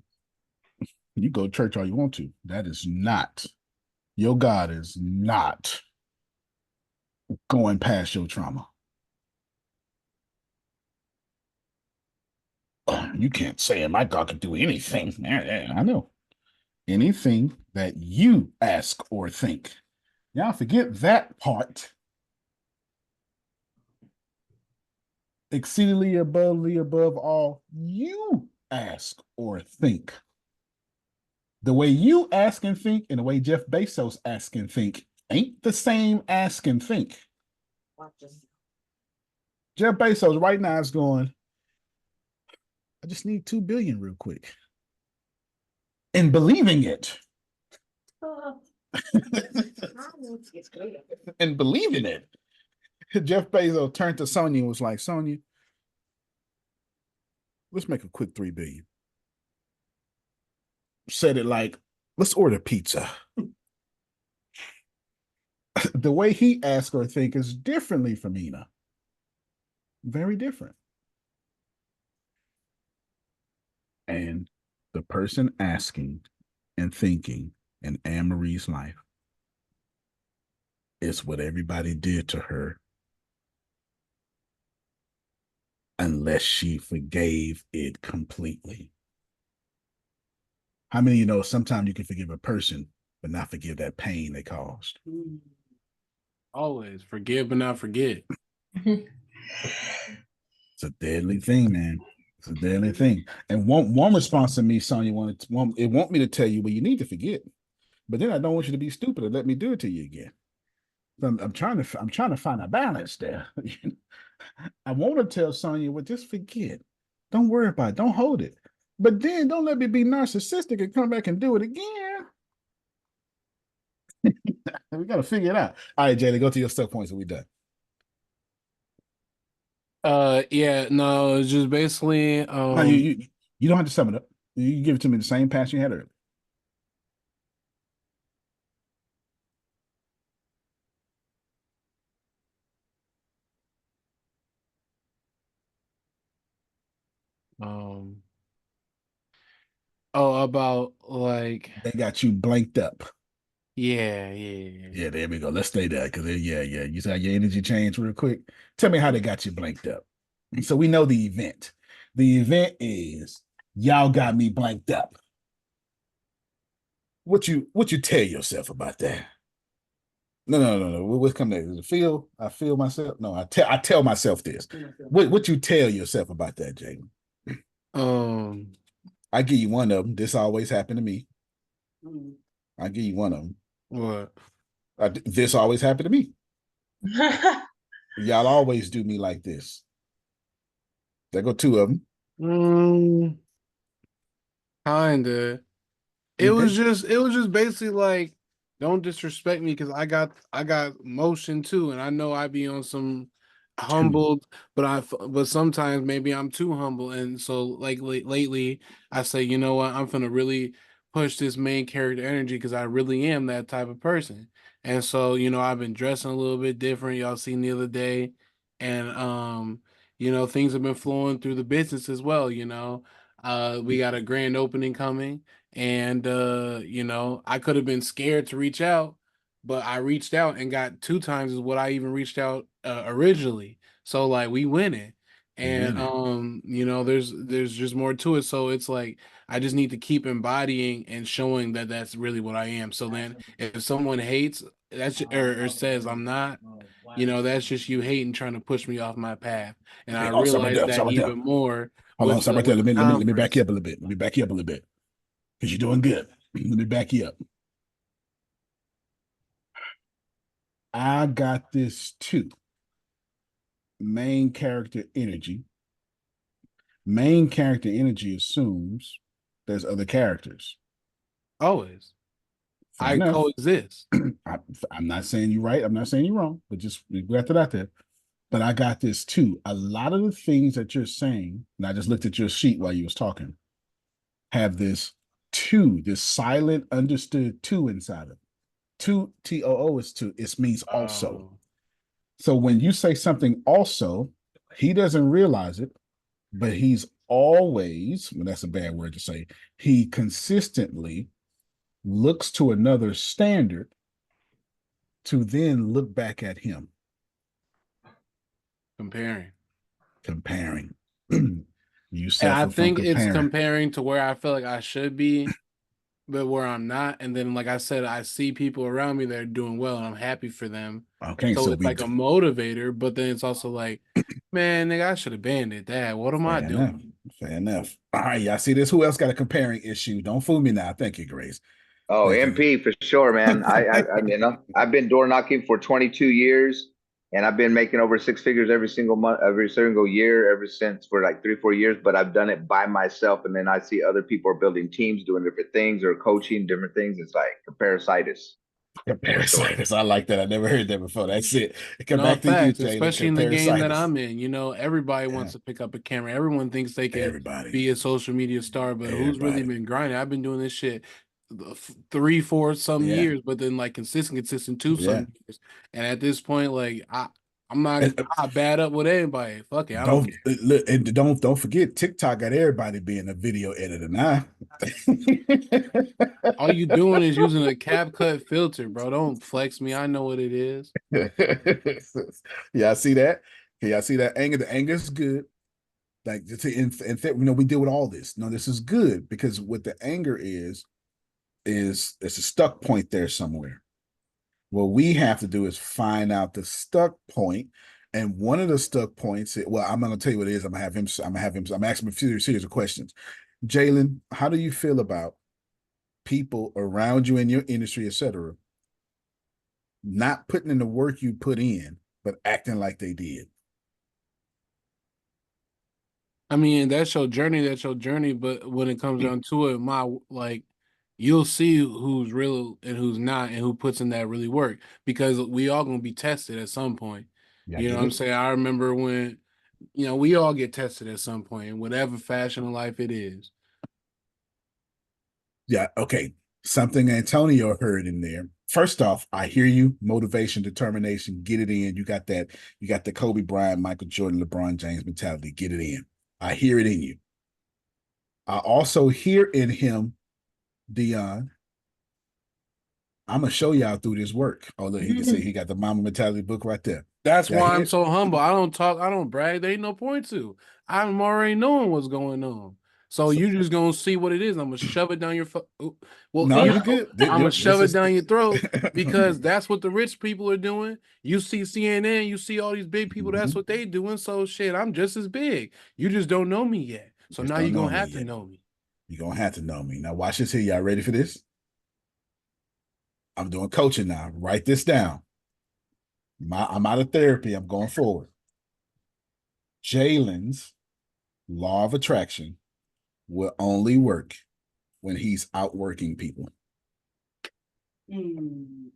Speaker 1: you go to church all you want to. That is not, your God is not going past your trauma. You can't say my God can do anything. I know. Anything that you ask or think. Y'all forget that part. Exceedingly above all you ask or think. The way you ask and think and the way Jeff Bezos ask and think ain't the same ask and think. Jeff Bezos right now is going, I just need 2 billion real quick. And believing it. And believing it. Jeff Bezos turned to Sonia and was like, Sonia, let's make a quick 3 billion. Said it like, let's order pizza. The way he asks or think is differently from Ina. Very different. And the person asking and thinking in Anne Marie's life is what everybody did to her unless she forgave it completely. How many of you know sometimes you can forgive a person, but not forgive that pain they caused?
Speaker 5: Always forgive but not forget.
Speaker 1: It's a deadly thing, man. It's a deadly thing. And one response to me, Sonia, it want me to tell you, well, you need to forget. But then I don't want you to be stupid and let me do it to you again. So I'm trying to find a balance there. I want to tell Sonia, well, just forget. Don't worry about it. Don't hold it. But then don't let me be narcissistic and come back and do it again. We got to figure it out. All right, Jaylee, go to your stuff points and we done.
Speaker 5: Yeah, no, it's just basically
Speaker 1: No, you don't have to sum it up. You can give it to me the same pass you had earlier.
Speaker 5: About like
Speaker 1: they got you blanked up.
Speaker 5: Yeah.
Speaker 1: There we go. Let's stay there because yeah. You saw your energy change real quick. Tell me how they got you blanked up. So we know the event. The event is y'all got me blanked up. What you tell yourself about that? No. What's coming next? Is it feel? I feel myself. No, I tell myself this. What you tell yourself about that, Jalen? I give you one of them. This always happened to me. I give you one of them.
Speaker 5: What?
Speaker 1: This always happened to me. Y'all always do me like this. There go 2 of them.
Speaker 5: Kinda. It was just basically like, don't disrespect me because I got motion too, and I know I be on some humbled, but sometimes maybe I'm too humble, and so like lately I say, you know what, I'm gonna really push this main character energy because I really am that type of person, and so I've been dressing a little bit different. Y'all seen the other day, and things have been flowing through the business as well. We got a grand opening coming. And I could have been scared to reach out, but I reached out and got 2 times as what I even reached out originally. So like we winning. And there's just more to it. So it's like I just need to keep embodying and showing that that's really what I am. So then if someone hates that's or says I'm not, that's just you hating, trying to push me off my path. And I
Speaker 1: Okay, oh, stop right
Speaker 5: realize
Speaker 1: there.
Speaker 5: that
Speaker 1: Stop right there.
Speaker 5: even more
Speaker 1: Hold on,
Speaker 5: with
Speaker 1: stop
Speaker 5: the
Speaker 1: right there.
Speaker 5: with the
Speaker 1: Let me back you
Speaker 5: conference.
Speaker 1: up a little bit. Let me back you up a little bit. Because you're doing good. Let me back you up. I got this too. Main character energy. Main character energy assumes there's other characters.
Speaker 5: Always.
Speaker 1: Fair
Speaker 5: I
Speaker 1: enough.
Speaker 5: coexist.
Speaker 1: I'm not saying you're right. I'm not saying you're wrong, but just we got that out there. But I got this too. A lot of the things that you're saying, and I just looked at your sheet while you was talking, have this two, this silent understood two inside of it. Two, TOO is two. It means also. So when you say something also, he doesn't realize it, but he's always, well, that's a bad word to say, he consistently looks to another standard to then look back at him. Comparing. You suffer
Speaker 5: And I think
Speaker 1: from
Speaker 5: it's
Speaker 1: comparing.
Speaker 5: comparing to where I feel like I should be, but where I'm not. And then, like I said, I see people around me that are doing well, and I'm happy for them.
Speaker 1: Okay,
Speaker 5: so
Speaker 1: so
Speaker 5: it's like a motivator, but then it's also like, man, nigga, I should have banded that. What am I doing?
Speaker 1: Fair enough. All right, y'all see this? Who else got a comparing issue? Don't fool me now. Thank you, Grace.
Speaker 7: Oh,
Speaker 1: Thank you.
Speaker 7: MP for sure, man. I mean, I've been door knocking for 22 years, and I've been making over six figures every single month, every single year, ever since for like 3, 4 years. But I've done it by myself, and then I see other people are building teams, doing different things, or coaching different things. It's like comparisitis.
Speaker 1: Comparisitis. I like that. I never heard that before. That's it. Come
Speaker 5: No,
Speaker 1: back to you,
Speaker 5: facts,
Speaker 1: Jalen.
Speaker 5: especially in the game that
Speaker 1: Comparisitis.
Speaker 5: I'm in. Everybody wants to pick up a camera. Everyone thinks they can be a social media star, but who's really been grinding? I've been doing this shit 3, 4 some years, but then like consistent 2 some years. And at this point, like I'm not I bad up with anybody. Fuck it, I don't care.
Speaker 1: Look, and don't forget TikTok got everybody being a video editor now.
Speaker 5: All you doing is using a CapCut filter, bro. Don't flex me. I know what it is.
Speaker 1: Yeah, I see that. Yeah, I see that anger. The anger is good. Like we deal with all this. No, this is good because what the anger is it's a stuck point there somewhere. What we have to do is find out the stuck point. And one of the stuck points, well, I'm going to tell you what it is. I'm asking him a series of questions. Jalen, how do you feel about people around you in your industry, etc., not putting in the work you put in, but acting like they did?
Speaker 5: I mean, that's your journey. But when it comes down to it, you'll see who's real and who's not, and who puts in that really work, because we all gonna be tested at some point.
Speaker 1: Yeah,
Speaker 5: you know what I'm saying? I remember when, we all get tested at some point in whatever fashion of life it is.
Speaker 1: Yeah, okay. Something Antonio heard in there. First off, I hear you. Motivation, determination, get it in. You got that. You got the Kobe Bryant, Michael Jordan, LeBron James mentality. Get it in. I hear it in you. I also hear in him, Dion, I'm gonna show y'all through this work. Oh, look, he can see he got the Mama Mentality book right there.
Speaker 5: That's why I'm so humble. I don't talk, I don't brag. There ain't no point to. I'm already knowing what's going on. So you just gonna see what it is. I'm gonna shove it down your
Speaker 1: no, you're good.
Speaker 5: I'm gonna shove it down your throat, because that's what the rich people are doing. You see CNN, you see all these big people, that's what they doing. So shit, I'm just as big. You just don't know me yet. So now you're gonna have to know me.
Speaker 1: You're gonna have to know me. Now watch this here. Y'all ready for this? I'm doing coaching now. Write this down. I'm out of therapy. I'm going forward. Jalen's law of attraction will only work when he's outworking people.
Speaker 5: And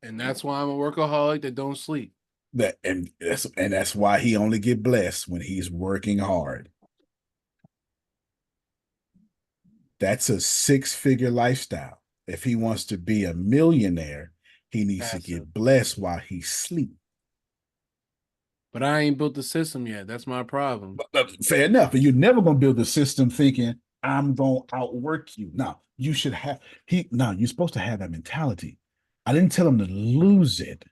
Speaker 5: that's why I'm a workaholic that don't sleep.
Speaker 1: That's why he only get blessed when he's working hard. That's a 6-figure lifestyle. If he wants to be a millionaire, he needs to get blessed while he sleep.
Speaker 5: But I ain't built the system yet. That's my problem.
Speaker 1: Fair enough. But you're never gonna build the system thinking I'm gonna outwork you. Now you should have you're supposed to have that mentality. I didn't tell him to lose it.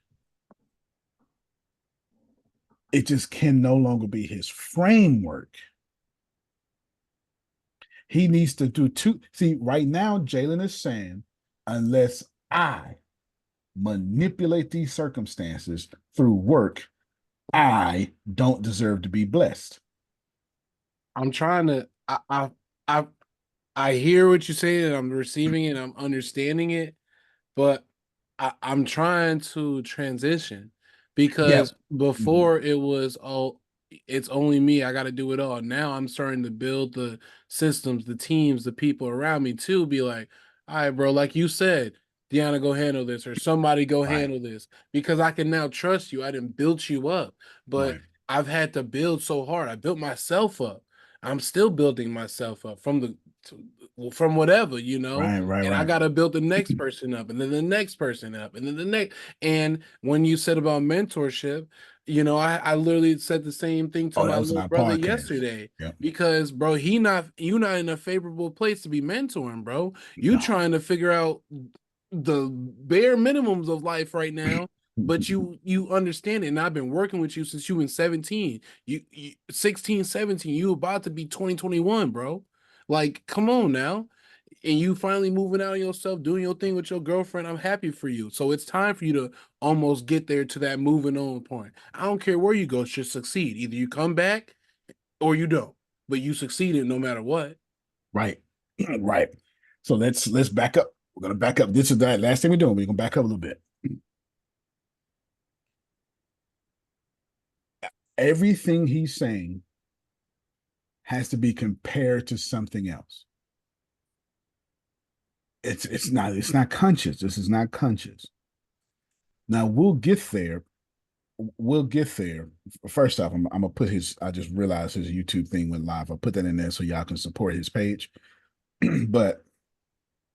Speaker 1: It just can no longer be his framework. He needs to do two. See, right now, Jalen is saying, unless I manipulate these circumstances through work, I don't deserve to be blessed.
Speaker 5: I'm trying to. I I hear what you're saying, and I'm receiving it, and I'm understanding it, but I'm trying to transition
Speaker 1: Yeah.
Speaker 5: because before it was, oh, it's only me. I got to do it all. Now I'm starting to build the systems, the teams, the people around me to be like, all right, bro, like you said, Deanna, go handle this, or somebody go
Speaker 1: Right.
Speaker 5: handle this, because I can now trust you. I didn't build you up, but
Speaker 1: Right.
Speaker 5: I've had to build so hard. I built myself up. I'm still building myself up from whatever, and I
Speaker 1: Right.
Speaker 5: got to build the next person up, and then the next person up, and then the next. And when you said about mentorship, I literally said the same thing to
Speaker 1: Oh, that
Speaker 5: my
Speaker 1: was in
Speaker 5: little
Speaker 1: our
Speaker 5: brother
Speaker 1: podcast.
Speaker 5: yesterday,
Speaker 1: Yep.
Speaker 5: because bro, you not in a favorable place to be mentoring, bro. You
Speaker 1: No.
Speaker 5: trying to figure out the bare minimums of life right now. But you understand it, and I've been working with you since you were 17. You 16, 17, you about to be 2021, bro. Like, come on now. And you finally moving out on yourself, doing your thing with your girlfriend. I'm happy for you. So it's time for you to almost get there to that moving on point. I don't care where you go, should succeed. Either you come back or you don't. But you succeeded no matter what.
Speaker 1: Right. Right. So let's back up. We're gonna back up. This is the last thing we're doing. We're gonna back up a little bit. Everything he's saying has to be compared to something else. It's not conscious. This is not conscious. Now we'll get there. We'll get there. First off, I'm gonna put his. I just realized his YouTube thing went live. I'll put that in there so y'all can support his page. But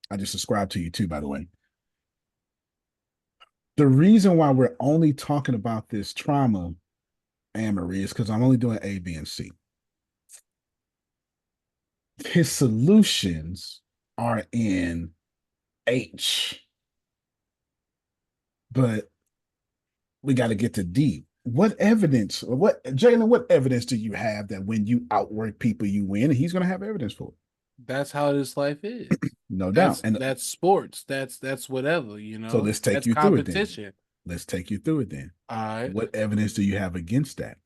Speaker 1: I just subscribe to you too, by the way. The reason why we're only talking about this trauma, Anne Marie, is because I'm only doing A, B, and C. His solutions are in H, but we got to get to D. What evidence, Jalen, what evidence do you have that when you outwork people, you win? And he's going to have evidence for it.
Speaker 5: That's how this life is.
Speaker 1: No doubt. And
Speaker 5: that's sports. That's whatever,
Speaker 1: so let's take
Speaker 5: that's
Speaker 1: you through it then.
Speaker 5: competition.
Speaker 1: Let's take you through it then.
Speaker 5: All right.
Speaker 1: What evidence do you have against that?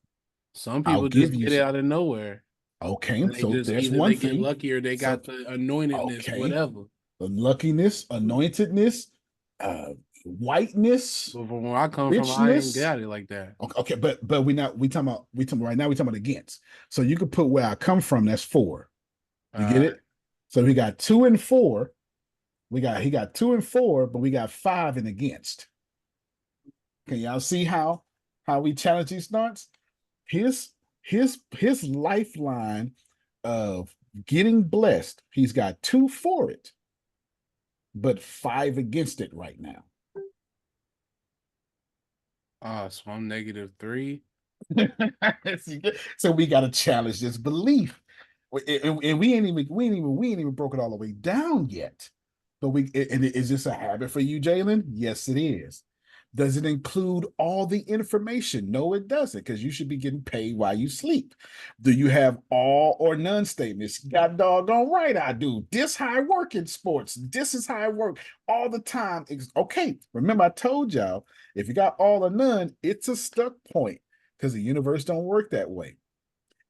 Speaker 5: Some people just get it out of nowhere.
Speaker 1: Okay,
Speaker 5: And
Speaker 1: so
Speaker 5: just
Speaker 1: there's
Speaker 5: either
Speaker 1: one
Speaker 5: they get
Speaker 1: thing.
Speaker 5: lucky or they got the anointedness,
Speaker 1: Okay.
Speaker 5: whatever.
Speaker 1: The luckiness, anointedness, whiteness.
Speaker 5: But from where I come
Speaker 1: richness.
Speaker 5: from, I ain't got it like that.
Speaker 1: Okay, but we talking about right now. We talking about against. So you could put where I come from. That's 4. You get it? So we got 2 and 4. He got 2 and 4, but we got 5 and against. Can y'all see how we challenge these starts? His lifeline of getting blessed. He's got 2 for it, but 5 against it right now.
Speaker 5: So I'm -3.
Speaker 1: So we got to challenge this belief, and we ain't even broke it all the way down yet. But is this a habit for you, Jalen? Yes, it is. Does it include all the information? No, it doesn't, because you should be getting paid while you sleep. Do you have all or none statements? God doggone right I do. This how I work in sports. This is how I work all the time. Okay, remember I told y'all, if you got all or none, it's a stuck point, because the universe don't work that way.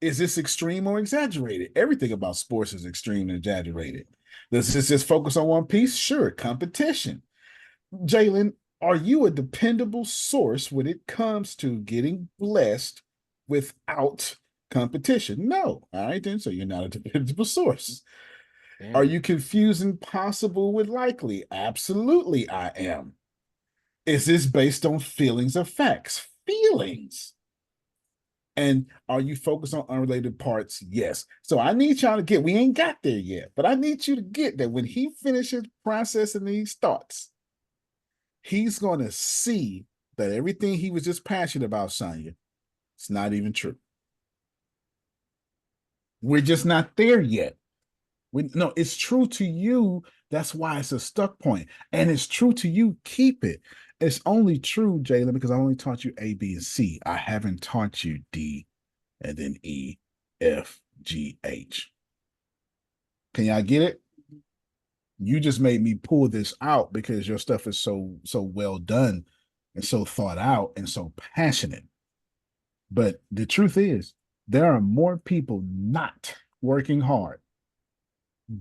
Speaker 1: Is this extreme or exaggerated? Everything about sports is extreme and exaggerated. Does this just focus on one piece? Sure, competition. Jalen, are you a dependable source when it comes to getting blessed without competition? No. All right, then. So you're not a dependable source. Damn. Are you confusing possible with likely? Absolutely, I am. Is this based on feelings or facts? Feelings. And are you focused on unrelated parts? Yes. So I need y'all to get, we ain't got there yet, but I need you to get that when he finishes processing these thoughts, he's going to see that everything he was just passionate about, Sonya, it's not even true. We're just not there yet. No, it's true to you. That's why it's a stuck point. And it's true to you. Keep it. It's only true, Jalen, because I only taught you A, B, and C. I haven't taught you D and then E, F, G, H. Can y'all get it? You just made me pull this out because your stuff is so well done and so thought out and so passionate. But the truth is, there are more people not working hard,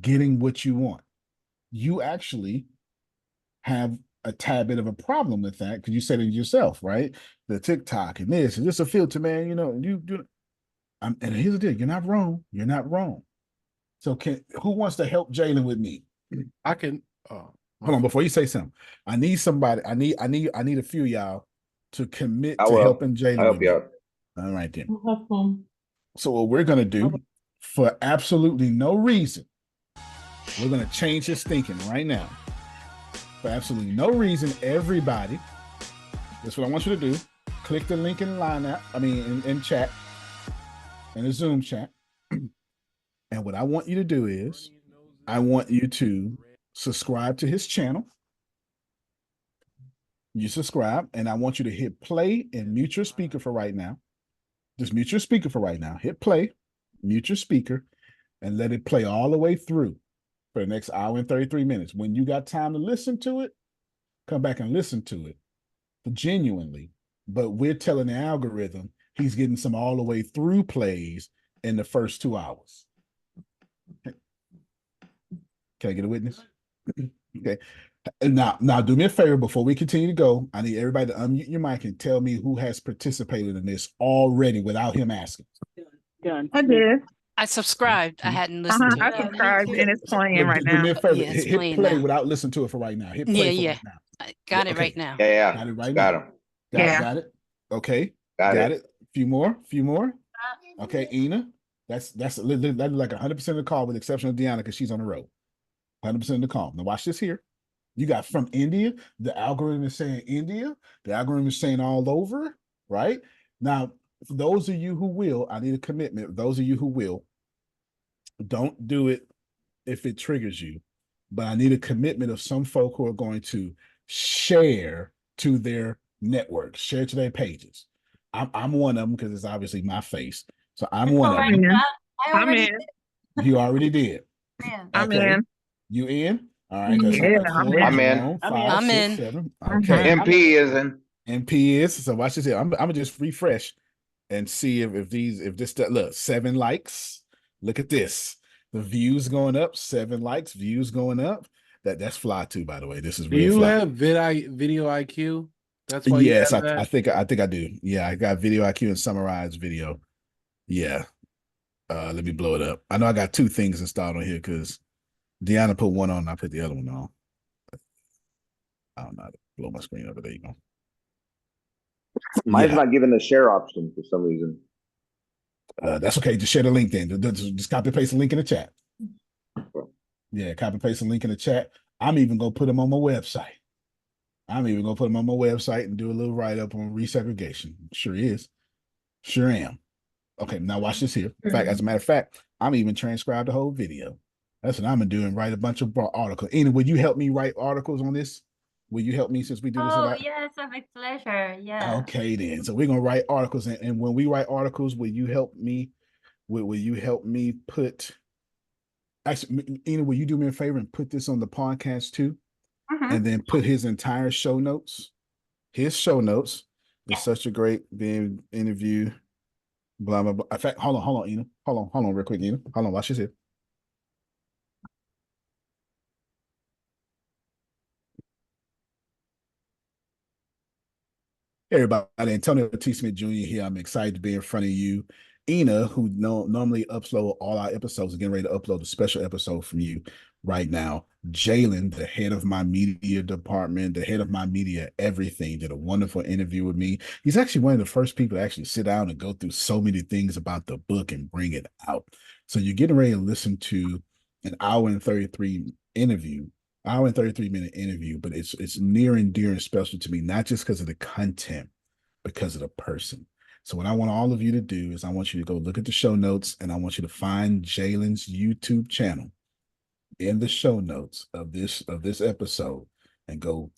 Speaker 1: getting what you want. You actually have a tad bit of a problem with that because you said it yourself, right? The TikTok and this is just a filter, man. You know, you do. And here's the deal: you're not wrong. You're not wrong. So, who wants to help Jalen with me?
Speaker 5: I can.
Speaker 1: Hold on, before you say something, I need somebody. I need a few of y'all to commit
Speaker 7: I
Speaker 1: to
Speaker 7: will.
Speaker 1: helping Jalen
Speaker 7: I'll help
Speaker 1: with
Speaker 7: you
Speaker 1: me.
Speaker 7: out.
Speaker 1: All right then.
Speaker 8: We'll have fun.
Speaker 1: So what we're gonna do, for absolutely no reason, we're gonna change his thinking right now. For absolutely no reason, everybody. That's what I want you to do. Click the link in line app. I mean, in chat, in the Zoom chat. And what I want you to do is, I want you to subscribe to his channel. You subscribe, and I want you to hit play and mute your speaker for right now. Just mute your speaker for right now. Hit play, mute your speaker, and let it play all the way through for the next hour and 33 minutes. When you got time to listen to it, come back and listen to it genuinely. But we're telling the algorithm he's getting some all the way through plays in the first 2 hours. Can I get a witness? Okay. And now do me a favor before we continue to go. I need everybody to unmute your mic and tell me who has participated in this already without him asking.
Speaker 2: Done.
Speaker 11: I did.
Speaker 10: I subscribed. I hadn't listened to
Speaker 11: I
Speaker 10: it yet.
Speaker 11: subscribed and it's playing right
Speaker 1: Do
Speaker 11: now.
Speaker 1: me a favor.
Speaker 10: Yeah, it's
Speaker 1: hit
Speaker 10: playing
Speaker 1: play
Speaker 10: now.
Speaker 1: without listening to it for right now. Hit
Speaker 10: Yeah,
Speaker 1: play for
Speaker 10: yeah.
Speaker 1: right now.
Speaker 10: I got it
Speaker 1: Okay.
Speaker 10: right now.
Speaker 7: Yeah.
Speaker 1: Got it right
Speaker 7: Got
Speaker 1: now.
Speaker 7: him.
Speaker 1: Got it. Okay.
Speaker 7: Got
Speaker 1: it. Few more. Okay, Ina. That's like 100% of the call with the exception of Deanna because she's on the road. 100% of the call. Now watch this here. You got from India. The algorithm is saying India. The algorithm is saying all over, right? Now, for those of you who will, I need a commitment. Those of you who will, don't do it if it triggers you. But I need a commitment of some folk who are going to share to their network, share to their pages. I'm one of them because it's obviously my face. So I'm one of them.
Speaker 11: I'm in.
Speaker 1: You already did.
Speaker 11: I'm
Speaker 1: Okay.
Speaker 11: in.
Speaker 1: You in? All right.
Speaker 11: Yeah, I'm in.
Speaker 7: I'm in.
Speaker 10: I'm
Speaker 1: 6,
Speaker 10: in.
Speaker 1: 7. Okay.
Speaker 7: MP is in.
Speaker 1: MP is. So watch this here. I'm gonna just refresh and see if this look 7 likes. Look at this. The views going up. 7 likes. Views going up. That's fly too. By the way, this is
Speaker 5: Do
Speaker 1: real
Speaker 5: you
Speaker 1: fly.
Speaker 5: have video IQ? That's why
Speaker 1: Yes,
Speaker 5: you have that?
Speaker 1: I think I do. Yeah, I got video IQ and summarized video. Yeah. Let me blow it up. I know I got 2 things installed on here because Deanna put one on, I put the other one on. I don't know how to blow my screen up, but there you go.
Speaker 7: Mine's not giving the share option for some reason.
Speaker 1: That's okay. Just share the link then. Just copy paste the link in the chat. Yeah, copy paste the link in the chat. I'm even gonna put them on my website. I'm even gonna put them on my website and do a little write up on Re-Segregation. Sure is. Sure am. Okay, now watch this here. In fact, as a matter of fact, I'm even transcribed the whole video. That's what I'm gonna do and write a bunch of articles. Ina, would you help me write articles on this? Will you help me since we do this a lot?
Speaker 3: Yes, with pleasure. Yeah.
Speaker 1: Okay, then. So we're gonna write articles, and when we write articles, will you help me? Will you help me put? Actually, Ina, will you do me a favor and put this on the podcast too, and then put his entire show notes? His show notes. It's such a great being interview. Blah blah blah. In fact, hold on, Ina. Hold on, real quick, Ina. Hold on, watch this here. Hey everybody, Antonio T. Smith Jr. here. I'm excited to be in front of you. Ina, who normally upload all our episodes, is getting ready to upload a special episode from you right now. Jalen, the head of my media department, the head of my media everything, did a wonderful interview with me. He's actually one of the first people to actually sit down and go through so many things about the book and bring it out. So you're getting ready to listen to an hour and 33 interview. Hour and 33-minute interview, but it's near and dear and special to me, not just because of the content, because of the person. So what I want all of you to do is I want you to go look at the show notes and I want you to find Jalen's YouTube channel in the show notes of this episode and go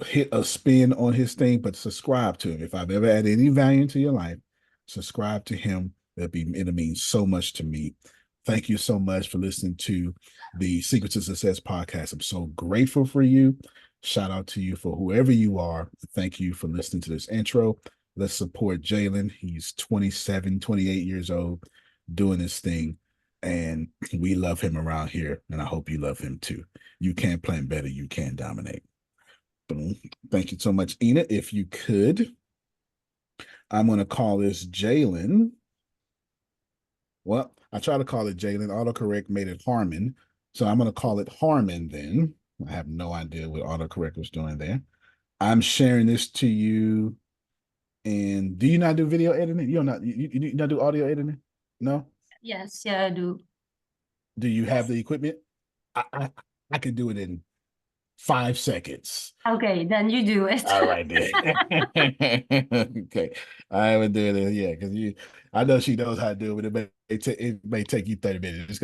Speaker 1: hit a spin on his thing, but subscribe to him. If I've ever added any value into your life, subscribe to him. It'll mean so much to me. Thank you so much for listening to the Secrets of Success podcast. I'm so grateful for you. Shout out to you for whoever you are. Thank you for listening to this intro. Let's support Jalen. He's 27, 28 years old, doing this thing. And we love him around here. And I hope you love him too. You can plan better. You can dominate. Boom. Thank you so much, Ina. If you could, I'm going to call this Jalen. Well, I try to call it Jalen. Autocorrect made it Harmon. So I'm going to call it Harmon then. I have no idea what autocorrect was doing there. I'm sharing this to you. And do you not do video editing? You not do audio editing? No?
Speaker 3: Yes, yeah, I do.
Speaker 1: Do you have the equipment? I can do it in 5 seconds.
Speaker 3: Okay, then you do it.
Speaker 1: All right, then. Okay, I would do it. Yeah, because I know she knows how to do it, but it may take you 30 minutes.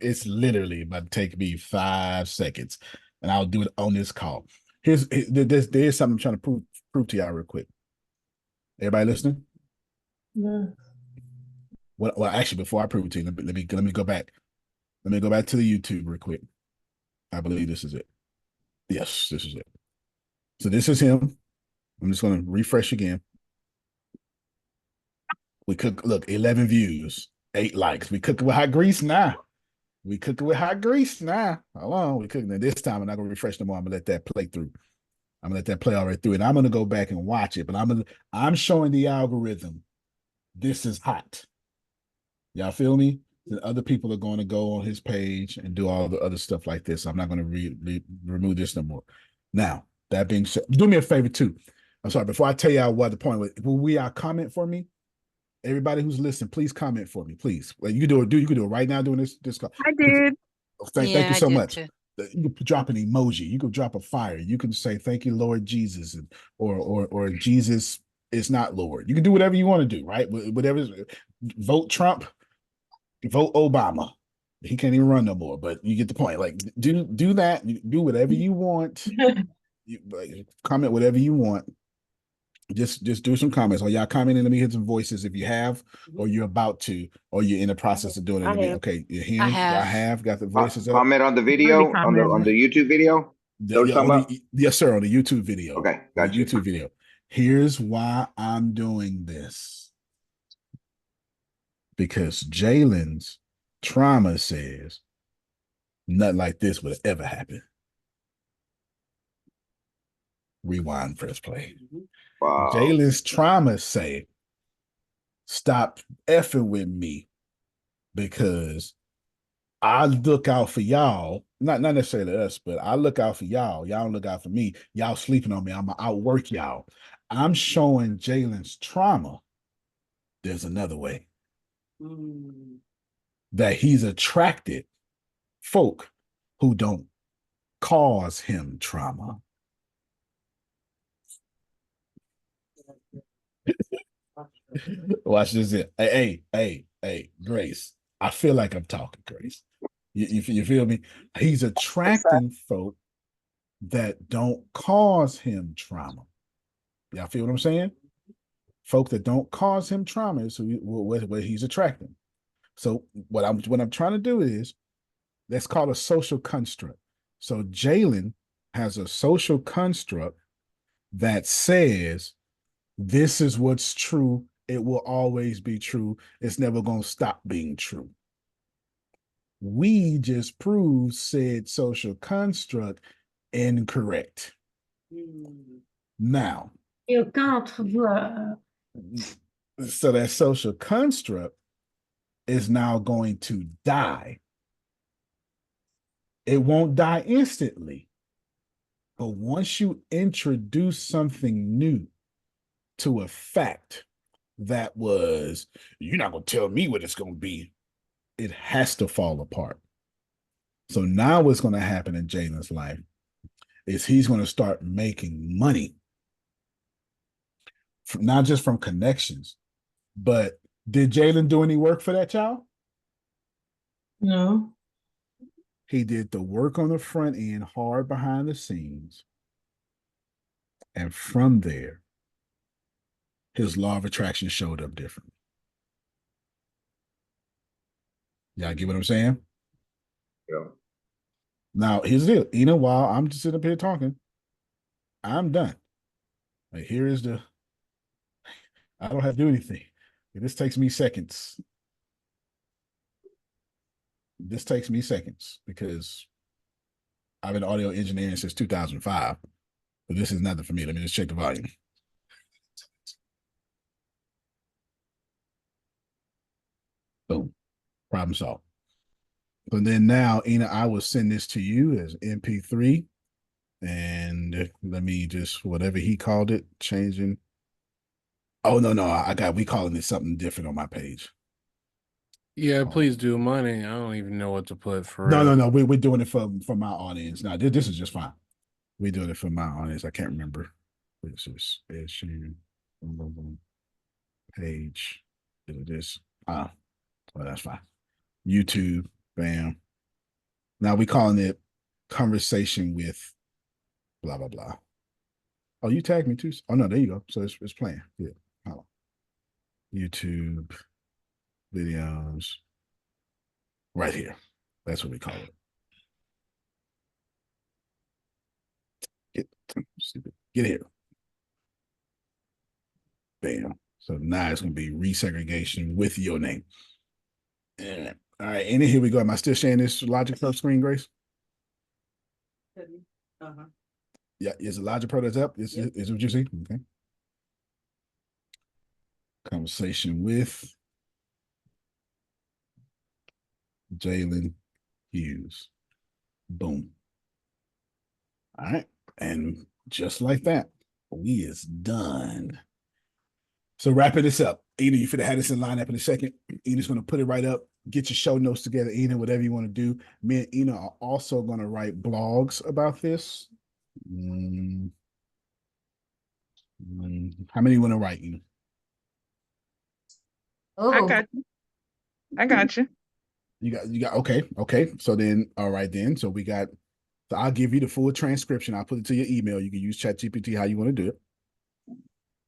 Speaker 1: It's literally about to take me 5 seconds, and I'll do it on this call. There's something I'm trying to prove to y'all real quick. Everybody listening?
Speaker 8: Yeah.
Speaker 1: Well, actually, before I prove it to you, let me go back. Let me go back to the YouTube real quick. I believe this is it. Yes, this is it. So this is him. I'm just going to refresh again. Look, 11 views, 8 likes. We cook it with hot grease now. Hold on. We cooking it this time. I'm not going to refresh no more. I'm going to let that play through. I'm going to let that play all right through. And I'm going to go back and watch it. But I'm showing the algorithm. This is hot. Y'all feel me? The other people are going to go on his page and do all the other stuff like this. I'm not going to remove this no more. Now, that being said, do me a favor too. I'm sorry, before I tell y'all what the point was, will we comment for me? Everybody who's listening, please comment for me, please. Like you can do it right now doing this call.
Speaker 11: I did.
Speaker 1: Thank you so much. Too. You can drop an emoji, you can drop a fire, you can say thank you, Lord Jesus, or Jesus is not Lord. You can do whatever you want to do, right? Whatever. Vote Trump. Vote Obama. He can't even run no more, but you get the point. Like do that. Do whatever you want. Comment whatever you want. Just do some comments. Or y'all commenting? Let me hear some voices if you have, or you're about to, or you're in the process of doing it. Okay, you're hearing. I have got the voices up.
Speaker 7: Comment on the video on the YouTube video.
Speaker 1: Yes, sir. On the YouTube video.
Speaker 7: Okay, got you.
Speaker 1: YouTube video. Here's why I'm doing this. Because Jalen's trauma says nothing like this would ever happen. Rewind, press play. Wow. Jalen's trauma say, stop effing with me because I look out for y'all. Not necessarily us, but I look out for y'all. Y'all don't look out for me. Y'all sleeping on me. I'm going to outwork y'all. I'm showing Jalen's trauma. There's another way. That he's attracted folk who don't cause him trauma. Watch this. Hey, Grace. I feel like I'm talking, Grace. You feel me? He's attracting folk that don't cause him trauma. Y'all feel what I'm saying? Folk that don't cause him trauma is what he's attracting. So what I'm trying to do is, that's called a social construct. So Jalen has a social construct that says this is what's true. It will always be true. It's never going to stop being true. We just proved said social construct incorrect. Now, so that social construct is now going to die. It won't die instantly. But once you introduce something new to a fact that was, you're not going to tell me what it's going to be, it has to fall apart. So now what's going to happen in Jalen's life is he's going to start making money, not just from connections, but did Jalen do any work for that child?
Speaker 8: No.
Speaker 1: He did the work on the front end, hard behind the scenes. And from there, his law of attraction showed up different. Y'all get what I'm saying?
Speaker 7: Yeah.
Speaker 1: Now, here's the deal. While I'm just sitting up here talking, I'm done. Like, here is the, I don't have to do anything. This takes me seconds. This takes me seconds because I've been audio engineering since 2005. But this is nothing for me. Let me just check the volume. Boom. Problem solved. But then now, Ina, I will send this to you as MP3. And let me just, whatever he called it, changing. Oh, no, we calling it something different on my page.
Speaker 5: Yeah, please do. Money. I don't even know what to put for
Speaker 1: No. We're doing it for my audience. Now, this is just fine. We're doing it for my audience. I can't remember. This is page. This. Well, that's fine. YouTube. Bam. Now we calling it conversation with blah, blah, blah. Oh, you tagged me too. Oh, no, there you go. So it's playing. Yeah. Oh. YouTube videos right here. That's what we call it. Get here. Bam. So now it's going to be Re-Segregation with your name. Yeah. All right. And here we go. Am I still sharing this Logic Pro screen, Grace?
Speaker 2: Uh-huh.
Speaker 1: Yeah. Is the Logic Pro that's up? Is what you see? Okay. Conversation with Jalen Hughes. Boom. All right. And just like that, we is done. So wrapping this up. Ina, you finna have this in line up in a second. Ina's gonna put it right up. Get your show notes together, Ina, whatever you want to do. Me and Ina are also gonna write blogs about this. How many you want to write, Ina?
Speaker 11: Oh, I got you.
Speaker 1: You got okay. So then, all right then. So I'll give you the full transcription. I'll put it to your email. You can use ChatGPT how you want to do it.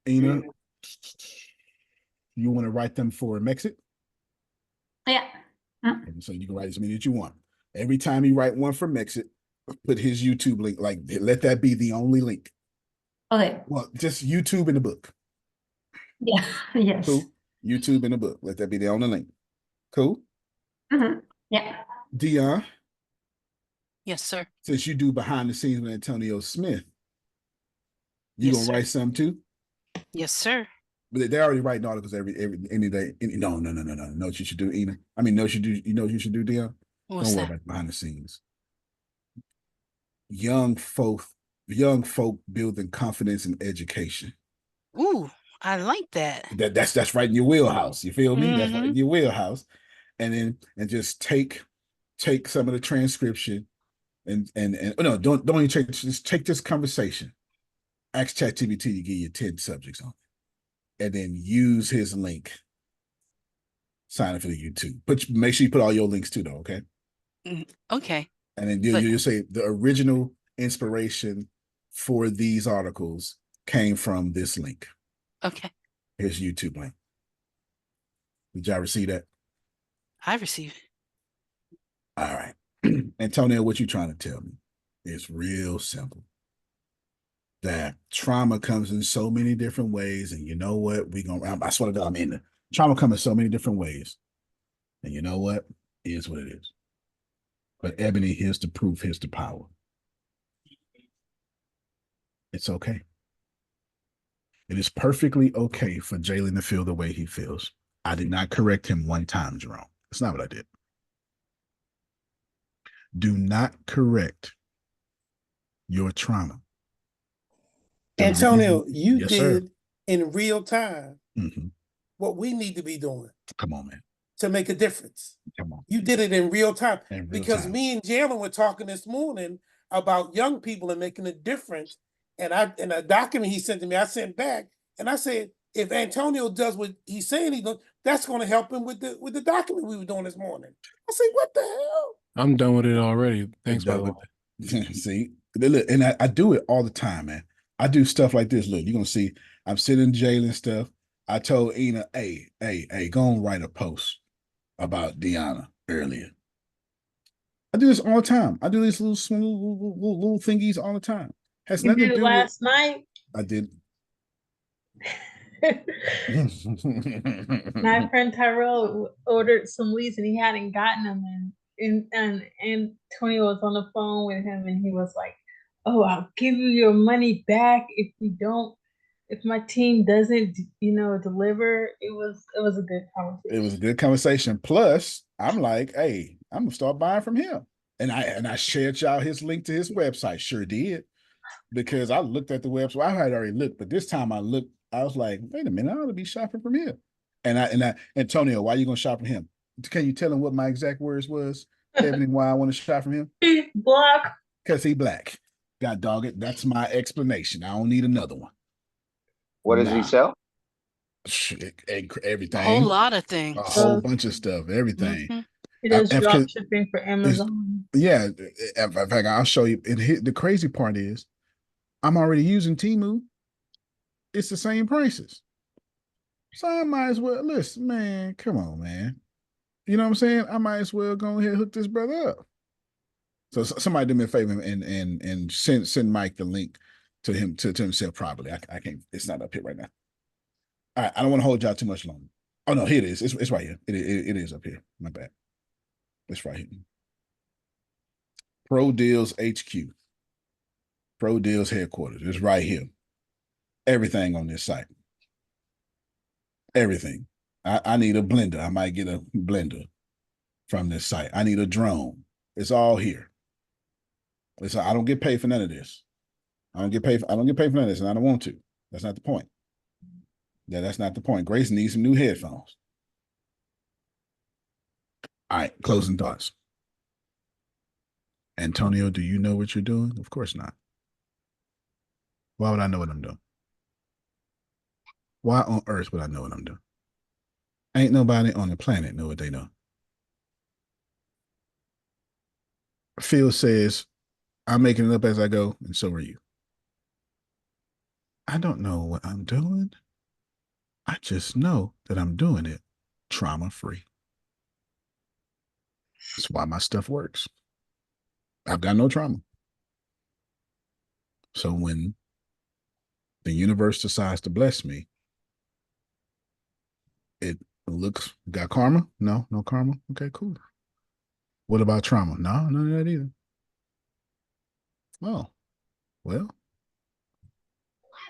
Speaker 1: Ina, you want to write them for Mexit?
Speaker 3: Yeah.
Speaker 1: So you can write as many as you want. Every time you write one for Mexit, put his YouTube link. Like, let that be the only link.
Speaker 3: Okay.
Speaker 1: Well, just YouTube in the book.
Speaker 3: Yeah. Yes.
Speaker 1: Cool. YouTube in the book. Let that be the only link. Cool.
Speaker 3: Yeah.
Speaker 1: Dion.
Speaker 10: Yes, sir.
Speaker 1: Since you do behind the scenes with Antonio Smith, you gonna write some too?
Speaker 10: Yes, sir.
Speaker 1: But they're already writing articles any day. No. Know what you should do, Ina? I mean, know what you do. You know what you should do, Dion?
Speaker 10: What's
Speaker 1: Don't worry
Speaker 10: that?
Speaker 1: about behind the scenes. Young folk building confidence and education.
Speaker 10: Ooh, I like that.
Speaker 1: That's right in your wheelhouse. You feel me? That's right in your wheelhouse. And just take some of the transcription and no, don't even take, just take this conversation. Ask ChatGPT to give you 10 subjects on it. And then use his link. Sign up for the YouTube. Make sure you put all your links too, though, okay?
Speaker 10: Okay.
Speaker 1: And then you'll say the original inspiration for these articles came from this link.
Speaker 10: Okay.
Speaker 1: Here's YouTube link. Did y'all receive that?
Speaker 10: I received it.
Speaker 1: All right. Antonio, what you trying to tell me? It's real simple. That trauma comes in so many different ways. And you know what? I swear to God, trauma comes in so many different ways. And you know what? It is what it is. But Ebony, here's the proof, here's the power. It's okay. It is perfectly okay for Jalen to feel the way he feels. I did not correct him one time, Jerome. That's not what I did. Do not correct your trauma.
Speaker 6: Antonio, you
Speaker 1: yes,
Speaker 6: did
Speaker 1: sir.
Speaker 6: in real time what we need to be doing.
Speaker 1: Come on, man.
Speaker 6: To make a difference.
Speaker 1: Come on.
Speaker 6: You did it in real time. Me and Jalen were talking this morning about young people and making a difference. And a document he sent to me, I sent back, and I said, if Antonio does what he's saying he does, that's going to help him with the document we were doing this morning. I said, what the hell?
Speaker 5: I'm done with it already. Thanks, by the way.
Speaker 1: See, look, and I do it all the time, man. I do stuff like this. Look, you're gonna see I'm sitting in jail and stuff. I told Ina, hey, go and write a post about Deanna earlier. I do this all the time. I do these little small little thingies all the time. Has
Speaker 8: You
Speaker 1: nothing
Speaker 8: did
Speaker 1: to
Speaker 8: it
Speaker 1: do with
Speaker 8: last night.
Speaker 1: I did.
Speaker 8: My friend Tyrell ordered some leads and he hadn't gotten them, and Tony was on the phone with him and he was like, "Oh, I'll give you your money back if my team doesn't, deliver." It was a good conversation.
Speaker 1: It was a good conversation. Plus, I'm like, hey, I'm gonna start buying from him. And I shared y'all his link to his website. Sure did. Because I looked at the website. I had already looked, but this time I looked, I was like, wait a minute, I ought to be shopping from here. And Antonio, why are you gonna shop from him? Can you tell him what my exact words was? Ebony, why I want to shop from him?
Speaker 8: Black.
Speaker 1: Because he black. God dog it. That's my explanation. I don't need another one.
Speaker 7: What does he sell?
Speaker 1: Everything.
Speaker 10: A whole lot of things.
Speaker 1: A whole bunch of stuff. Everything.
Speaker 10: Mm-hmm.
Speaker 8: He does drop shipping for Amazon.
Speaker 1: Yeah. In fact, I'll show you. And the crazy part is, I'm already using Temu. It's the same prices. So I might as well listen, man. Come on, man. You know what I'm saying? I might as well go ahead and hook this brother up. So somebody do me a favor and send Mike the link to him to himself probably. I can't. It's not up here right now. All right, I don't want to hold y'all too much longer. Oh no, here it is. It's right here. It is up here. My bad. It's right here. Pro Deals HQ. Pro Deals headquarters. It's right here. Everything on this site. Everything. I need a blender. I might get a blender from this site. I need a drone. It's all here. I don't get paid for none of this. I don't get paid for none of this, and I don't want to. That's not the point. Yeah, that's not the point. Grace needs some new headphones. All right, closing thoughts. Antonio, do you know what you're doing? Of course not. Why would I know what I'm doing? Why on earth would I know what I'm doing? Ain't nobody on the planet know what they know. Phil says, I'm making it up as I go, and so are you. I don't know what I'm doing. I just know that I'm doing it trauma-free. That's why my stuff works. I've got no trauma. So when the universe decides to bless me, it looks, got karma? No karma. Okay, cool. What about trauma? No, none of that either. Oh, well,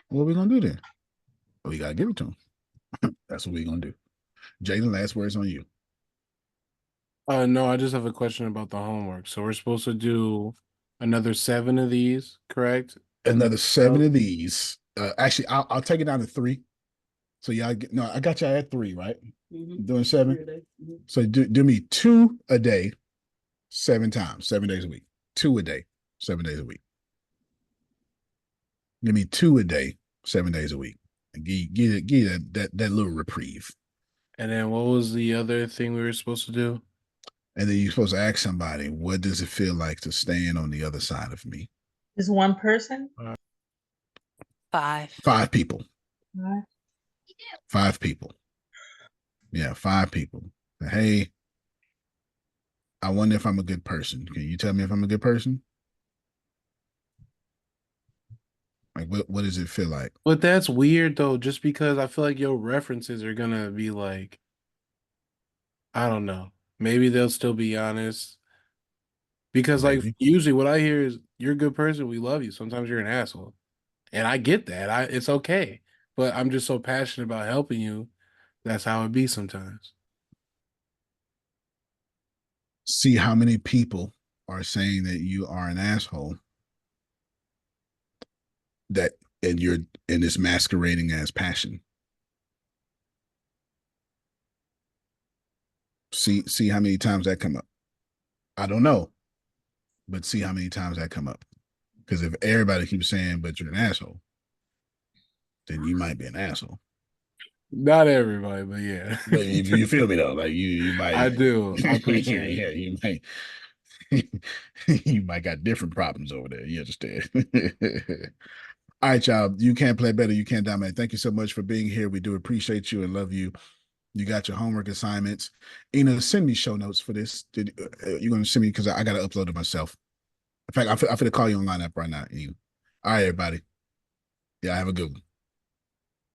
Speaker 1: what are we gonna do then? We gotta give it to him. That's what we're gonna do. Jaden, last words on you.
Speaker 5: No, I just have a question about the homework. So we're supposed to do another 7 of these, correct?
Speaker 1: Another 7 of these. Actually, I'll take it down to 3. So y'all no, I got y'all at 3, right? Mm-hmm. Doing 7. Mm-hmm. So do me 2 a day, 7 times, 7 days a week. 2 a day, 7 days a week. Give me 2 a day, 7 days a week. And give that little reprieve.
Speaker 5: And then what was the other thing we were supposed to do?
Speaker 1: And then you're supposed to ask somebody, what does it feel like to stand on the other side of me?
Speaker 8: Is one person?
Speaker 10: 5.
Speaker 1: 5 people.
Speaker 8: 5.
Speaker 1: 5 people. Yeah, 5 people. Hey, I wonder if I'm a good person. Can you tell me if I'm a good person? Like, what does it feel like?
Speaker 5: But that's weird, though, just because I feel like your references are going to be like, I don't know. Maybe they'll still be honest. Because, like, usually what I hear is, you're a good person. We love you. Sometimes you're an asshole. And I get that. It's okay. But I'm just so passionate about helping you. That's how it be sometimes.
Speaker 1: See how many people are saying that you are an asshole. And it's masquerading as passion. See how many times that come up. I don't know, but see how many times that come up. Because if everybody keeps saying, but you're an asshole, then you might be an asshole.
Speaker 5: Not everybody, but yeah.
Speaker 1: But you feel me though? Like you might.
Speaker 5: I do. I appreciate it.
Speaker 1: Yeah, you might. You might got different problems over there. You understand? All right, y'all. You can't play better. You can't dominate. Thank you so much for being here. We do appreciate you and love you. You got your homework assignments. Send me show notes for this. You're going to send me because I got to upload it myself. In fact, I'm going to call you online app right now. All right, everybody. Yeah, have a good one.